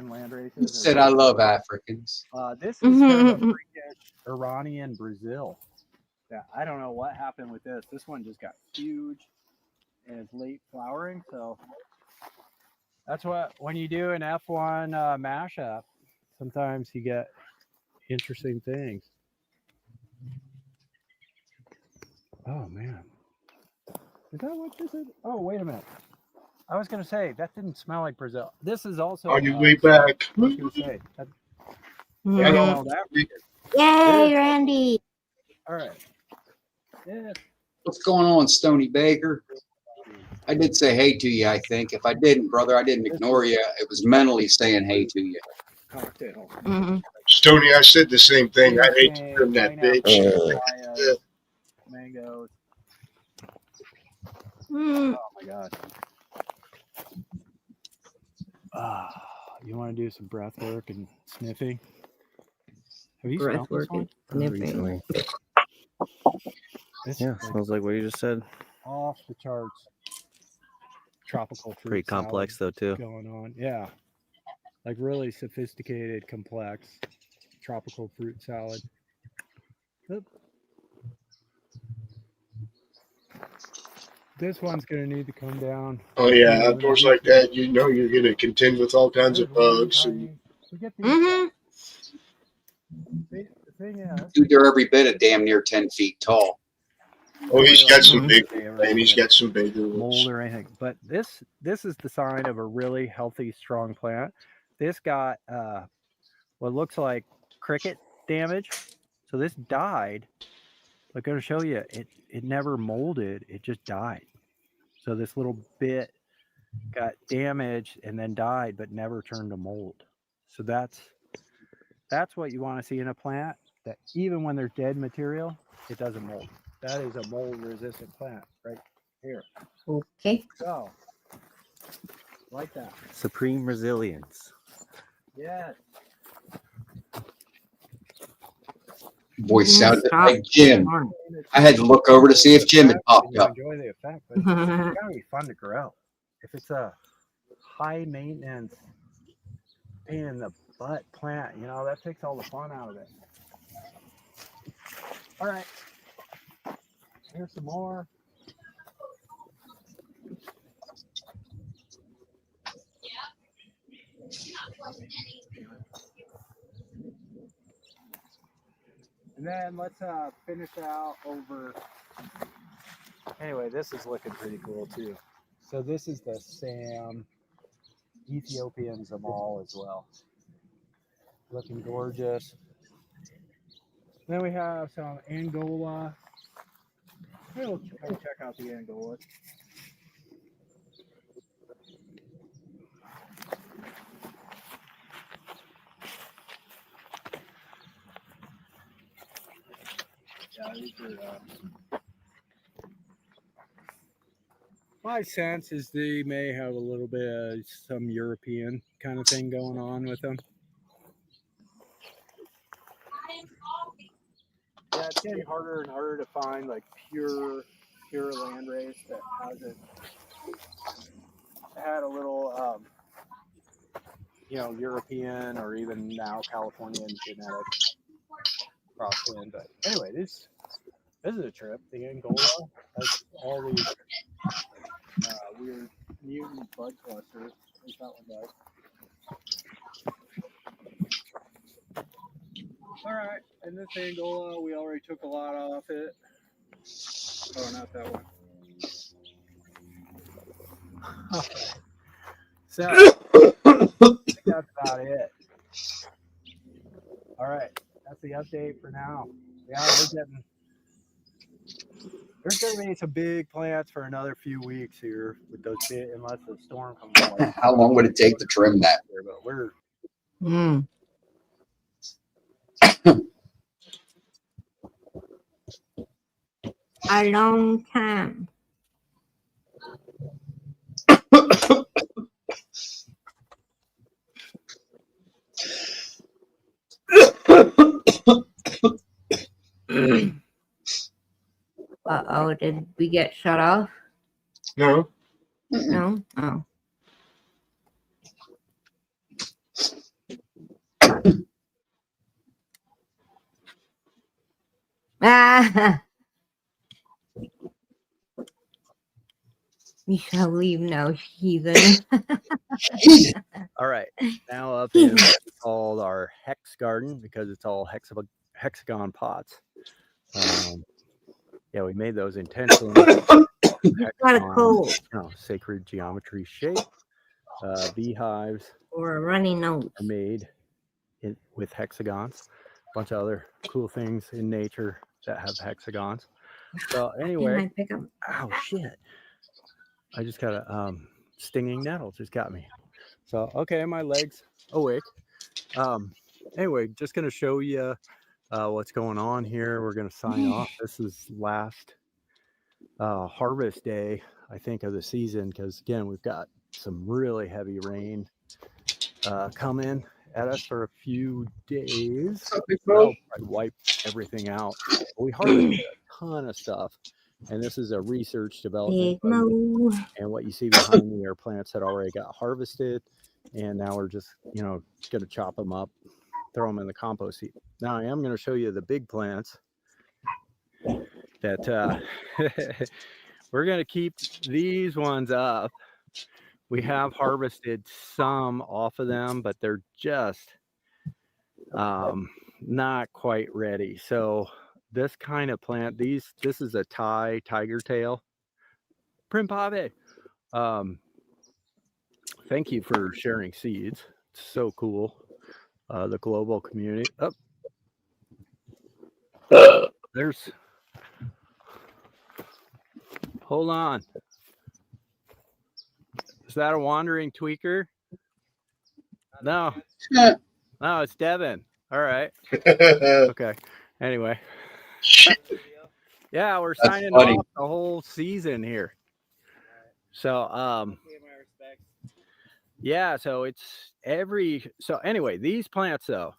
S6: land races.
S9: You said I love Africans.
S6: This is kind of a freakish Iranian Brazil. Yeah, I don't know what happened with this. This one just got huge and it's late flowering. So that's what when you do an F1 mashup, sometimes you get interesting things. Oh man, is that what this is? Oh, wait a minute. I was gonna say that didn't smell like Brazil. This is also
S3: On your way back.
S6: I was gonna say that.
S3: Yeah,
S6: I
S3: no,
S6: smelled African.
S4: Yay, Randy!
S6: All right. Yeah.
S9: What's going on, Stony Baker? I did say hey to you, I think. If I didn't, brother, I didn't ignore you. It was mentally saying hey to you.
S6: Cocktail.
S3: Stoney, I said the same thing. I hate to trim that bitch.
S6: Papayas, mangoes. Oh my god. You want to do some breath work and sniffing? Have you
S4: Breath
S6: smelled this
S4: work
S6: one?
S4: and sniffing.
S7: Recently.
S6: This
S7: Yeah, smells like what you just said.
S6: off the charts. Tropical fruit
S7: Pretty complex though too.
S6: going on. Yeah. Like really sophisticated, complex tropical fruit salad. Oop. This one's gonna need to come down.
S3: Oh yeah, outdoors like that, you know you're gonna contend with all kinds of bugs. And
S6: We get these. The thing is,
S9: Dude, they're every bit of damn near 10 feet tall.
S3: oh, he's got some big, and he's got some bigger
S6: mold
S3: ones.
S6: or anything. But this is the sign of a really healthy, strong plant. This got what looks like cricket damage. So this died. I'm going to show you. It never molded. It just died. So this little bit got damaged and then died, but never turned to mold. So that's what you want to see in a plant. That even when there's dead material, it doesn't mold. That is a mold-resistant plant right here.
S4: Okay.
S6: So, like that.
S7: Supreme resilience.
S6: Yes.
S9: Voice sounded like Jim. I had to look over to see if Jim had popped up.
S6: Enjoy the effect, but it's gotta be fun to grow. If it's a high maintenance, pain in the butt plant, you know, that takes all the fun out of it. All right. Here's some more. And then let's finish out over. Anyway, this is looking pretty cool too. So this is the Sam Ethiopian Zamal as well. Looking gorgeous. Then we have some Angola. We'll go check out the Angola. Yeah, these are, my sense is they may have a little bit of some European kind of thing going on with them. Yeah, it's getting harder and harder to find like pure landrace that hasn't had a little, European or even now Californian genetic crossed in. But anyway, this is a trip. The Angola has all these weird mutant bud clusters. At least that one does. All right, and this Angola, we already took a lot off it. Oh, not that one. So that's about it. All right, that's the update for now. Yeah, there's going to be some big plants for another few weeks here with those unless the storm comes out.
S9: How long would it take to trim that?
S6: But we're
S4: a long time. Uh-oh, did we get shut off?
S3: No.
S4: No? Oh. Ah! We shall leave now, heathen.
S7: All right, now up in
S6: called our hex garden because it's all hexagon pots. Yeah, we made those intentionally.
S4: Got a
S6: Hexagon,
S4: cold
S6: sacred geometry shape. Beehives
S4: or a runny nose.
S6: are made with hexagons. A bunch of other cool things in nature that have hexagons. So
S4: Can
S6: anyway,
S4: I pick up?
S6: ow shit! I just got a stinging nettle just got me. So okay, my legs awake. Anyway, just gonna show you what's going on here. We're gonna sign off. This is last harvest day, I think, of the season, because again, we've got some really heavy rain coming at us for a few days. That'll probably wipe everything out. We harvested a ton of stuff, and this is a research development.
S4: Big Mo.
S6: And what you see behind me are plants that already got harvested, and now we're just, going to chop them up, throw them in the compost heap. Now I am going to show you the big plants that we're going to keep these ones up. We have harvested some off of them, but they're just not quite ready. So this kind of plant, this is a Thai tiger tail. Primpave. Thank you for sharing seeds. It's so cool. The global community. There's. Hold on. Is that a wandering tweaker? No. No, it's Devin. All right. Okay. Anyway. Yeah, we're signing off the whole season here. So, yeah, so it's so anyway, these plants though,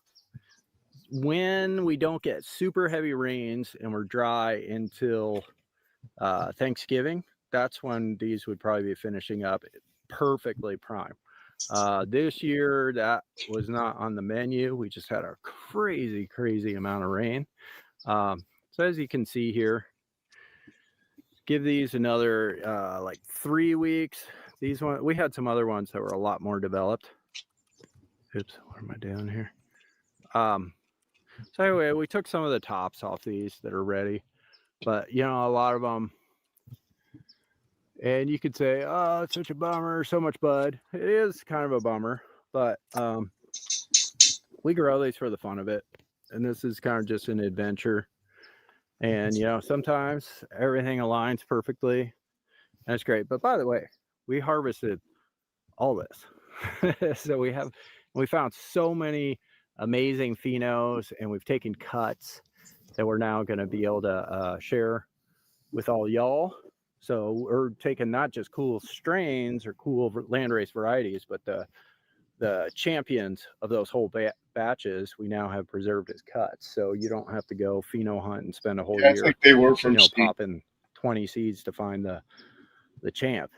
S6: when we don't get super heavy rains and we're dry until Thanksgiving, that's when these would probably be finishing up perfectly prime. This year that was not on the menu. We just had a crazy amount of rain. So as you can see here, give these another like 3 weeks. These ones, we had some other ones that were a lot more developed. Oops, what am I doing here? So anyway, we took some of the tops off these that are ready, but a lot of them, and you could say, oh, it's such a bummer, so much bud. It is kind of a bummer, but we grow these for the fun of it, and this is kind of just an adventure. And sometimes everything aligns perfectly. That's great. But by the way, we harvested all this. So we found so many amazing phenos, and we've taken cuts that we're now going to be able to share with all y'all. So we're taking not just cool strains or cool landrace varieties, but the champions of those whole batches we now have preserved as cuts. So you don't have to go pheno hunt and spend a whole year.
S3: I think they were from
S6: popping 20 seeds to find the champ.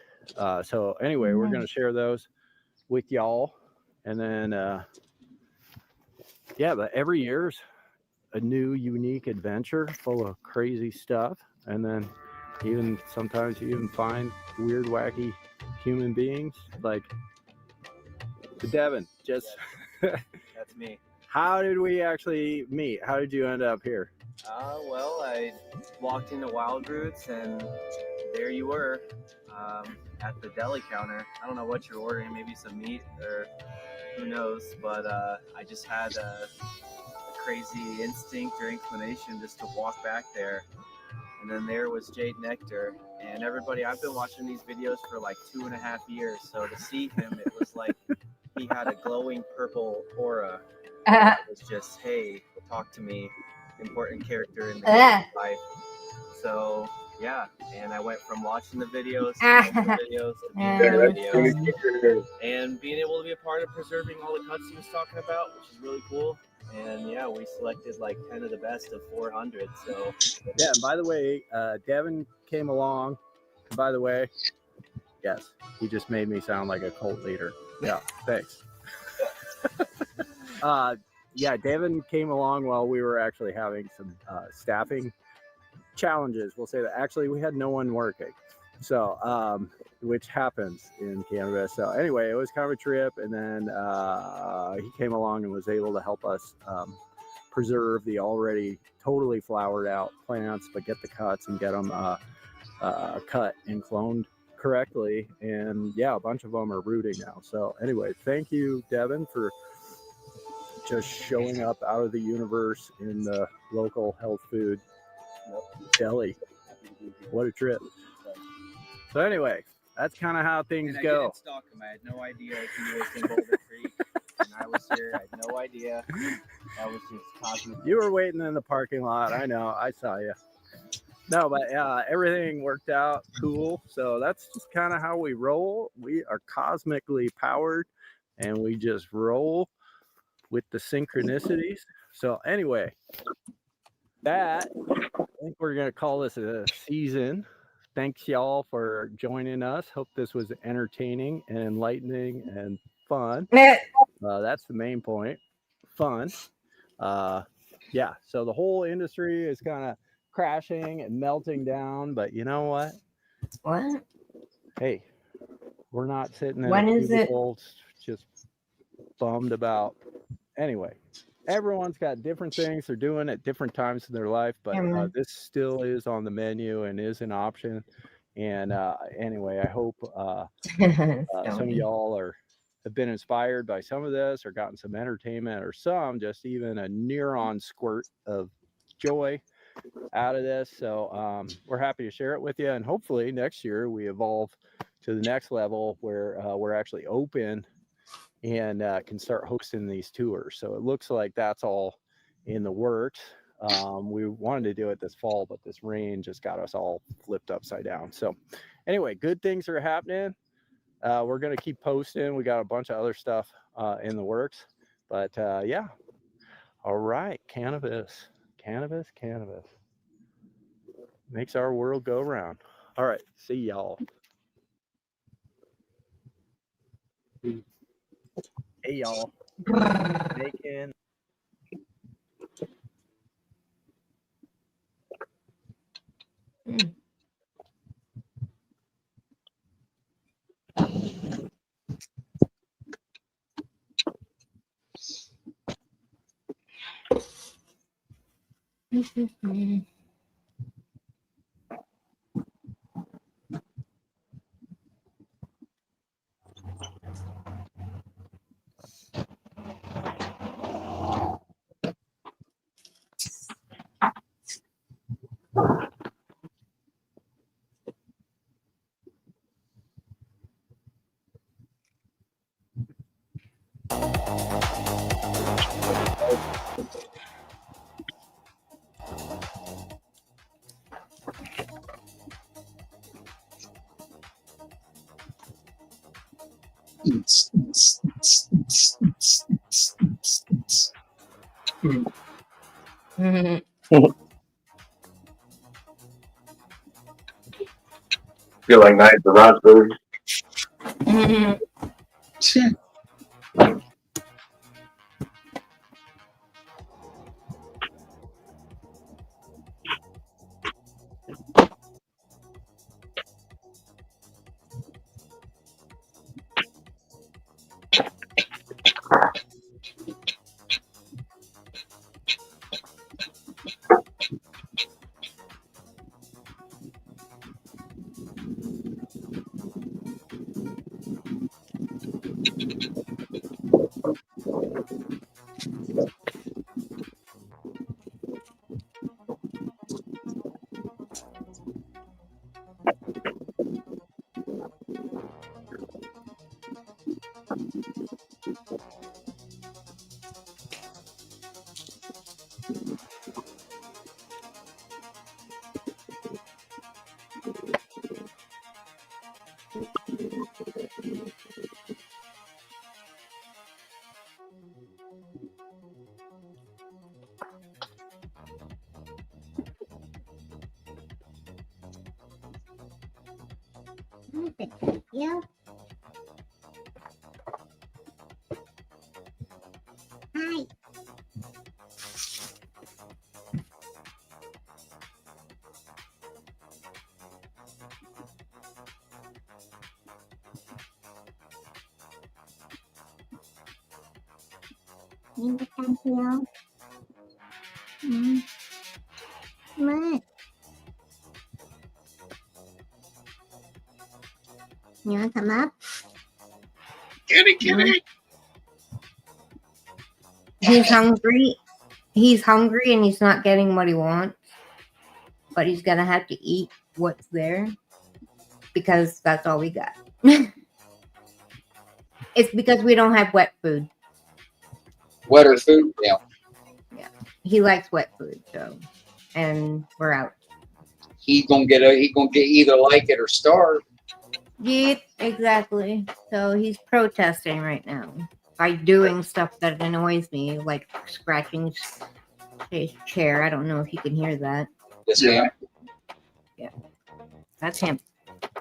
S6: So anyway, we're going to share those with y'all. And then, but every year's a new, unique adventure full of crazy stuff. And then even sometimes you even find weird, wacky human beings like the Devin. Just
S10: That's me.
S6: How did we actually meet? How did you end up here?
S10: Well, I walked into Wild Roots and there you were at the deli counter. I don't know what you're ordering, maybe some meat or who knows, but I just had a crazy instinct or inclination just to walk back there. And then there was Jade Nectar, and everybody, I've been watching these videos for like 2.5 years, so to see him, it was like he had a glowing purple aura. It was just, hey, talk to me, important character in the life. So yeah, and I went from watching the videos to the videos to being in the videos, and being able to be a part of preserving all the cuts he was talking about, which is really cool. And yeah, we selected like 10 of the best of 400. So
S6: yeah, and by the way, Devin came along. And by the way, yes, he just made me sound like a cult leader. Yeah, thanks. Yeah, Devin came along while we were actually having some staffing challenges. We'll say that. Actually, we had no one working. So, which happens in cannabis. So anyway, it was kind of a trip, and then he came along and was able to help us preserve the already totally flowered out plants, but get the cuts and get them cut and cloned correctly. And yeah, a bunch of them are rooting now. So anyway, thank you, Devin, for just showing up out of the universe in the local health food deli. What a trip. So anyway, that's kind of how things go.
S10: I didn't stalk him. I had no idea he was in Boulder Creek, and I was here. I had no idea. That was just cosmic.
S6: You were waiting in the parking lot. I know. I saw you. No, but everything worked out cool. So that's just kind of how we roll. We are cosmically powered, and we just roll with the synchronicities. So anyway, I think we're going to call this a season. Thanks, y'all, for joining us. Hope this was entertaining and enlightening and fun. That's the main point. Fun. Yeah, so the whole industry is kind of crashing and melting down, but you know what?
S4: What?
S6: Hey, we're not sitting in
S4: When
S6: a
S4: is it?
S6: cubicle just bummed about. Anyway, everyone's got different things they're doing at different times in their life, but this still is on the menu and is an option. And anyway, I hope some of y'all have been inspired by some of this or gotten some entertainment or some just even a neuron squirt of joy out of this. So we're happy to share it with you, and hopefully next year we evolve to the next level where we're actually open and can start hosting these tours. So it looks like that's all in the works. We wanted to do it this fall, but this rain just got us all flipped upside down. So anyway, good things are happening. We're going to keep posting. We got a bunch of other stuff in the works, but yeah. All right. Cannabis makes our world go round. All right. See y'all. Hey, y'all. Bacon.
S2: Feel like night the raspberries.
S11: Yeah. Hi. You can come here. What? You want to come up?
S3: Kitty, kitty.
S4: He's hungry. He's hungry and he's not getting what he wants. But he's gonna have to eat what's there because that's all we got. It's because we don't have wet food.
S9: Wetter food. Yeah.
S4: He likes wet food, so and we're out.
S9: He gonna get either like it or starve.
S4: Yeah, exactly. So he's protesting right now by doing stuff that annoys me, like scratching his chair. I don't know if you can hear that.
S9: This man.
S4: Yeah, that's him.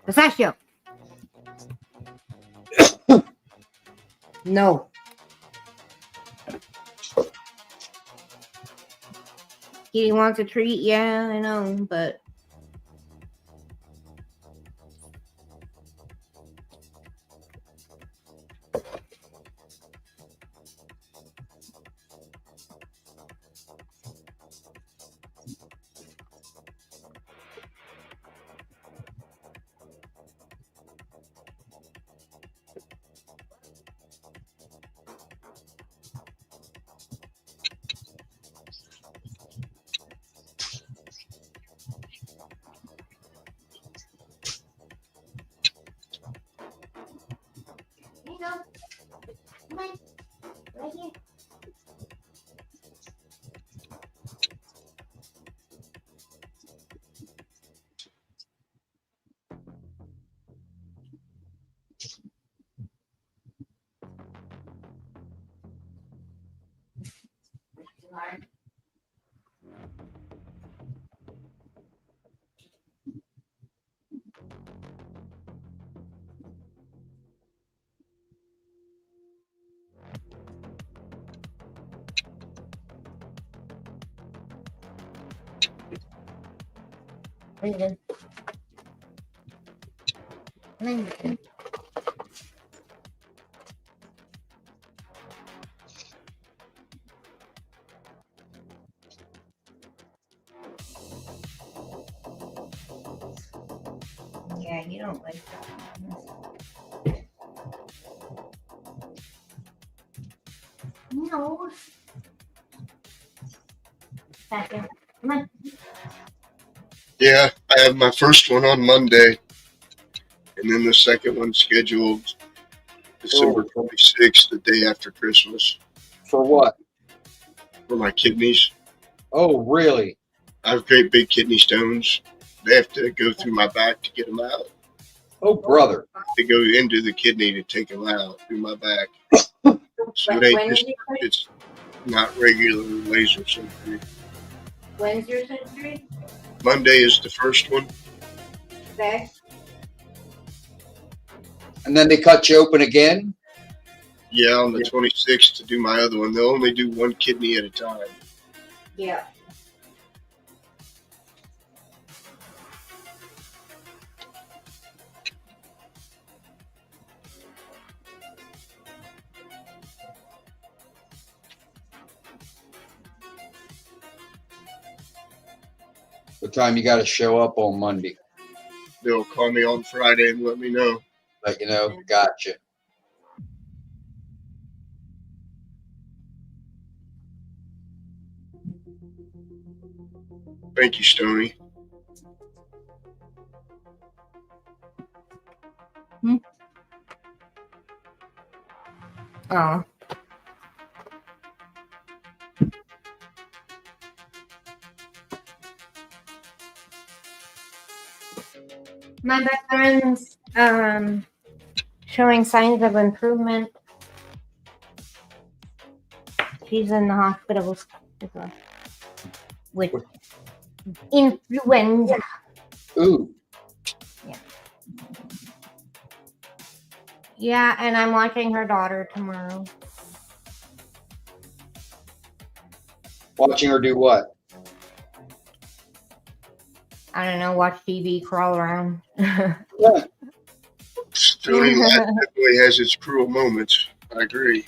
S4: Pistachio. No. Kitty wants a treat. Yeah, I know, but
S11: Here you go. Come on. Right here.
S4: Come on. Yeah, you don't like that.
S11: No. Back here. Come on.
S3: Yeah, I have my first one on Monday, and then the second one scheduled December 26th, the day after Christmas,
S9: For what?
S3: for my kidneys.
S9: Oh, really?
S3: I have great big kidney stones. They have to go through my back to get them out.
S9: Oh, brother.
S3: They go into the kidney to take them out through my back. So
S4: When
S3: it
S4: is
S3: ain't just,
S4: it?
S3: it's not regular laser surgery.
S4: When's your surgery?
S3: Monday is the first one.
S4: Okay.
S9: And then they cut you open again?
S3: Yeah, on the 26th to do my other one. They'll only do one kidney at a time.
S4: Yeah.
S9: What time you got to show up on Monday?
S3: They'll call me on Friday and let me know.
S9: Let you know. Gotcha.
S3: Thank you, Stoney.
S4: Oh. My best friend's showing signs of improvement. She's in the hospital with influenza.
S9: Ooh.
S4: Yeah, and I'm watching her daughter tomorrow.
S9: Watching her do what?
S4: I don't know, watch TV, crawl around.
S9: Yeah.
S3: Stoney definitely has its cruel moments. I agree.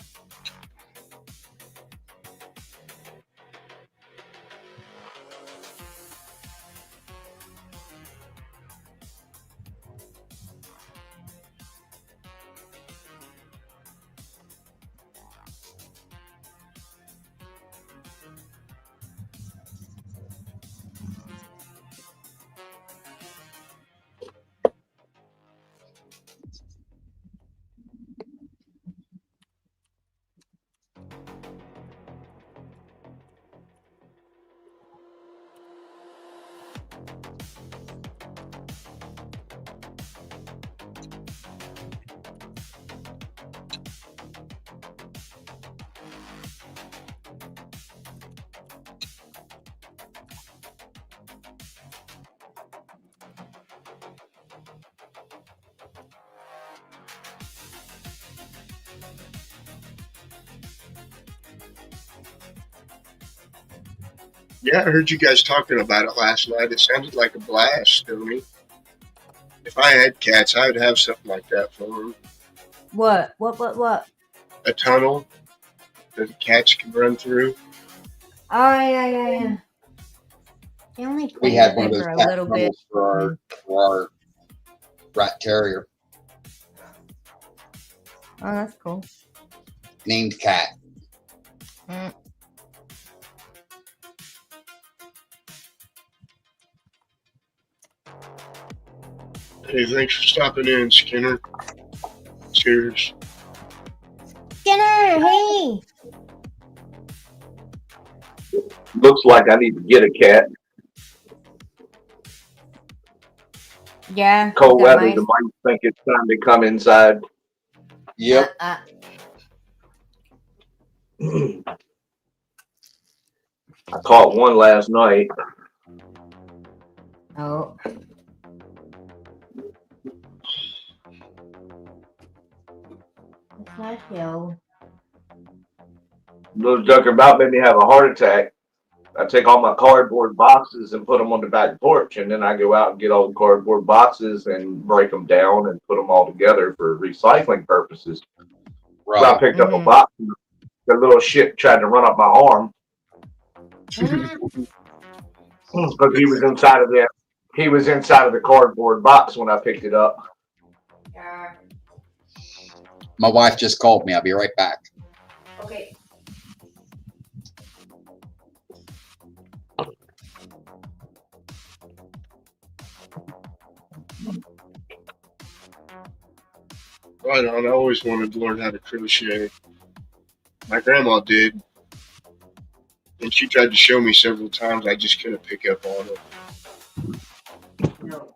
S3: Yeah, I heard you guys talking about it last night. It sounded like a blast, Tony. If I had cats, I would have something like that for them.
S4: What?
S3: A tunnel that the cats can run through.
S4: Oh yeah. They only
S9: We
S4: played
S9: had
S4: with
S9: one of
S4: it
S9: those
S4: for a
S9: cat
S4: little bit.
S9: tunnels for our rat terrier
S4: Oh, that's cool.
S9: named Cat.
S4: Mm.
S3: Hey, thanks for stopping in, Skinner. Cheers.
S4: Skinner, hey.
S2: Looks like I need to get a cat.
S4: Yeah.
S2: Cold
S4: you got
S2: weather, the
S4: mice.
S2: mice think it's time to come inside.
S9: Yep.
S2: I caught one last night.
S4: Oh. What's that hill?
S2: Little joker about made me have a heart attack. I take all my cardboard boxes and put them on the back porch, and then I go out and get all the cardboard boxes and break them down and put them all together for recycling purposes.
S9: Right.
S2: So I picked up a box. And the little shit tried to run up my arm because he was inside of the cardboard box when I picked it up.
S9: My wife just called me. I'll be right back.
S4: Okay.
S3: Right on. I always wanted to learn how to crochet. My grandma did. And she tried to show me several times. I just couldn't pick up on it.
S4: No.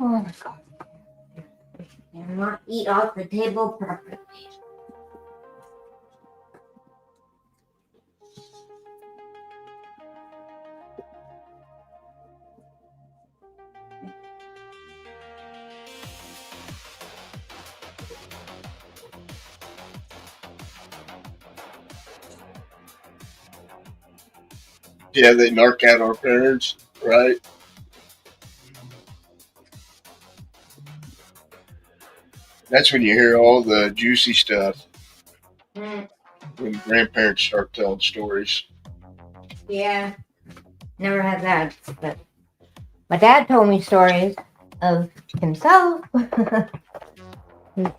S4: Oh my god. And not eat off the table properly.
S3: Yeah, they narc out our parents, right? That's when you hear all the juicy stuff. When grandparents start telling stories.
S4: Yeah. Never had that, but my dad told me stories of himself.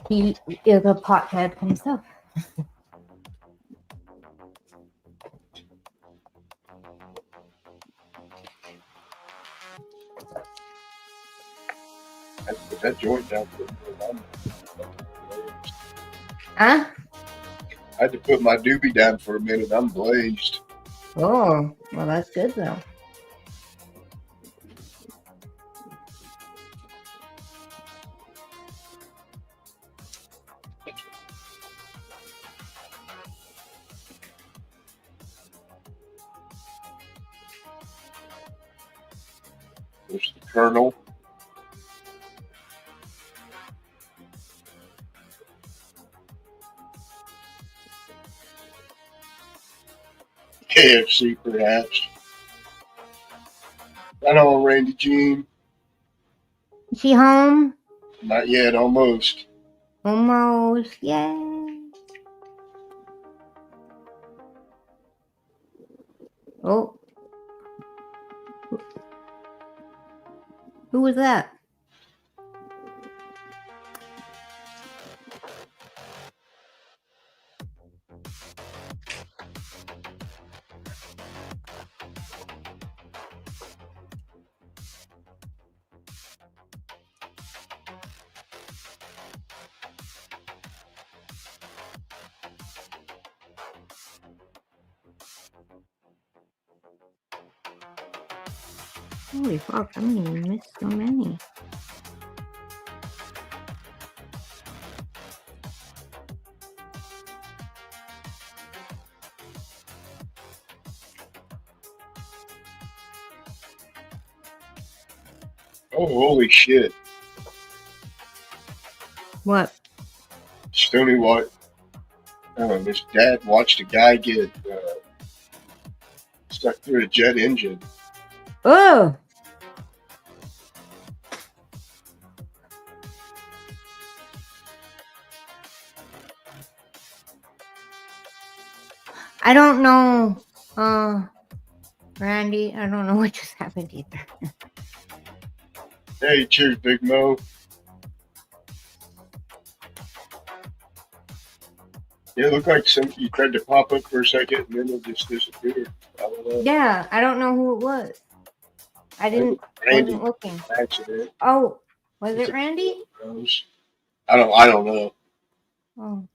S4: He is a pothead himself.
S3: I put that joint down for a minute.
S4: Huh?
S3: I had to put my doobie down for a minute. I'm blazed.
S4: Oh, well, that's good though.
S3: There's the Colonel. KFC, perhaps. Right on, Randy Jean.
S4: Is she home?
S3: Not yet, almost.
S4: Almost. Yay. Oh. Who was that? Holy fuck, I missed so many.
S3: Oh, holy shit.
S4: What?
S3: Stoney his dad watched a guy get stuck through a jet engine.
S4: Oh. I don't know, Randy. I don't know what just happened either.
S3: Hey, cheers, Big Mo. Yeah, it looked like you tried to pop up for a second and then it just disappeared. I don't know.
S4: Yeah, I don't know who it was. I didn't.
S3: Randy.
S4: Wasn't looking.
S3: Accident.
S4: Oh, was it Randy?
S3: I don't know.
S4: Oh.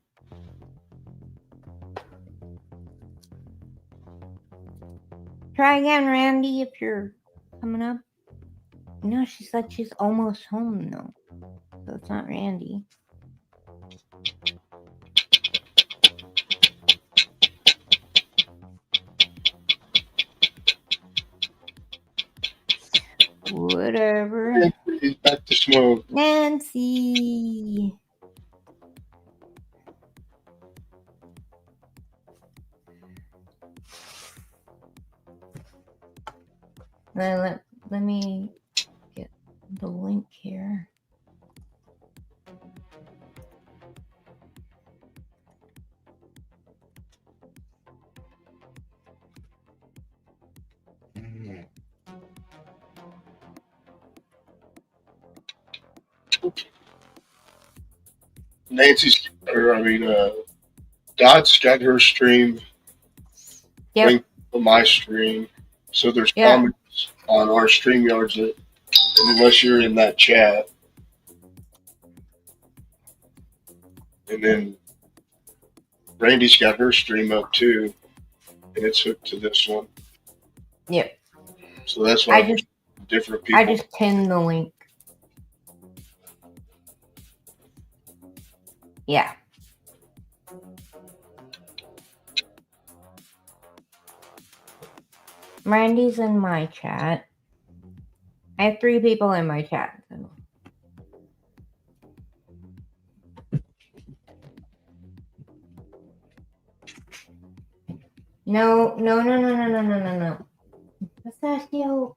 S4: Try again, Randy, if you're coming up. No, she said she's almost home though. So it's not Randy. Whatever.
S3: He's back to smoke.
S4: Nancy. Let me get the link here.
S3: Dot's got her stream.
S4: Yep.
S3: Link to my stream. So there's comments on our StreamYards that, unless you're in that chat. And then Randy's got her stream up too. And it's hooked to this one.
S4: Yep.
S3: So that's why different people.
S4: I just pinned the link. Yeah. Randy's in my chat. I have 3 people in my chat. So. No. What's that, yo?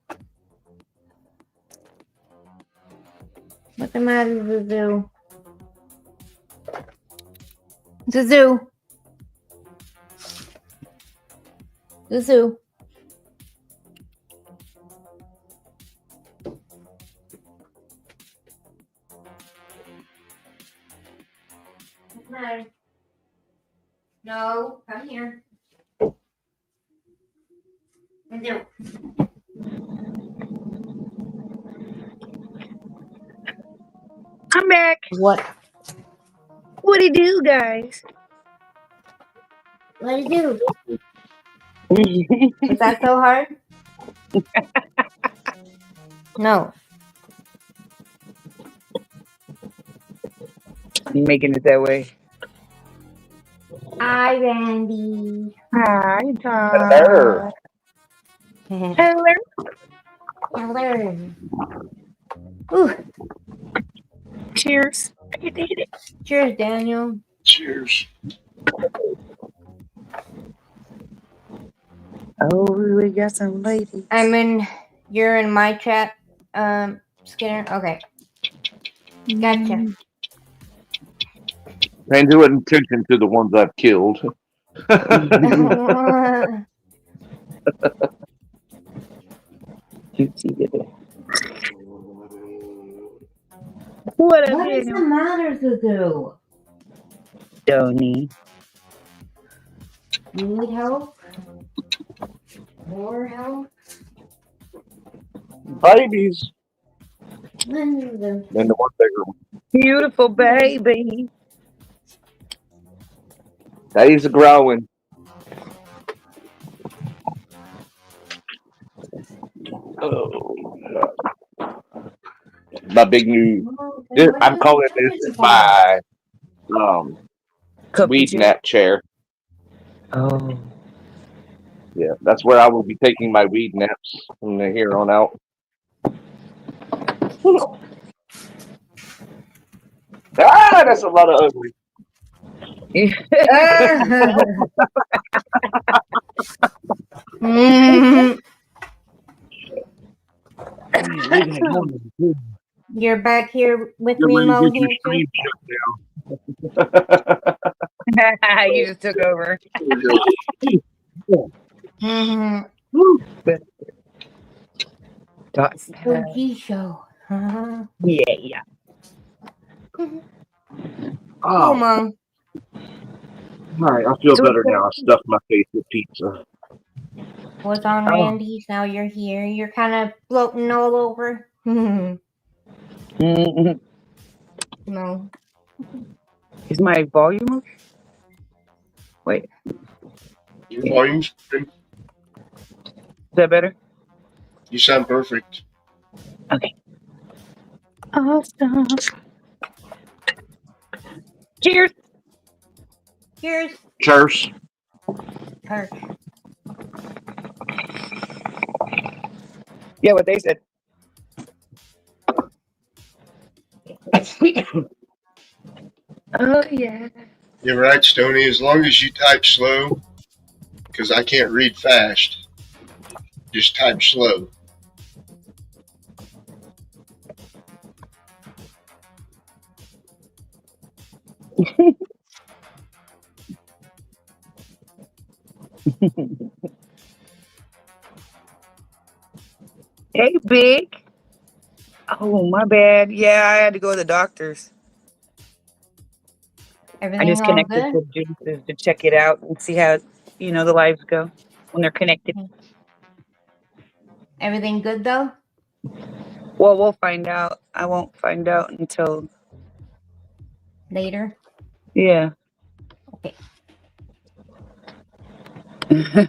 S4: What's the matter, Zuzu? Zuzu. Zuzu. What's the matter? No, come here. Zuzu.
S1: I'm back.
S4: What?
S1: What'd he do, guys?
S4: What'd he do? Is that so hard? No.
S1: You making it that way?
S4: Hi, Randy.
S1: Hi, Tom.
S2: Hello.
S1: Hello.
S4: Hello. Ooh.
S1: Cheers. You did it.
S4: Cheers, Daniel.
S3: Cheers.
S1: Oh, we got some ladies.
S4: You're in my chat, Skinner. Okay. Gotcha.
S2: Paying too much attention to the ones I've killed.
S1: What
S4: is the matter, Zuzu?
S1: Donnie.
S4: You need help? More help?
S2: Babies.
S4: And
S2: the one bigger one.
S1: Beautiful baby.
S2: Days are growing. Oh, my big new. I'm calling this my weed nap chair.
S1: Oh.
S2: Yeah, that's where I will be taking my weed naps from here on out. Ah, that's a lot of ugly.
S4: Mhm.
S2: Leaving it going.
S4: You're back here with
S2: You're
S4: me,
S2: ready to
S4: Mo,
S2: get your
S4: here too.
S2: stream shut down.
S1: You just took over.
S4: Mhm.
S1: Dots.
S4: OG show. Uh-huh.
S1: Yeah.
S4: Cool,
S2: Oh,
S4: Mo.
S2: all right. I feel
S1: So
S2: better now. I stuffed my face with pizza.
S4: Was on Randy's. Now you're here. You're kind of floating all over. No.
S1: Is my volume okay? Wait,
S3: Your volume's good.
S1: is that better?
S3: You sound perfect.
S1: Okay. Awesome. Cheers.
S4: Cheers.
S2: Cheers.
S4: Cheers.
S1: Yeah, what they said. Oh yeah.
S3: You're right, Stony. As long as you type slow, because I can't read fast, just type slow.
S1: Hey, Big. Oh, my bad. Yeah, I had to go to the doctor's. I
S4: Everything
S1: just
S4: all
S1: connected
S4: good?
S1: to Juices to check it out and see how, the lives go when they're connected.
S4: Everything good though?
S1: Well, we'll find out. I won't find out until,
S4: Later.
S1: yeah.
S4: Okay.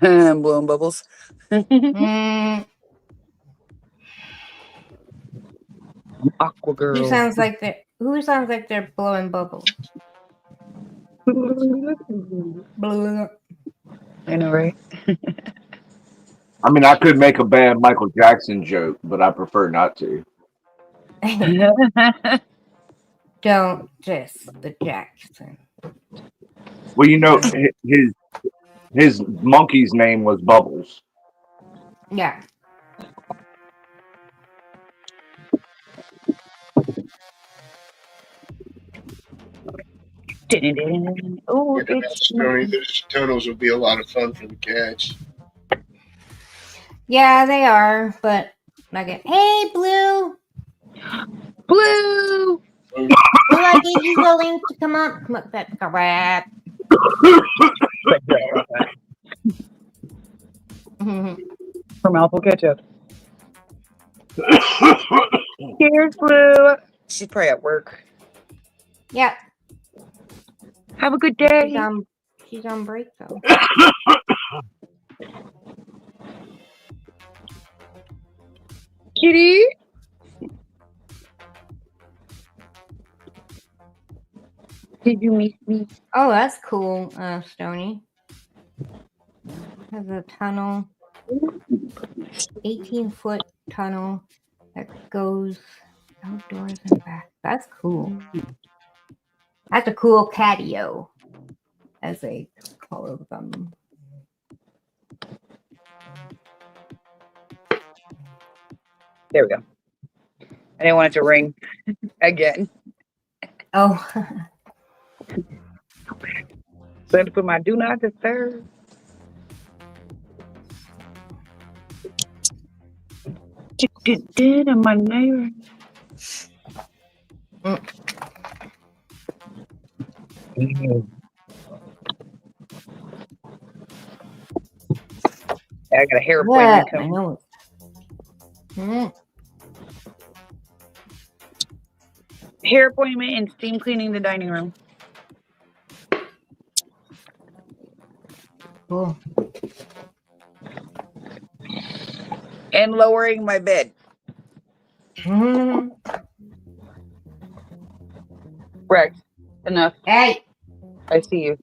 S1: I'm blowing bubbles.
S4: Mm,
S1: Aqua
S4: who
S1: girl.
S4: sounds like they're blowing bubbles? Blah.
S1: I know, right?
S2: I mean, I could make a bad Michael Jackson joke, but I prefer not to.
S4: Don't diss the Jackson.
S2: Well, his monkey's name was Bubbles.
S4: Yeah.
S1: Oh,
S3: Yeah,
S1: it's
S3: Stony, those tunnels will be a lot of fun for the cats.
S4: Yeah, they are, but like hey Blue.
S1: Blue.
S4: Blue, I gave you the link to come up. Come up that crap.
S1: From Alpha Ketchup. Here's Blue. She's probably at work.
S4: Yeah.
S1: Have a good day.
S4: She's on break though.
S1: Kitty. Did you miss me?
S4: Oh, that's cool, Stony. There's a tunnel, 18-foot tunnel that goes outdoors and back. That's cool. That's a cool catio, as they call them.
S1: There we go. I didn't want it to ring again.
S4: Oh.
S1: So I had to put my do not disturb. Did and my neighbor. I got a hair appointment coming. Hair appointment and steam cleaning the dining room.
S4: Cool.
S1: And lowering my bed. Rex, enough.
S4: Hey.
S1: I see you.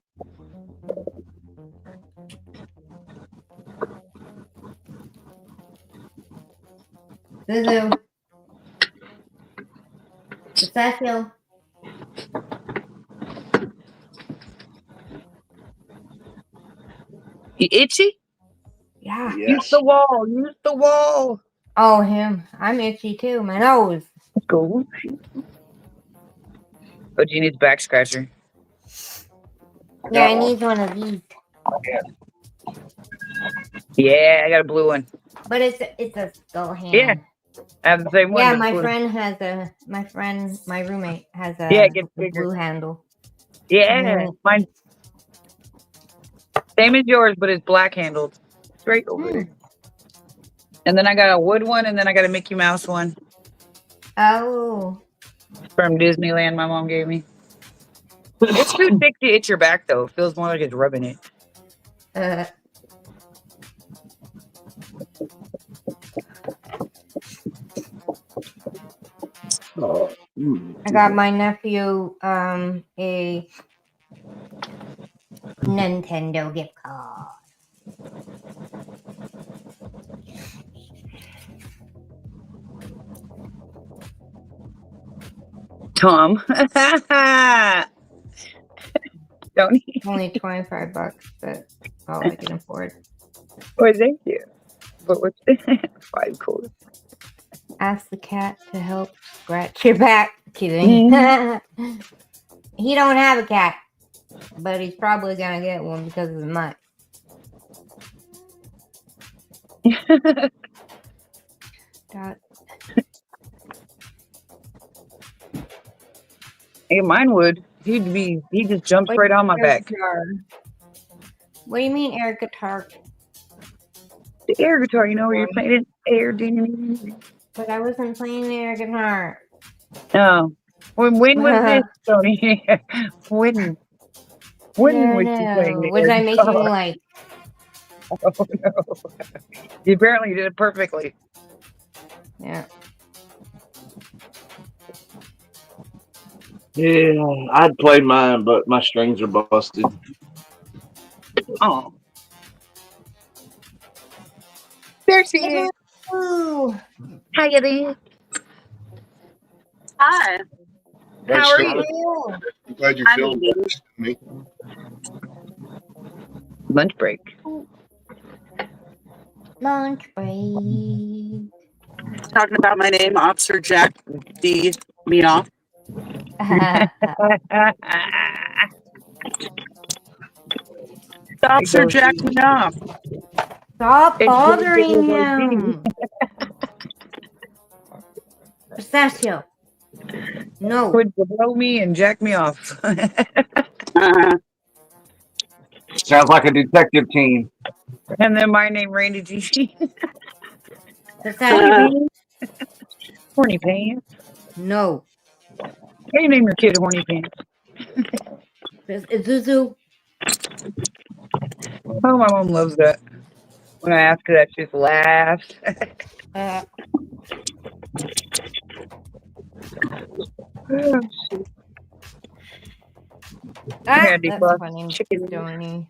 S4: Zuzu. Pistachio.
S1: You itchy?
S4: Yeah.
S1: Use the wall. Use the wall.
S4: Oh, him. I'm itchy too. My nose.
S1: Let's go. Oh, do you need the back scratcher?
S4: Yeah, I need one of these.
S1: Yeah, I got a blue one.
S4: But it's a skull hand.
S1: Yeah, I have the same one.
S4: Yeah,
S1: but
S4: my
S1: blue.
S4: friend has my roommate has a
S1: Yeah, it gets bigger.
S4: blue handle.
S1: Yeah,
S4: Mhm.
S1: mine. Same as yours, but it's black handled. Straight over there. And then I got a wood one, and then I got a Mickey Mouse one
S4: Oh.
S1: from Disneyland. My mom gave me. It's too thick to itch your back, though. It feels more like it's rubbing it.
S4: I got my nephew a Nintendo gift card.
S1: Tom. Don't he?
S4: Only $25, but that's all I can afford.
S1: Oh, thank you. But what's 5 cool?
S4: Ask the cat to help scratch your back. Kidding. He don't have a cat, but he's probably gonna get one because of the mic.
S1: Hey, mine would. He just jumps right on my back.
S4: Guitar? What do you mean air guitar?
S1: The air guitar, you know, where you're playing air.
S4: But I wasn't playing the air guitar.
S1: Oh. When was this, Tony? when was you playing the
S4: Was
S1: air
S4: I making
S1: guitar?
S4: like...
S1: Oh, no. You apparently did it perfectly.
S4: Yeah.
S2: Yeah, I'd play mine, but my strings are busted.
S1: Oh. There she is.
S4: Ooh.
S1: How you doing? Hi.
S3: Thanks,
S1: How are
S3: Stella.
S1: you?
S3: I'm glad you're
S1: I'm
S3: feeling
S1: eating.
S3: better than me.
S1: Lunch break.
S4: Lunch break.
S12: Talking about my name, Officer Jack D. Me off. Officer Jack me off.
S4: Stop bothering him. Pistachio. No.
S1: Would blow me and jack me off.
S2: Sounds like a detective team.
S1: And then my name, Randy G.
S4: Pistachio.
S1: Horny Pants.
S4: No.
S1: How do you name your kid Horny Pants?
S4: Zuzu.
S1: Oh, my mom loves that. When I ask her that, she just laughs. Oh, shit.
S4: That's
S1: debuff
S4: funny.
S1: chicken.
S4: Stoney.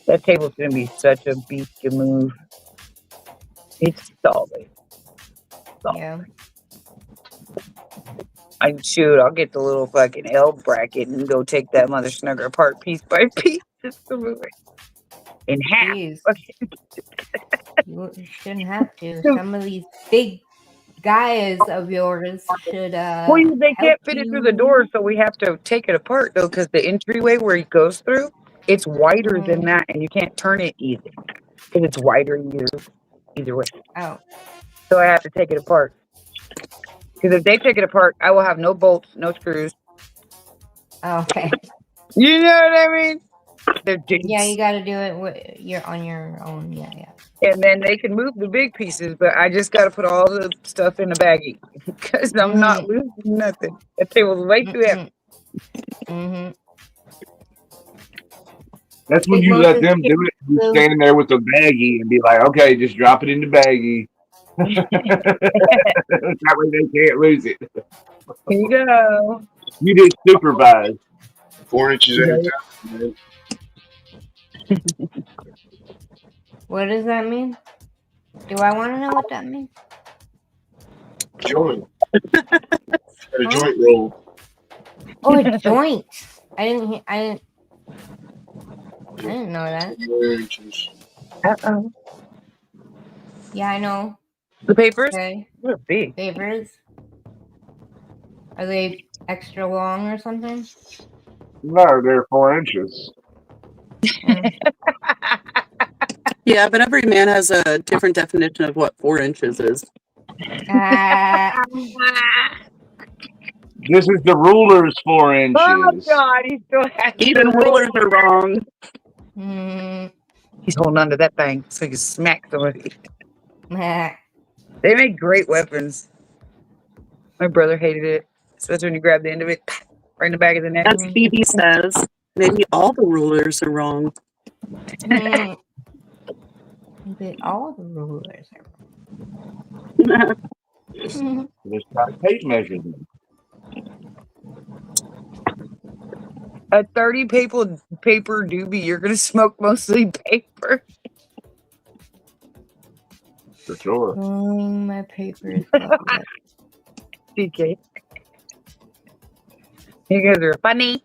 S1: That table's gonna be such a beast to move. It's solid.
S4: Yeah.
S1: I'll get the little fucking L bracket and go take that mother snugger apart piece by piece just to move it in half.
S4: Jeez.
S1: Okay.
S4: You shouldn't have to. Some of these big guys of yours should
S1: Well, they can't fit it through the door, so we have to take it apart though, because the entryway where it goes through, it's wider than that, and you can't turn it either because it's wider either way.
S4: Oh.
S1: So I have to take it apart. Because if they take it apart, I will have no bolts, no screws.
S4: Okay.
S1: You know what I mean? They're
S4: Yeah, you got to do it. You're on your own. Yeah, yeah.
S1: And then they can move the big pieces, but I just got to put all the stuff in the baggie because I'm not losing nothing. That table's way too heavy.
S4: Mm-hmm.
S2: That's when
S1: Big
S2: you let
S1: Moses
S2: them do it. You're standing there with the baggie and be like, okay, just drop it in the baggie. That way they can't lose it.
S1: Here you go.
S2: You did supervise.
S3: 4 inches at a time, man.
S4: What does that mean? Do I want to know what that means?
S3: Joint. Got a
S4: Huh?
S3: joint roll.
S4: Oh, a joint. I didn't know that.
S3: 4 inches.
S1: Uh-oh.
S4: Yeah, I know.
S1: The papers?
S4: Okay.
S1: They're big.
S4: Papers. Are they extra long or something?
S2: No, they're 4 inches.
S12: Yeah, but every man has a different definition of what 4 inches is.
S2: This is the ruler's 4 inches.
S1: Oh God, he still has
S12: Even
S1: the
S12: rulers are wrong.
S1: He's holding on to that thing so he can smack somebody. They make great weapons. My brother hated it, especially when you grab the end of it, right in the back of the neck.
S12: As Phoebe says, maybe all the rulers are wrong.
S4: Maybe all the rulers are wrong.
S2: Just got tape measure them.
S1: A 30 paper doobie, you're gonna smoke mostly paper.
S2: For sure.
S4: My papers.
S1: DK. You guys are funny.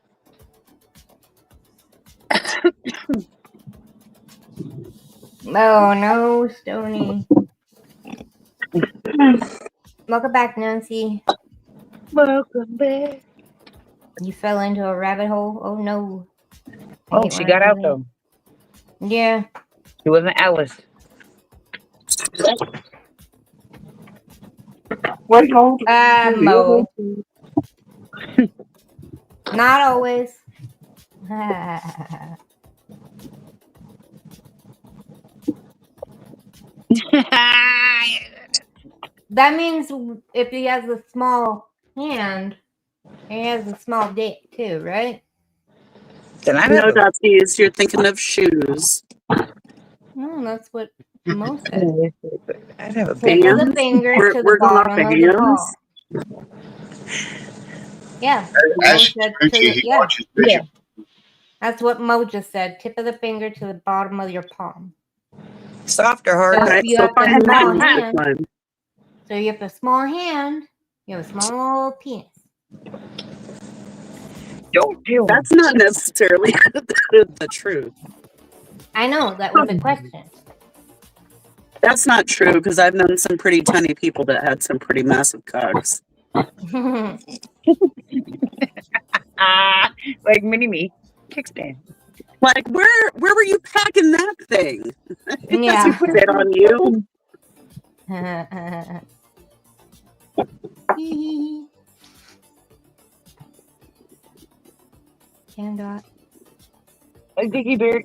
S4: Oh no, Stony. Welcome back, Nancy.
S1: Welcome back.
S4: You fell into a rabbit hole. Oh no.
S1: Oh, she got out though.
S4: Yeah.
S1: She wasn't Alice.
S4: Mo. Not always. That means if he has a small hand, he has a small dick too, right?
S1: Then I
S12: No, Dotsies, you're thinking of shoes.
S4: No, that's what most said.
S1: I'd have a
S4: Tip
S1: big
S4: of the
S1: one.
S4: finger
S12: We're-
S4: to the
S12: we're going off
S4: bottom
S12: the
S4: of the
S12: hands?
S4: palm. Yeah.
S3: Ask
S4: Mo said
S3: Gucci,
S4: to the-
S3: he
S4: yeah.
S3: watches vision.
S4: That's what Mo just said. Tip of the finger to the bottom of your palm.
S1: Soft or hard?
S4: So
S12: Okay,
S4: if you
S12: so
S4: have a
S12: find
S4: small
S12: that
S4: hand,
S12: one.
S4: so you have a small hand, you have a small penis.
S1: Don't do
S12: That's not necessarily the truth.
S4: I know, that was a question.
S12: That's not true because I've known some pretty tiny people that had some pretty massive cocks.
S1: Like mini me. Kickstand.
S12: Like, where were you packing that thing? It
S4: Yeah.
S12: doesn't fit on you.
S4: Can dot.
S1: Like Diggy Bear.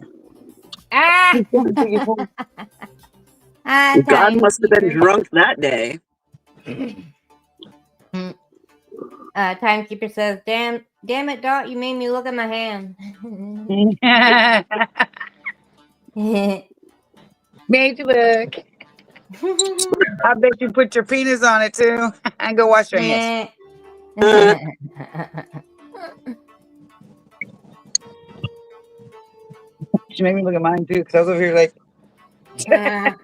S4: Ah!
S12: God must have been drunk that day.
S4: Timekeeper says, damn it, Dot, you made me look at my hand.
S1: Made you look. I bet you put your penis on it too. And go wash your hands. She made me look at mine too, because I was over here like, I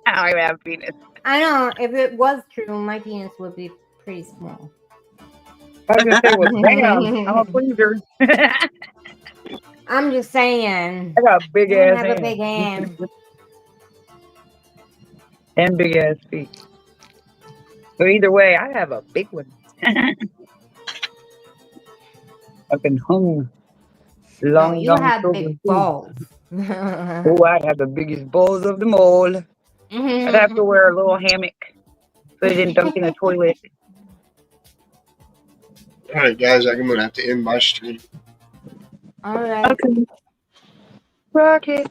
S1: don't even have a penis.
S4: I know, if it was true, my penis would be pretty small.
S1: I was gonna say, well, damn, I'm a pleaser.
S4: I'm just saying.
S1: I got a big
S4: I
S1: ass
S4: have
S1: hand.
S4: a big hand.
S1: And big ass feet. So either way, I have a big one. I've been hung.
S4: No, you have big balls.
S1: Oh, I have the biggest balls of them all. I'd have to wear a little hammock so they didn't dunk in the toilet.
S3: All right, guys, I'm going to have to end my stream.
S4: All right.
S1: Okay. Rocket.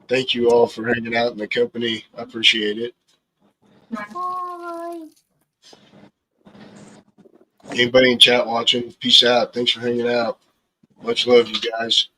S3: Thank you all for hanging out in the company. I appreciate it.
S4: Bye.
S3: Anybody in chat watching, peace out. Thanks for hanging out. Much love, you guys.